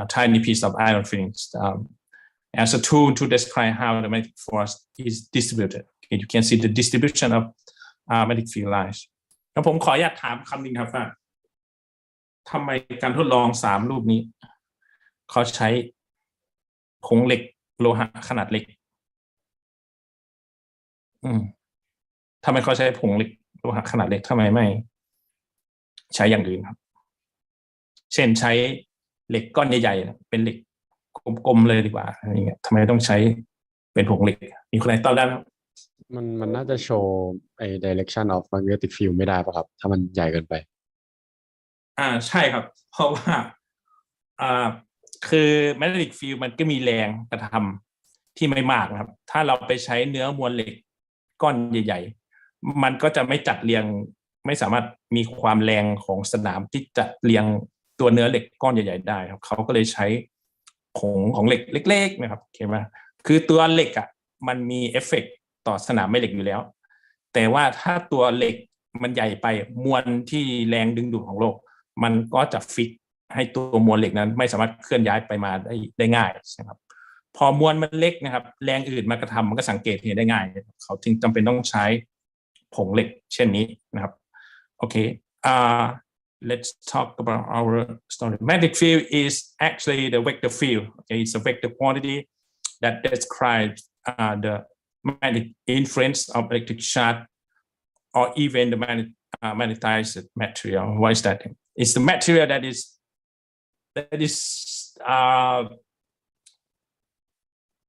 A: tiny piece of iron fillings, as a tool to describe how the magnetic force is distributed. Okay, you can see the distribution of magnetic field lines. แล้วผมขออนุญาตถามคำหนึ่งครับว่าทำไมการทดลอง3รูปนี้เขาใช้ผงเหล็กโลหะขนาดเล็กทำไมเขาใช้ผงเหล็กโลหะขนาดเล็กทำไมไม่ใช้อย่างอื่นครับเช่นใช้เหล็กก้อนใหญ่ๆเป็นเหล็กกลมๆเลยดีกว่าอะไรเงี้ยทำไมต้องใช้เป็นผงเหล็กมีคนไหนตอบได้ไหม
E: มันน่าจะโชว์ไอ้ direction of magnetic field ไม่ได้ป่ะครับถ้ามันใหญ่เกินไป
A: ใช่ครับเพราะว่าคือ magnetic field มันก็มีแรงกระทำที่ไม่มากนะครับถ้าเราไปใช้เนื้อมวลเหล็กก้อนใหญ่ๆมันก็จะไม่จัดเรียงไม่สามารถมีความแรงของสนามที่จัดเรียงตัวเนื้อเหล็กก้อนใหญ่ๆได้ครับเขาก็เลยใช้ผงของเหล็กเล็กๆนะครับเห็นไหมคือตัวเหล็กมันมีเอฟเฟกต์ต่อสนามแม่เหล็กอยู่แล้วแต่ว่าถ้าตัวเหล็กมันใหญ่ไปมวลที่แรงดึงดูดของโลกมันก็จะฟิกให้ตัวมวลเหล็กนั้นไม่สามารถเคลื่อนย้ายไปมาได้ง่ายนะครับพอมวลมันเล็กนะครับแรงอื่นมากระทำมันก็สังเกตเห็นได้ง่ายเขาจึงจำเป็นต้องใช้ผงเหล็กเช่นนี้นะครับโอเคlet's talk about our story. Magnetic field is actually the vector field. Okay, it's a vector quantity that describes the magnetic influence of electric charge or even the magnetized material. What is that? It's the material that is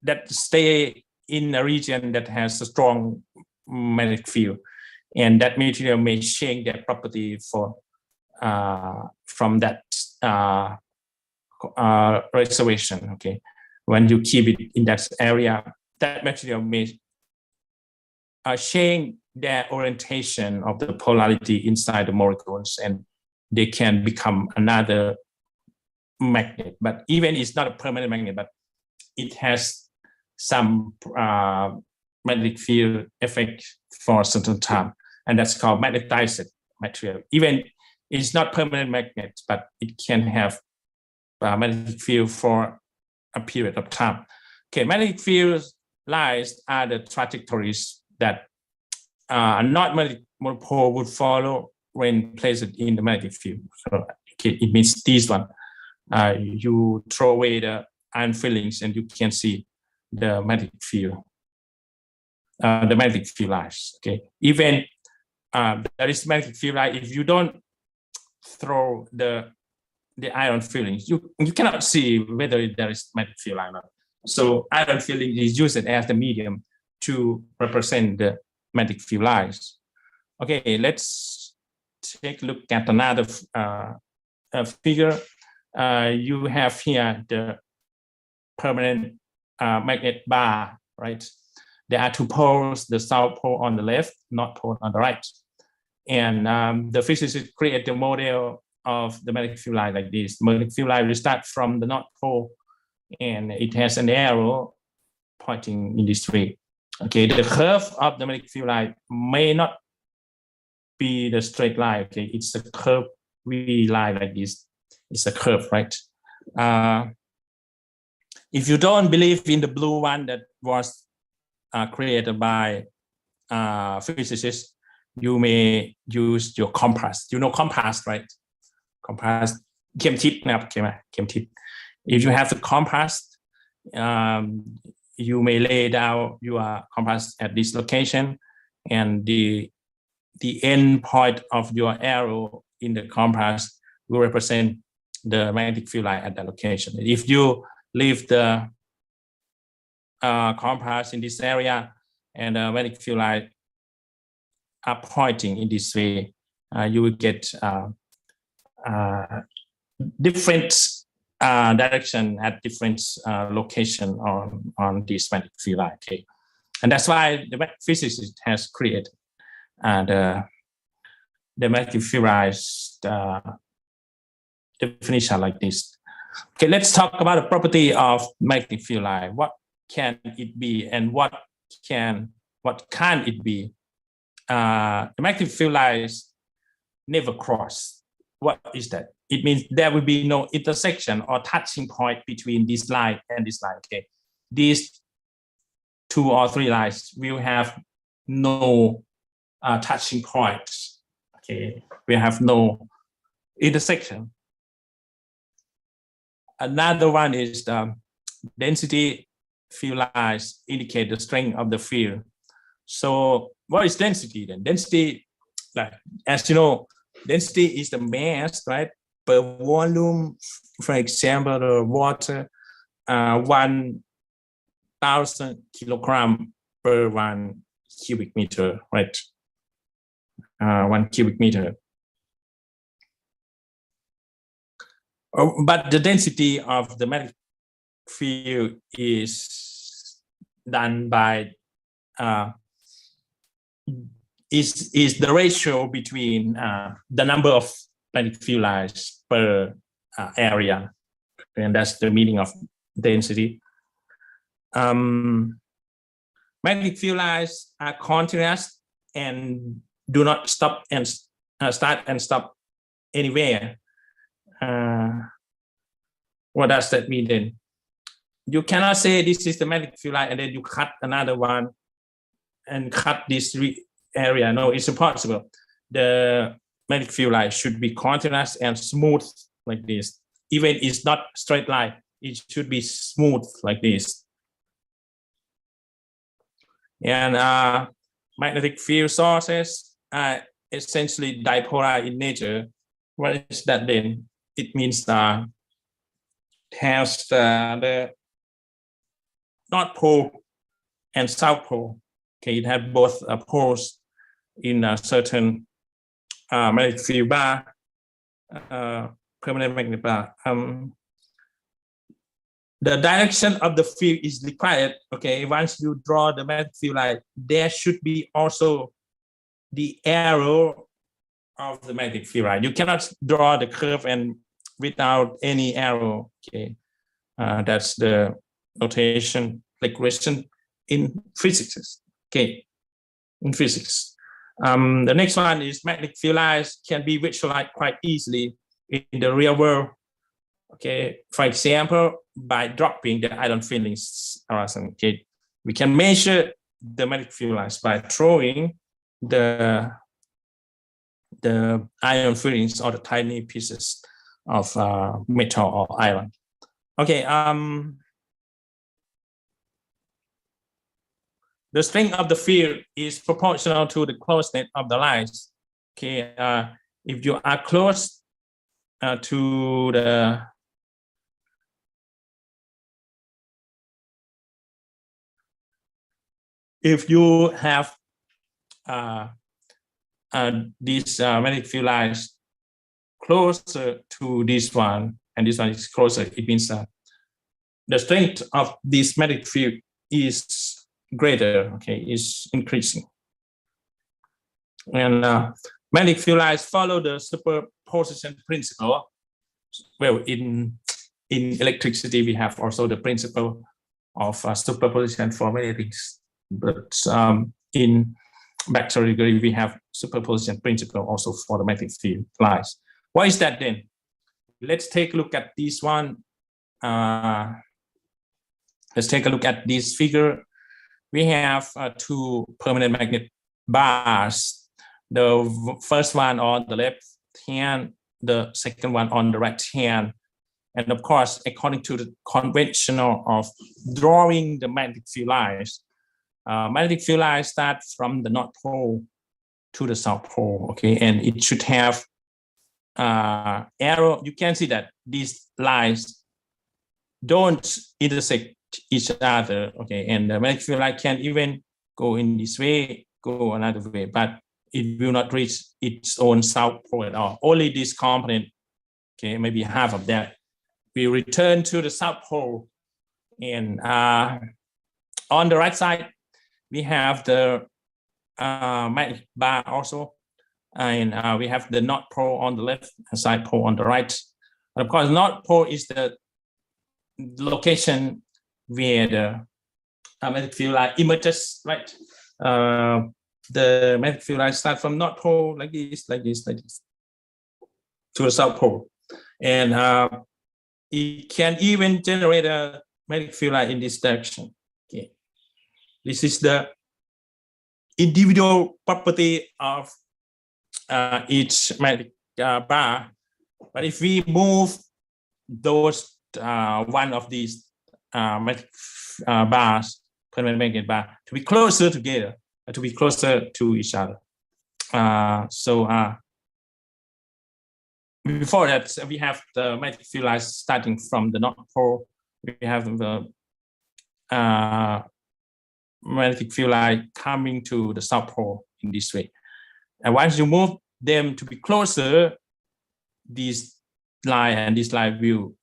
A: that stay in a region that has a strong magnetic field, and that material may change their property for from that reservation. Okay, when you keep it in that area, that material may change their orientation of the polarity inside the molecules, and they can become another magnet. But even it's not a permanent magnet, but it has some magnetic field effect for a certain time, and that's called magnetized material. Even it's not permanent magnet, but it can have magnetic field for a period of time. Okay, magnetic field lines are the trajectories that non-magnetic monopole would follow when placed in the magnetic field. So okay, it means this one. You throw away the iron fillings and you can see the magnetic field, the magnetic field lines. Okay, even there is magnetic field line. If you don't throw the iron fillings, you cannot see whether there is magnetic field line or not. So iron filling is used as the medium to represent the magnetic field lines. Okay, let's take a look at another figure. You have here the permanent magnet bar, right? There are two poles, the south pole on the left, north pole on the right. And the physicists create the model of the magnetic field line like this. The magnetic field line will start from the north pole, and it has an arrow pointing in this way. Okay, the curve of the magnetic field line may not be the straight line. Okay, it's a curve V line like this. It's a curve, right? If you don't believe in the blue one that was created by physicists, you may use your compass. You know compass, right? Compass, เข็มทิศนะครับ เข็มทิศ If you have the compass, you may lay down your compass at this location, and the end point of your arrow in the compass will represent the magnetic field line at that location. If you leave the compass in this area and the magnetic field line are pointing in this way, you will get different direction at different location on this magnetic field line. Okay, and that's why the physicist has created the magnetic field lines definition like this. Okay, let's talk about the property of magnetic field line. What can it be, and what can it be? The magnetic field lines never cross. What is that? It means there will be no intersection or touching point between this line and this line. Okay, these two or three lines will have no touching points. Okay, we have no intersection. Another one is the density field lines indicate the strength of the field. So what is density then? Density, like, as you know, density is the mass, right, per volume. For example, the water, 1,000 kilogram per 1 cubic meter, right? 1 cubic meter. But the density of the magnetic field is done by is the ratio between the number of magnetic field lines per area, and that's the meaning of density. Magnetic field lines are continuous and do not stop and start and stop anywhere. What does that mean then? You cannot say this is the magnetic field line and then you cut another one and cut this area. No, it's impossible. The magnetic field line should be continuous and smooth like this. Even it's not straight line, it should be smooth like this. And magnetic field sources are essentially dipolar in nature. What is that then? It means has the North Pole and South Pole. Okay, it has both poles in a certain magnetic field bar, permanent magnet bar. The direction of the field is required. Okay, once you draw the magnetic field line, there should be also the arrow of the magnetic field line. You cannot draw the curve and without any arrow. Okay, that's the notation, like question in physics. Okay, in physics. The next one is magnetic field lines can be visualized quite easily in the real world. Okay, for example, by dropping the iron fillings around. Okay, we can measure the magnetic field lines by throwing the iron fillings or the tiny pieces of metal or iron. Okay, the strength of the field is proportional to the closeness of the lines. Okay, if you are close to the if you have these magnetic field lines closer to this one, and this one is closer, it means the strength of this magnetic field is greater, okay, is increasing. And magnetic field lines follow the superposition principle. Well, in electricity, we have also the principle of superposition for magnetics. But in bachelor degree, we have superposition principle also for the magnetic field lines. What is that then? Let's take a look at this one. Let's take a look at this figure. We have two permanent magnet bars. The first one on the left hand, the second one on the right hand. And of course, according to the conventional of drawing the magnetic field lines, magnetic field lines start from the North Pole to the South Pole, okay, and it should have arrow. You can see that these lines don't intersect each other, okay, and the magnetic field line can even go in this way, go another way, but it will not reach its own South Pole at all. Only this component, okay, maybe half of that, we return to the South Pole. And on the right side, we have the magnetic bar also, and we have the North Pole on the left and South Pole on the right. And of course, North Pole is the location where the magnetic field line emerges, right? The magnetic field line starts from North Pole like this, to the South Pole. And it can even generate a magnetic field line in this direction. Okay. This is the individual property of each magnetic bar. But if we move those one of these magnetic bars, permanent magnet bar, to be closer together, to be closer to each other. Before that, we have the magnetic field lines starting from the North Pole. We have the magnetic field line coming to the South Pole in this way. And once you move them to be closer, this line and this line will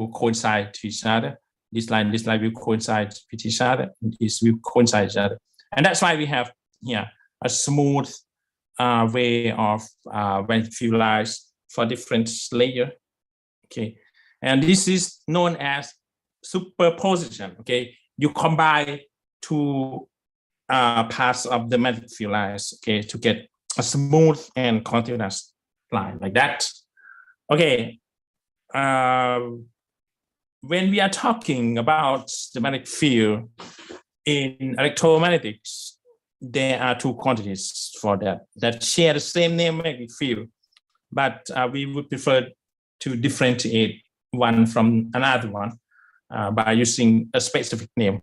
A: coincide to each other. This line will coincide with each other. This will coincide each other. And that's why we have here a smooth way of magnetic field lines for different layers. Okay, and this is known as superposition. Okay, you combine two parts of the magnetic field lines, okay, to get a smooth and continuous line like that. Okay, when we are talking about the magnetic field in electromagnetics, there are two quantities for that share the same name magnetic field, but we would prefer to differentiate one from another one by using a specific name.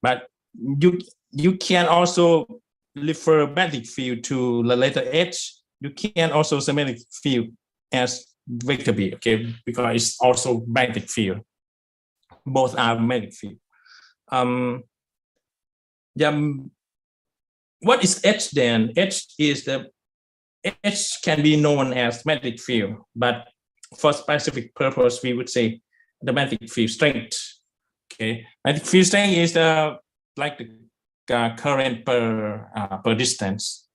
A: But you can also refer magnetic field to the letter H. You can also say magnetic field as vector B, okay, because it's also magnetic field. Both are magnetic field. What is H then? H can be known as magnetic field, but for specific purpose, we would say the magnetic field strength. Okay, magnetic field strength is the current per distance.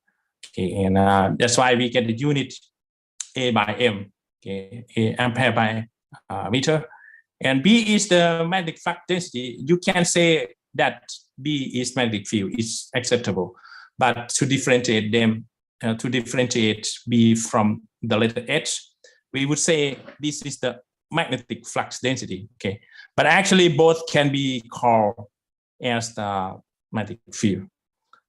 A: Okay, and that's why we get the unit A by M. Okay, A ampere by meter, and B is the magnetic flux density. You can say that B is magnetic field is acceptable, but to differentiate them, to differentiate B from the letter H, we would say this is the magnetic flux density. Okay, but actually both can be called as the magnetic field.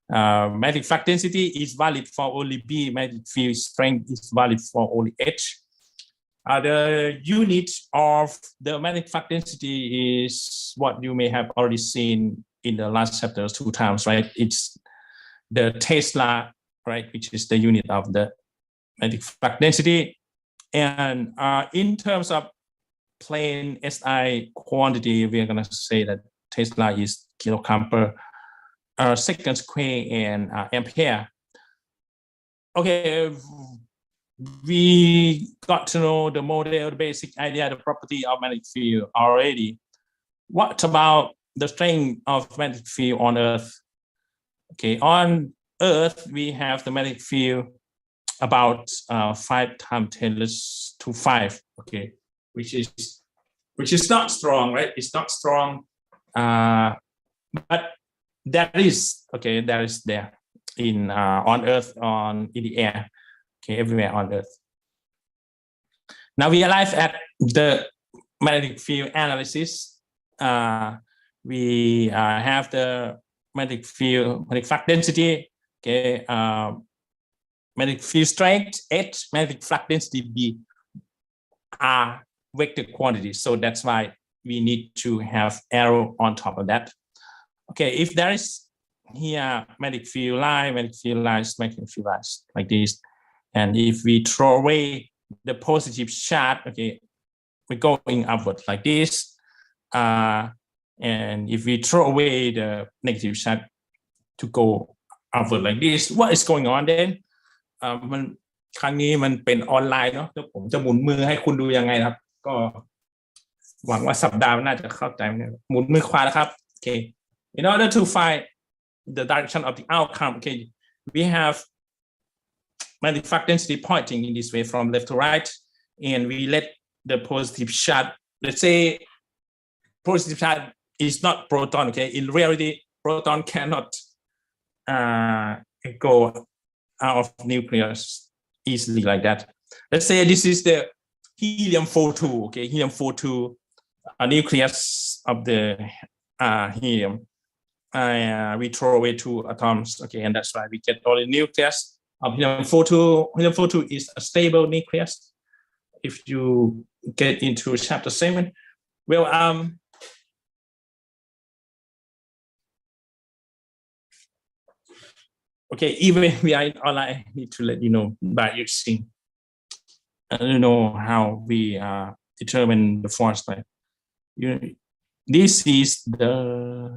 A: Magnetic flux density is valid for only B. Magnetic field strength is valid for only H. The unit of the magnetic flux density is what you may have already seen in the last chapter 2 times, right? It's the Tesla, right, which is the unit of the magnetic flux density. And in terms of plain SI quantity, we're going to say that Tesla is kilogram per second square and ampere. Okay, we got to know the model, the basic idea, the property of magnetic field already. What about the strength of magnetic field on Earth? Okay, on Earth, we have the magnetic field about 5 times 10⁵. Okay, which is not strong, right? It's not strong, but that is okay. That is there in on Earth, in the air, okay, everywhere on Earth. Now we arrive at the magnetic field analysis. We have the magnetic flux density, okay, magnetic field strength H, magnetic flux density B are vector quantities. So that's why we need to have arrow on top of that. Okay, if there is here magnetic field line, magnetic field lines like this, and if we throw away the positive charge, okay, we're going upward like this. And if we throw away the negative charge to go upward like this, what is going on then? ครั้งนี้มันเป็นออนไลน์เนาะแล้วผมจะหมุนมือให้คุณดูยังไงครับก็หวังว่าสัปดาห์น่าจะเข้าใจหมุนมือขวานะครับ Okay, in order to find the direction of the outcome, okay, we have magnetic flux density pointing in this way from left to right, and we let the positive charge, let's say positive charge is not proton. Okay, in reality proton cannot go out of nucleus easily like that. Let's say this is the helium-4 2. Okay, helium-4 2 nucleus of the helium. We throw away 2 atoms. Okay, and that's why we get only nucleus of helium-4 2. Helium-4 2 is a stable nucleus. If you get into chapter 7, well, okay, even we are online, I need to let you know by using, I don't know how we determine the force, but this is the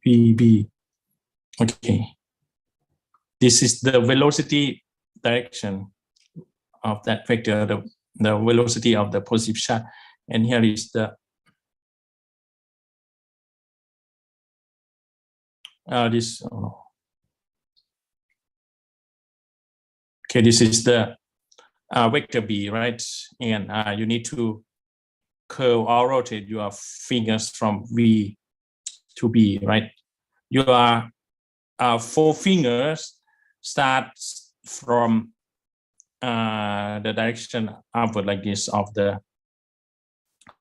A: VB. Okay, this is the velocity direction of that vector, the velocity of the positive charge, and here is the okay, this is the vector B, right? And you need to curve or rotate your fingers from V to B, right? Your 4 fingers start from the direction upward like this of the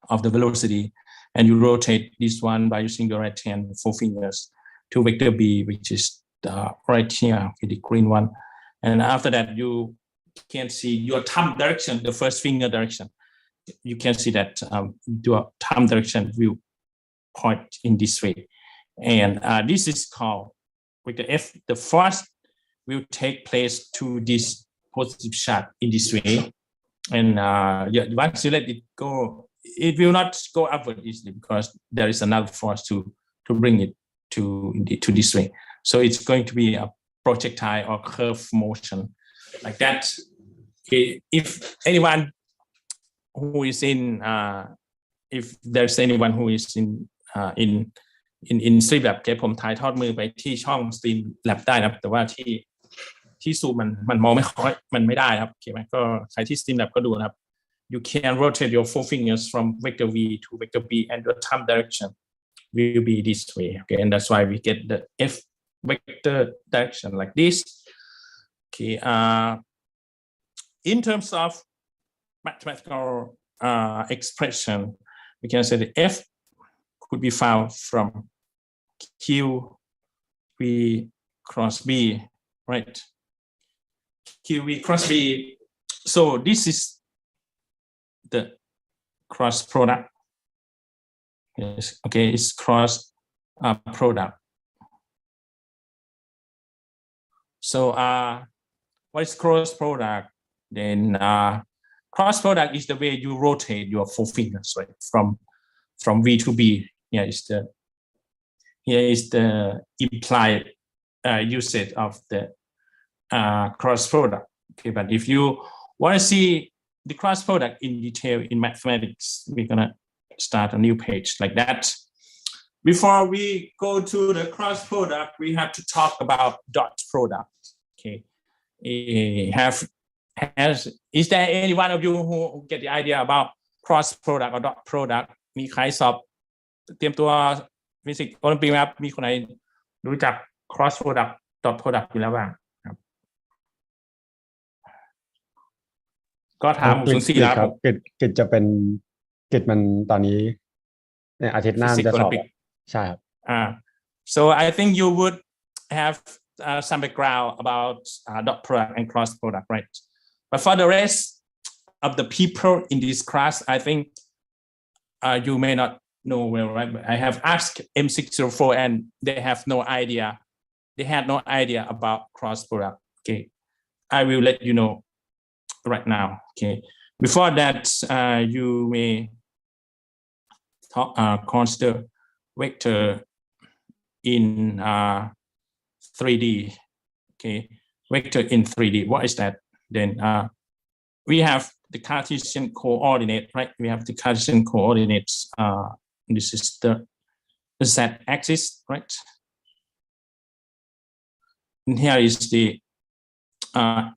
A: velocity, and you rotate this one by using your right hand 4 fingers to vector B, which is right here, okay, the green one. And after that, you can see your thumb direction, the first finger direction. You can see that your thumb direction will point in this way, and this is called vector F, the force will take place to this positive charge in this way. And once you let it go, it will not go upward easily because there is another force to bring it to this way. So it's going to be a projectile or curve motion like that. If anyone who is in, if there's anyone who is in Streamlab ผมถ่ายทอดมือไปที่ช่อง Streamlab ได้นะครับแต่ว่าที่ซูมมันมองไม่ค่อยมันไม่ได้ครับโอเคไหมก็ใครที่ Streamlab ก็ดูนะครับ you can rotate your four fingers from vector V to vector B and the thumb direction will be this way, okay, and that's why we get the F vector direction like this. Okay, in terms of mathematical expression, we can say the F could be found from Q V cross B, right? Q V cross B. So this is the cross product. Yes, okay, it's cross product. So what is cross product? Then cross product is the way you rotate your four fingers, right? From V to B. Here is the implied usage of the cross product. Okay, but if you want to see the cross product in detail in mathematics, we're gonna start a new page like that. Before we go to the cross product, we have to talk about dot product. Okay, is there any one of you who get the idea about cross product or dot product? มีใครสอบเตรียมตัวฟิสิกส์โอลิมปิกไหมครับมีคนไหนรู้จัก cross product dot product อยู่แล้วบ้างครับก็ถาม604ครับ
E: กิจจะเป็นกิจมันตอนนี้เนี่ยอาทิตย์หน้าจะสอบใช่ครับ
A: so I think you would have some background about dot product and cross product, right? But for the rest of the people in this class, I think you may not know well, right? But I have asked M604 and they have no idea. They had no idea about cross product. Okay, I will let you know right now. Okay, before that, you may consider vector in 3D. Okay, vector in 3D. What is that? Then we have the Cartesian coordinate, right? We have the Cartesian coordinates. This is the z-axis, right? And here is the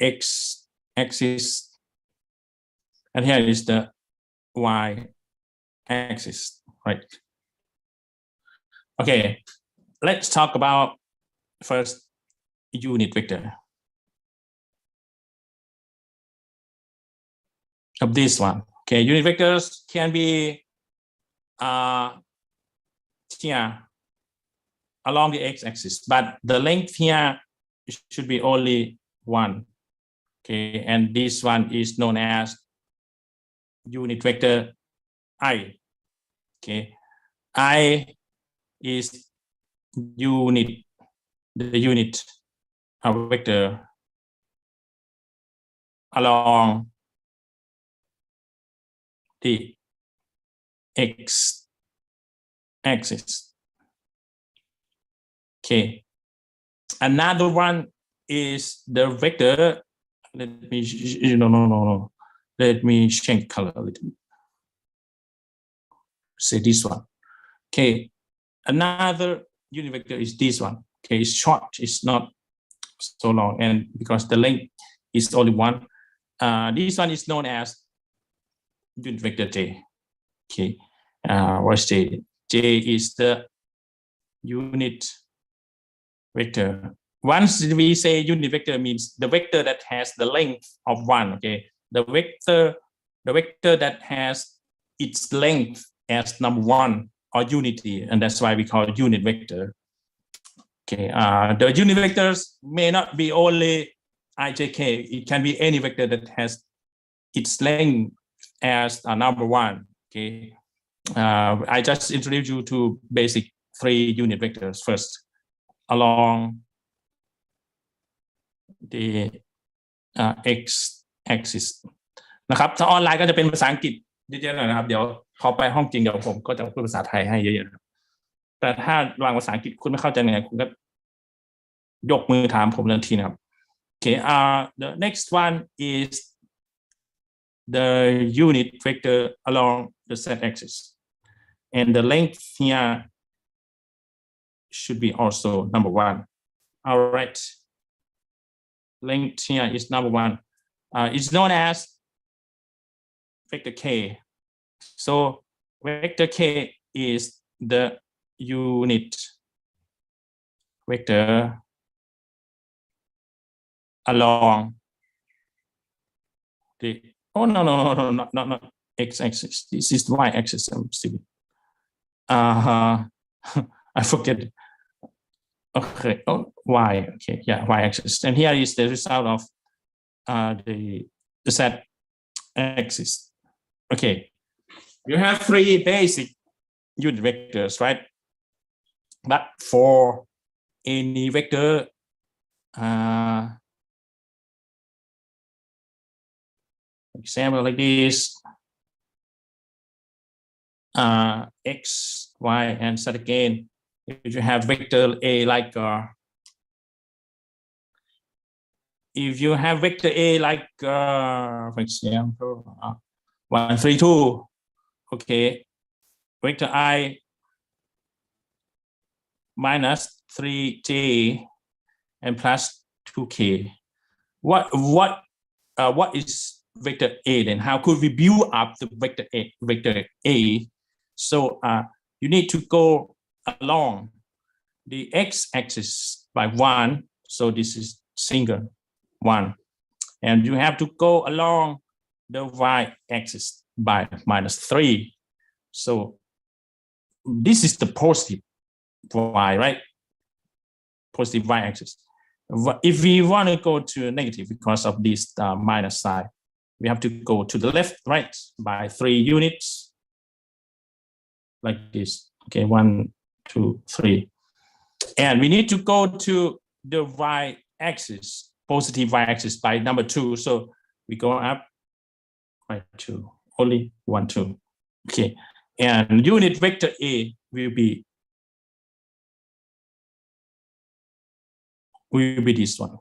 A: x-axis, and here is the y-axis, right? Okay, let's talk about first unit vector of this one. Okay, unit vectors can be here along the x-axis, but the length here should be only 1. Okay, and this one is known as unit vector I. Okay, I is the unit of vector along the x-axis. Okay, another one is the vector. Let me no. Let me change color a little bit. Say this one. Okay, another unit vector is this one. Okay, it's short. It's not so long, and because the length is only 1, this one is known as unit vector J. Okay, what's J? J is the unit vector. Once we say unit vector, means the vector that has the length of 1. Okay, the vector that has its length as number 1 or unity, and that's why we call it unit vector. Okay, the unit vectors may not be only ijk. It can be any vector that has its length as number 1. Okay, I just introduced you to basic 3 unit vectors first along the x axis นะครับถ้าออนไลน์ก็จะเป็นภาษาอังกฤษเยอะๆหน่อยนะครับเดี๋ยวพอไปห้องจริงเดี๋ยวผมก็จะพูดภาษาไทยให้เยอะๆแต่ถ้าวางภาษาอังกฤษคุณไม่เข้าใจไงคุณก็ยกมือถามผมทันทีนะครับ Okay, the next one is the unit vector along the z-axis, and the length here should be also number 1. All right, length here is number 1. It's known as vector k. So vector k is the unit vector along the not x-axis. This is y-axis. I'm stupid. I forget. Okay. Oh, y. Okay. Yeah, y-axis. And here is the result of the z-axis. Okay. You have 3 basic unit vectors, right? But for any vector, example like this, x, y, and z again. If you have vector a like if you have vector a like for example 1, 3, 2, okay, vector I minus 3j and plus 2k. What is vector a then? How could we build up the vector a? So you need to go along the x-axis by 1. So this is single 1, and you have to go along the y-axis by -3. So this is the positive y, right? Positive y-axis. If we want to go to negative because of this minus sign, we have to go to the left, right, by 3 units, like this. Okay, 1, 2, 3, and we need to go to the y-axis, positive y-axis by number 2. So we go up by 2, only 1, 2. Okay, and unit vector a will be this one.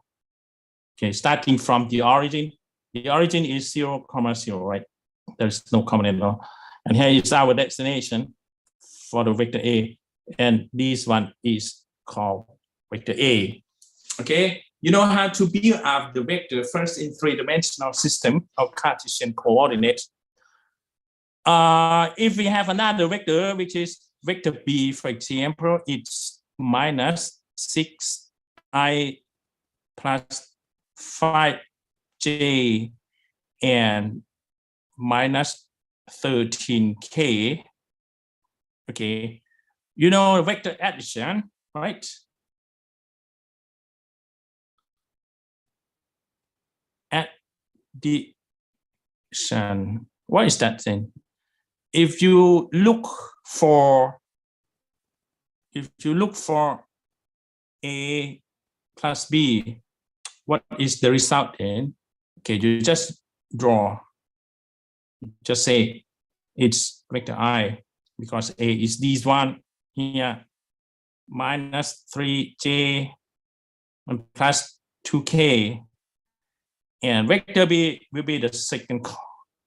A: Okay, starting from the origin. The origin is 0, 0, right? There's no component at all. And here is our destination for the vector a. And this one is called vector a. Okay, you know how to build up the vector first in 3-dimensional system of Cartesian coordinates. If we have another vector, which is vector b, for example, it's minus 6i plus 5j and minus 13k. Okay, you know vector addition, right? Addition. What is that then? If you look for a plus b, what is the result then? Okay, you just draw. Just say it's vector I, because a is this one here, minus 3j and plus 2k, and vector b will be the second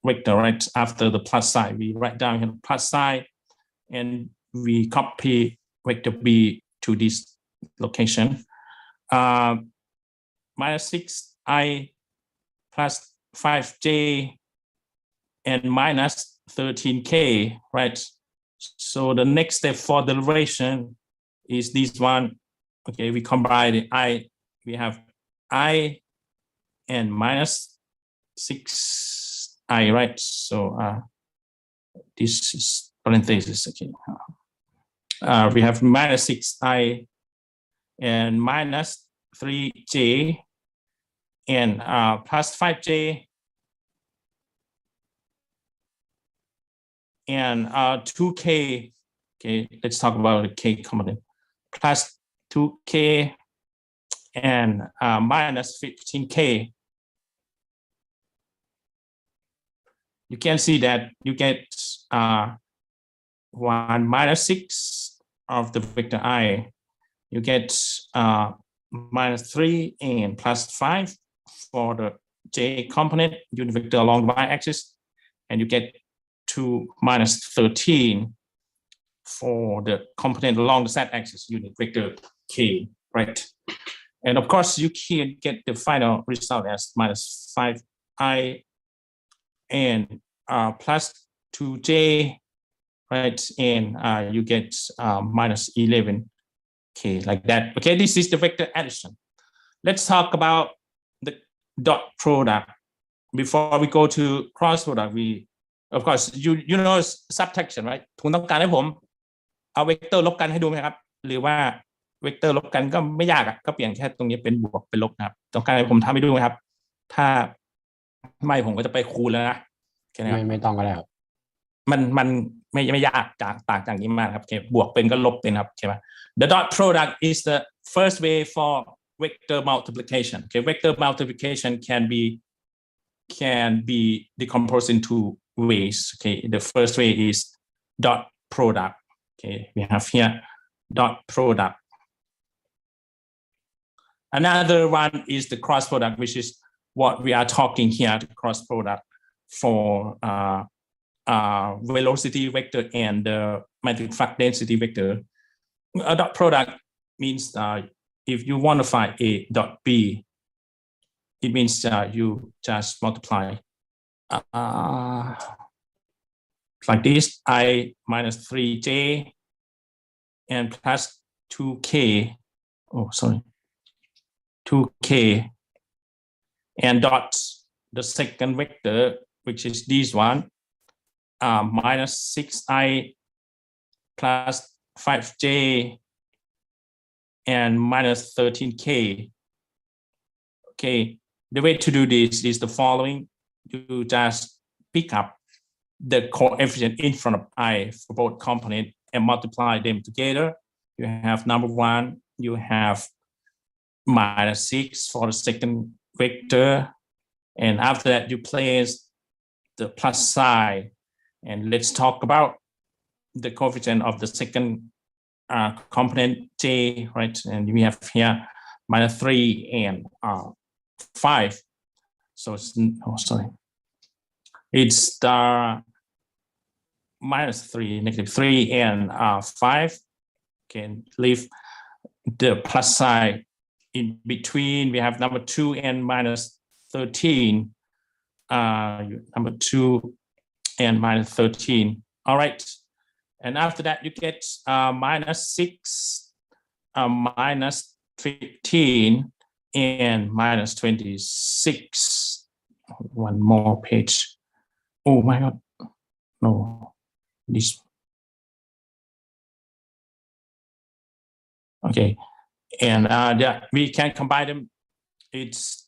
A: vector, right? After the plus sign, we write down here the plus sign, and we copy vector b to this location. Minus 6i plus 5j and minus 13k, right? So the next step for derivation is this one. Okay, we combine the I, we have I and minus 6i, right? So this is parenthesis. Okay, we have minus 6i and minus 3j and plus 5j and 2k. Okay, let's talk about the k component. Plus 2k and minus 15k. You can see that you get 1 minus 6 of the vector I. You get minus 3 and plus 5 for the j component unit vector along the y-axis, and you get 2 minus 13 for the component along the z-axis unit vector k, right? And of course, you can get the final result as minus 5i and plus 2j, right? And you get minus 11k, like that. Okay, this is the vector addition. Let's talk about the dot product. Before we go to cross product, we, of course, you know subtraction, right? คุณต้องการให้ผมเอาเวกเตอร์ลบกันให้ดูไหมครับหรือว่าเวกเตอร์ลบกันก็ไม่ยากอ่ะก็เปลี่ยนแค่ตรงนี้เป็นบวกเป็นลบนะครับต้องการให้ผมทำให้ดูไหมครับถ้าไม่ผมก็จะไปคูณแล้วนะไม่ต้องก็ได้ครับมันไม่ยากจากต่างจากนี้มากครับบวกเป็นก็ลบเป็นครับใช่ไหม The dot product is the first way for vector multiplication. Okay, vector multiplication can be decomposed into ways. Okay, the first way is dot product. Okay, we have here dot product. Another one is the cross product, which is what we are talking here, the cross product for velocity vector and the magnetic flux density vector. A dot product means if you want to find A dot B, it means you just multiply like this, I minus 3j and plus 2k, 2k, and dot the second vector, which is this one, minus 6i plus 5j and minus 13k. Okay, the way to do this is the following. You just pick up the coefficient in front of I for both components and multiply them together. You have number 1, you have minus 6 for the second vector, and after that you place the plus sign. And let's talk about the coefficient of the second component j, right? And we have here minus 3 and 5. So it's it's the minus 3, negative 3 and 5. Can leave the plus sign in between. We have number 2 and minus 13. Number 2 and minus 13. All right. And after that, you get minus 6, minus 15, and minus 26. One more page. Oh my God. No, this. Okay. And yeah, we can combine them. It's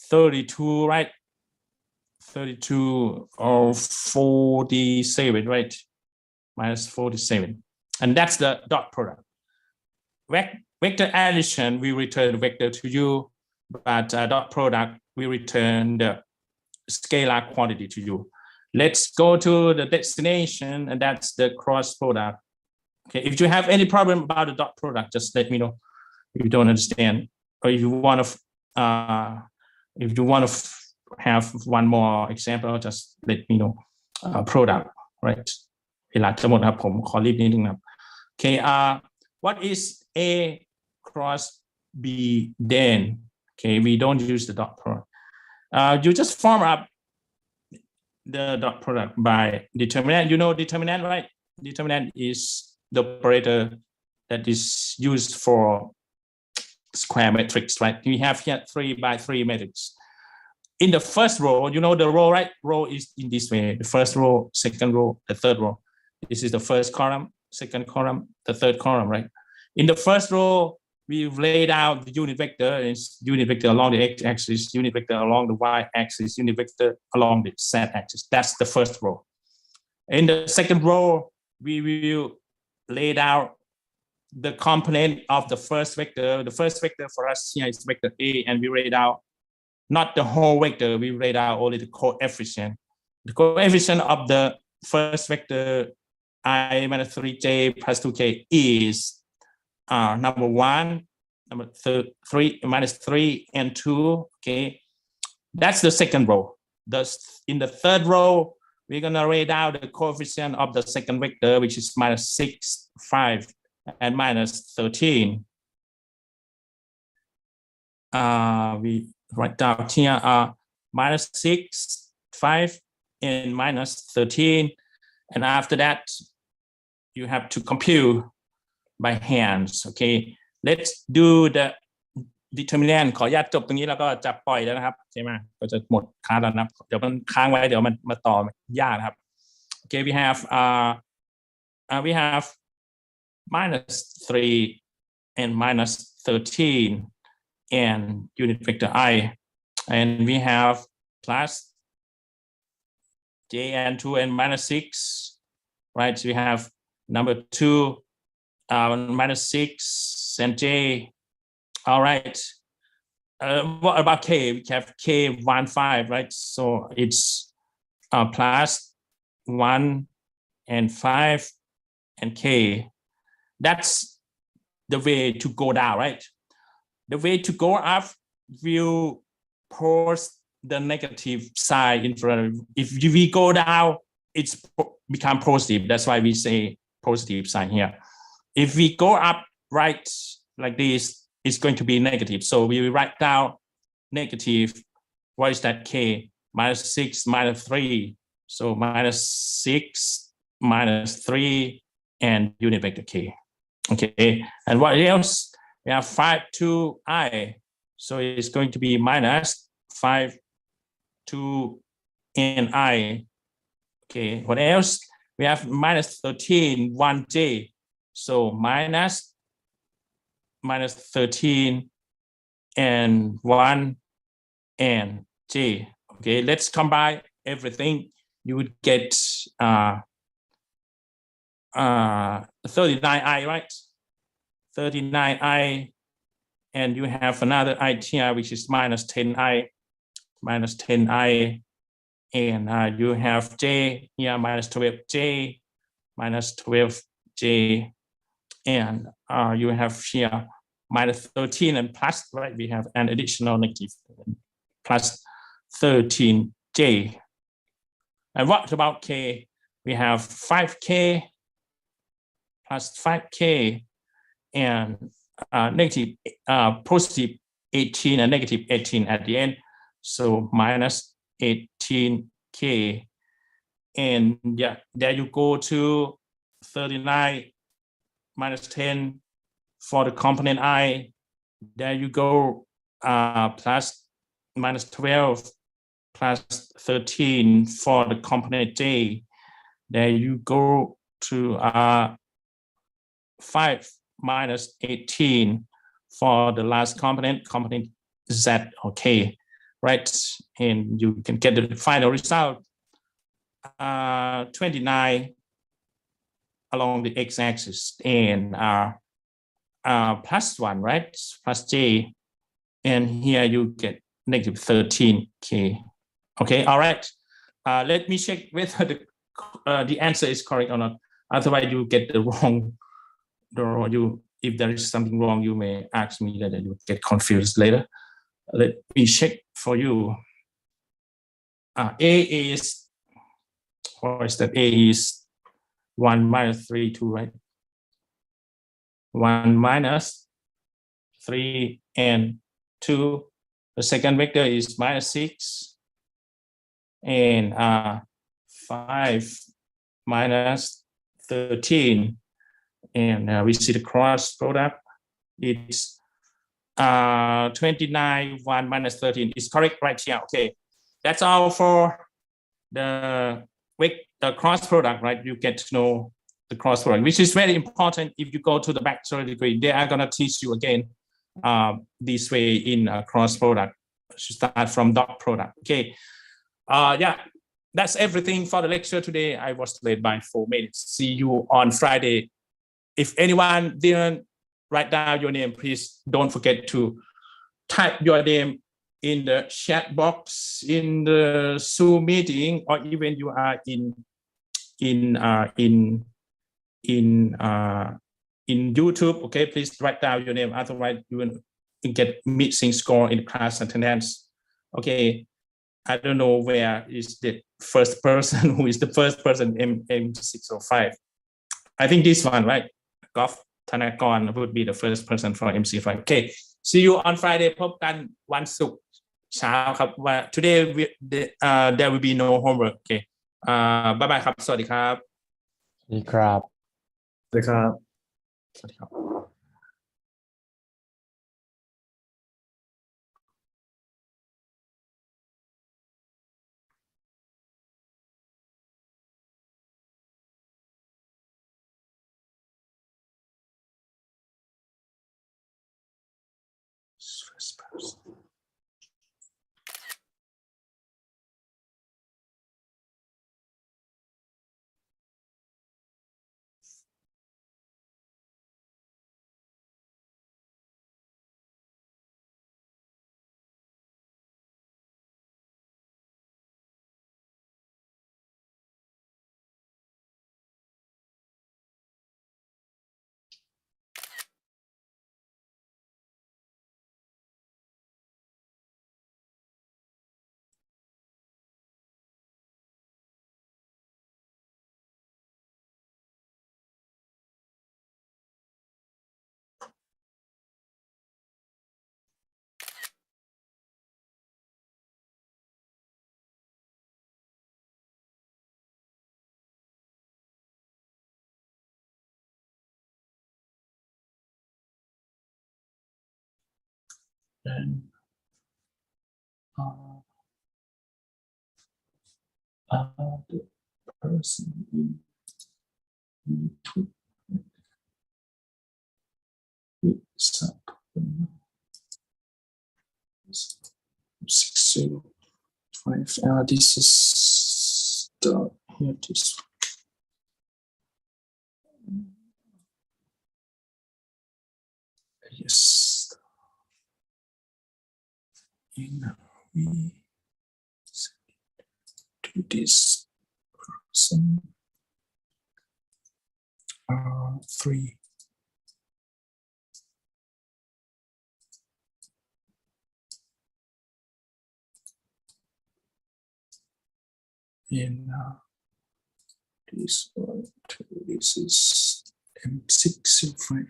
A: 32, right? 32 or 47, right? Minus 47. And that's the dot product. Vector addition, we return the vector to you, but dot product, we return the scalar quantity to you. Let's go to the destination, and that's the cross product. Okay, if you have any problem about the dot product, just let me know. If you don't understand, or if you want to have one more example, just let me know. Product, right? Okay, what is A cross B then? Okay, we don't use the dot product. You just form up the dot product by determinant. You know determinant, right? Determinant is the operator that is used for square matrix, right? We have here 3 by 3 matrix. In the first row, you know the row, right? Row is in this way. The first row, second row, the third row. This is the first column, second column, the third column, right? In the first row, we've laid out the unit vector. It's unit vector along the x-axis, unit vector along the y-axis, unit vector along the z-axis. That's the first row. In the second row, we will lay out the component of the first vector. The first vector for us here is vector A, and we write out not the whole vector, we write out only the coefficient. The coefficient of the first vector I minus 3j plus 2k is number 1, number 3 minus 3 and 2. Okay, that's the second row. Thus, in the third row, we're gonna write out the coefficient of the second vector, which is minus 6, 5, and minus 13. We write down here minus 6, 5, and minus 13. And after that, you have to compute by hands. Okay, let's do the determinant ขออนุญาตจบตรงนี้แล้วก็จะปล่อยแล้วนะครับใช่ไหมก็จะหมดคลาสแล้วนะครับเดี๋ยวมันค้างไว้เดี๋ยวมันมาต่อยากนะครับ Okay, we have minus 3 and minus 13 and unit vector I, and we have plus j and 2 and minus 6, right? So we have number 2, minus 6 and j. All right. What about k? We have k 1, 5, right? So it's plus 1 and 5 and k. That's the way to go down, right? The way to go up, we'll post the negative sign in front. If we go down, it's become positive. That's why we say positive sign here. If we go up right like this, it's going to be negative. So we will write down negative. What is that? K minus 6 minus 3. So minus 6 minus 3 and unit vector k. Okay, and what else? We have 5 to I. So it's going to be minus 5 to n I. Okay, what else? We have minus 13, 1j. So minus 13 and 1 and j. Okay, let's combine everything. You would get 39i, right? 39i, and you have another i here, which is minus 10i, and you have j here, minus 12j, minus 12j, and you have here minus 13 and plus, right? We have an additional negative plus 13j. And what about k? We have 5k plus 5k and negative, positive 18 and negative 18 at the end. So minus 18k. And yeah, there you go to 39 minus 10 for the component I. There you go, plus minus 12 plus 13 for the component j. There you go to 5 minus 18 for the last component z. Okay, right? And you can get the final result, 29 along the x-axis and plus 1, right? Plus j, and here you get negative 13k. Okay, all right. Let me check whether the answer is correct or not. Otherwise, you get the wrong. If there is something wrong, you may ask me that, and you get confused later. Let me check for you. A is, what is that? A is 1 minus 3, 2, right? 1 minus 3 and 2. The second vector is minus 6 and 5 minus 13. And we see the cross product. It's 29, 1 minus 13 is correct right here. Okay, that's all for the cross product, right? You get to know the cross product, which is very important. If you go to the bachelor degree, they are going to teach you again this way in cross product. Start from dot product. Okay, yeah, that's everything for the lecture today. I was late by 4 minutes. See you on Friday if anyone didn't write down your name, please don't forget to type your name in the chat box in the Zoom meeting, or even you are in YouTube. Okay, please write down your name. Otherwise, you will get missing score in class attendance. Okay, I don't know where is the first person. Who is the first person? M605. I think this one, right? Goff Thanakon would be the first person for MC5. Okay, see you on Friday. พบกันวันศุกร์เช้าครับว่า today there will be no homework. Okay, bye bye ครับ สวัสดีครับ
E: นี่ครับ
B: สวัสดีครับ
A: สวัสดีครับ First person. Then the person in YouTube with something 605. This is the here this one. Yes. And we to this person 3. And this one, this is M605.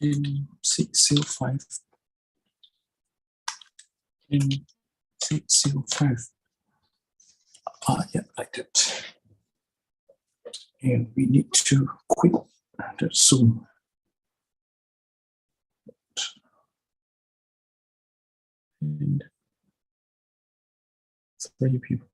A: M605. M605. Yeah, like that. And we need to quit the Zoom. And 3 people.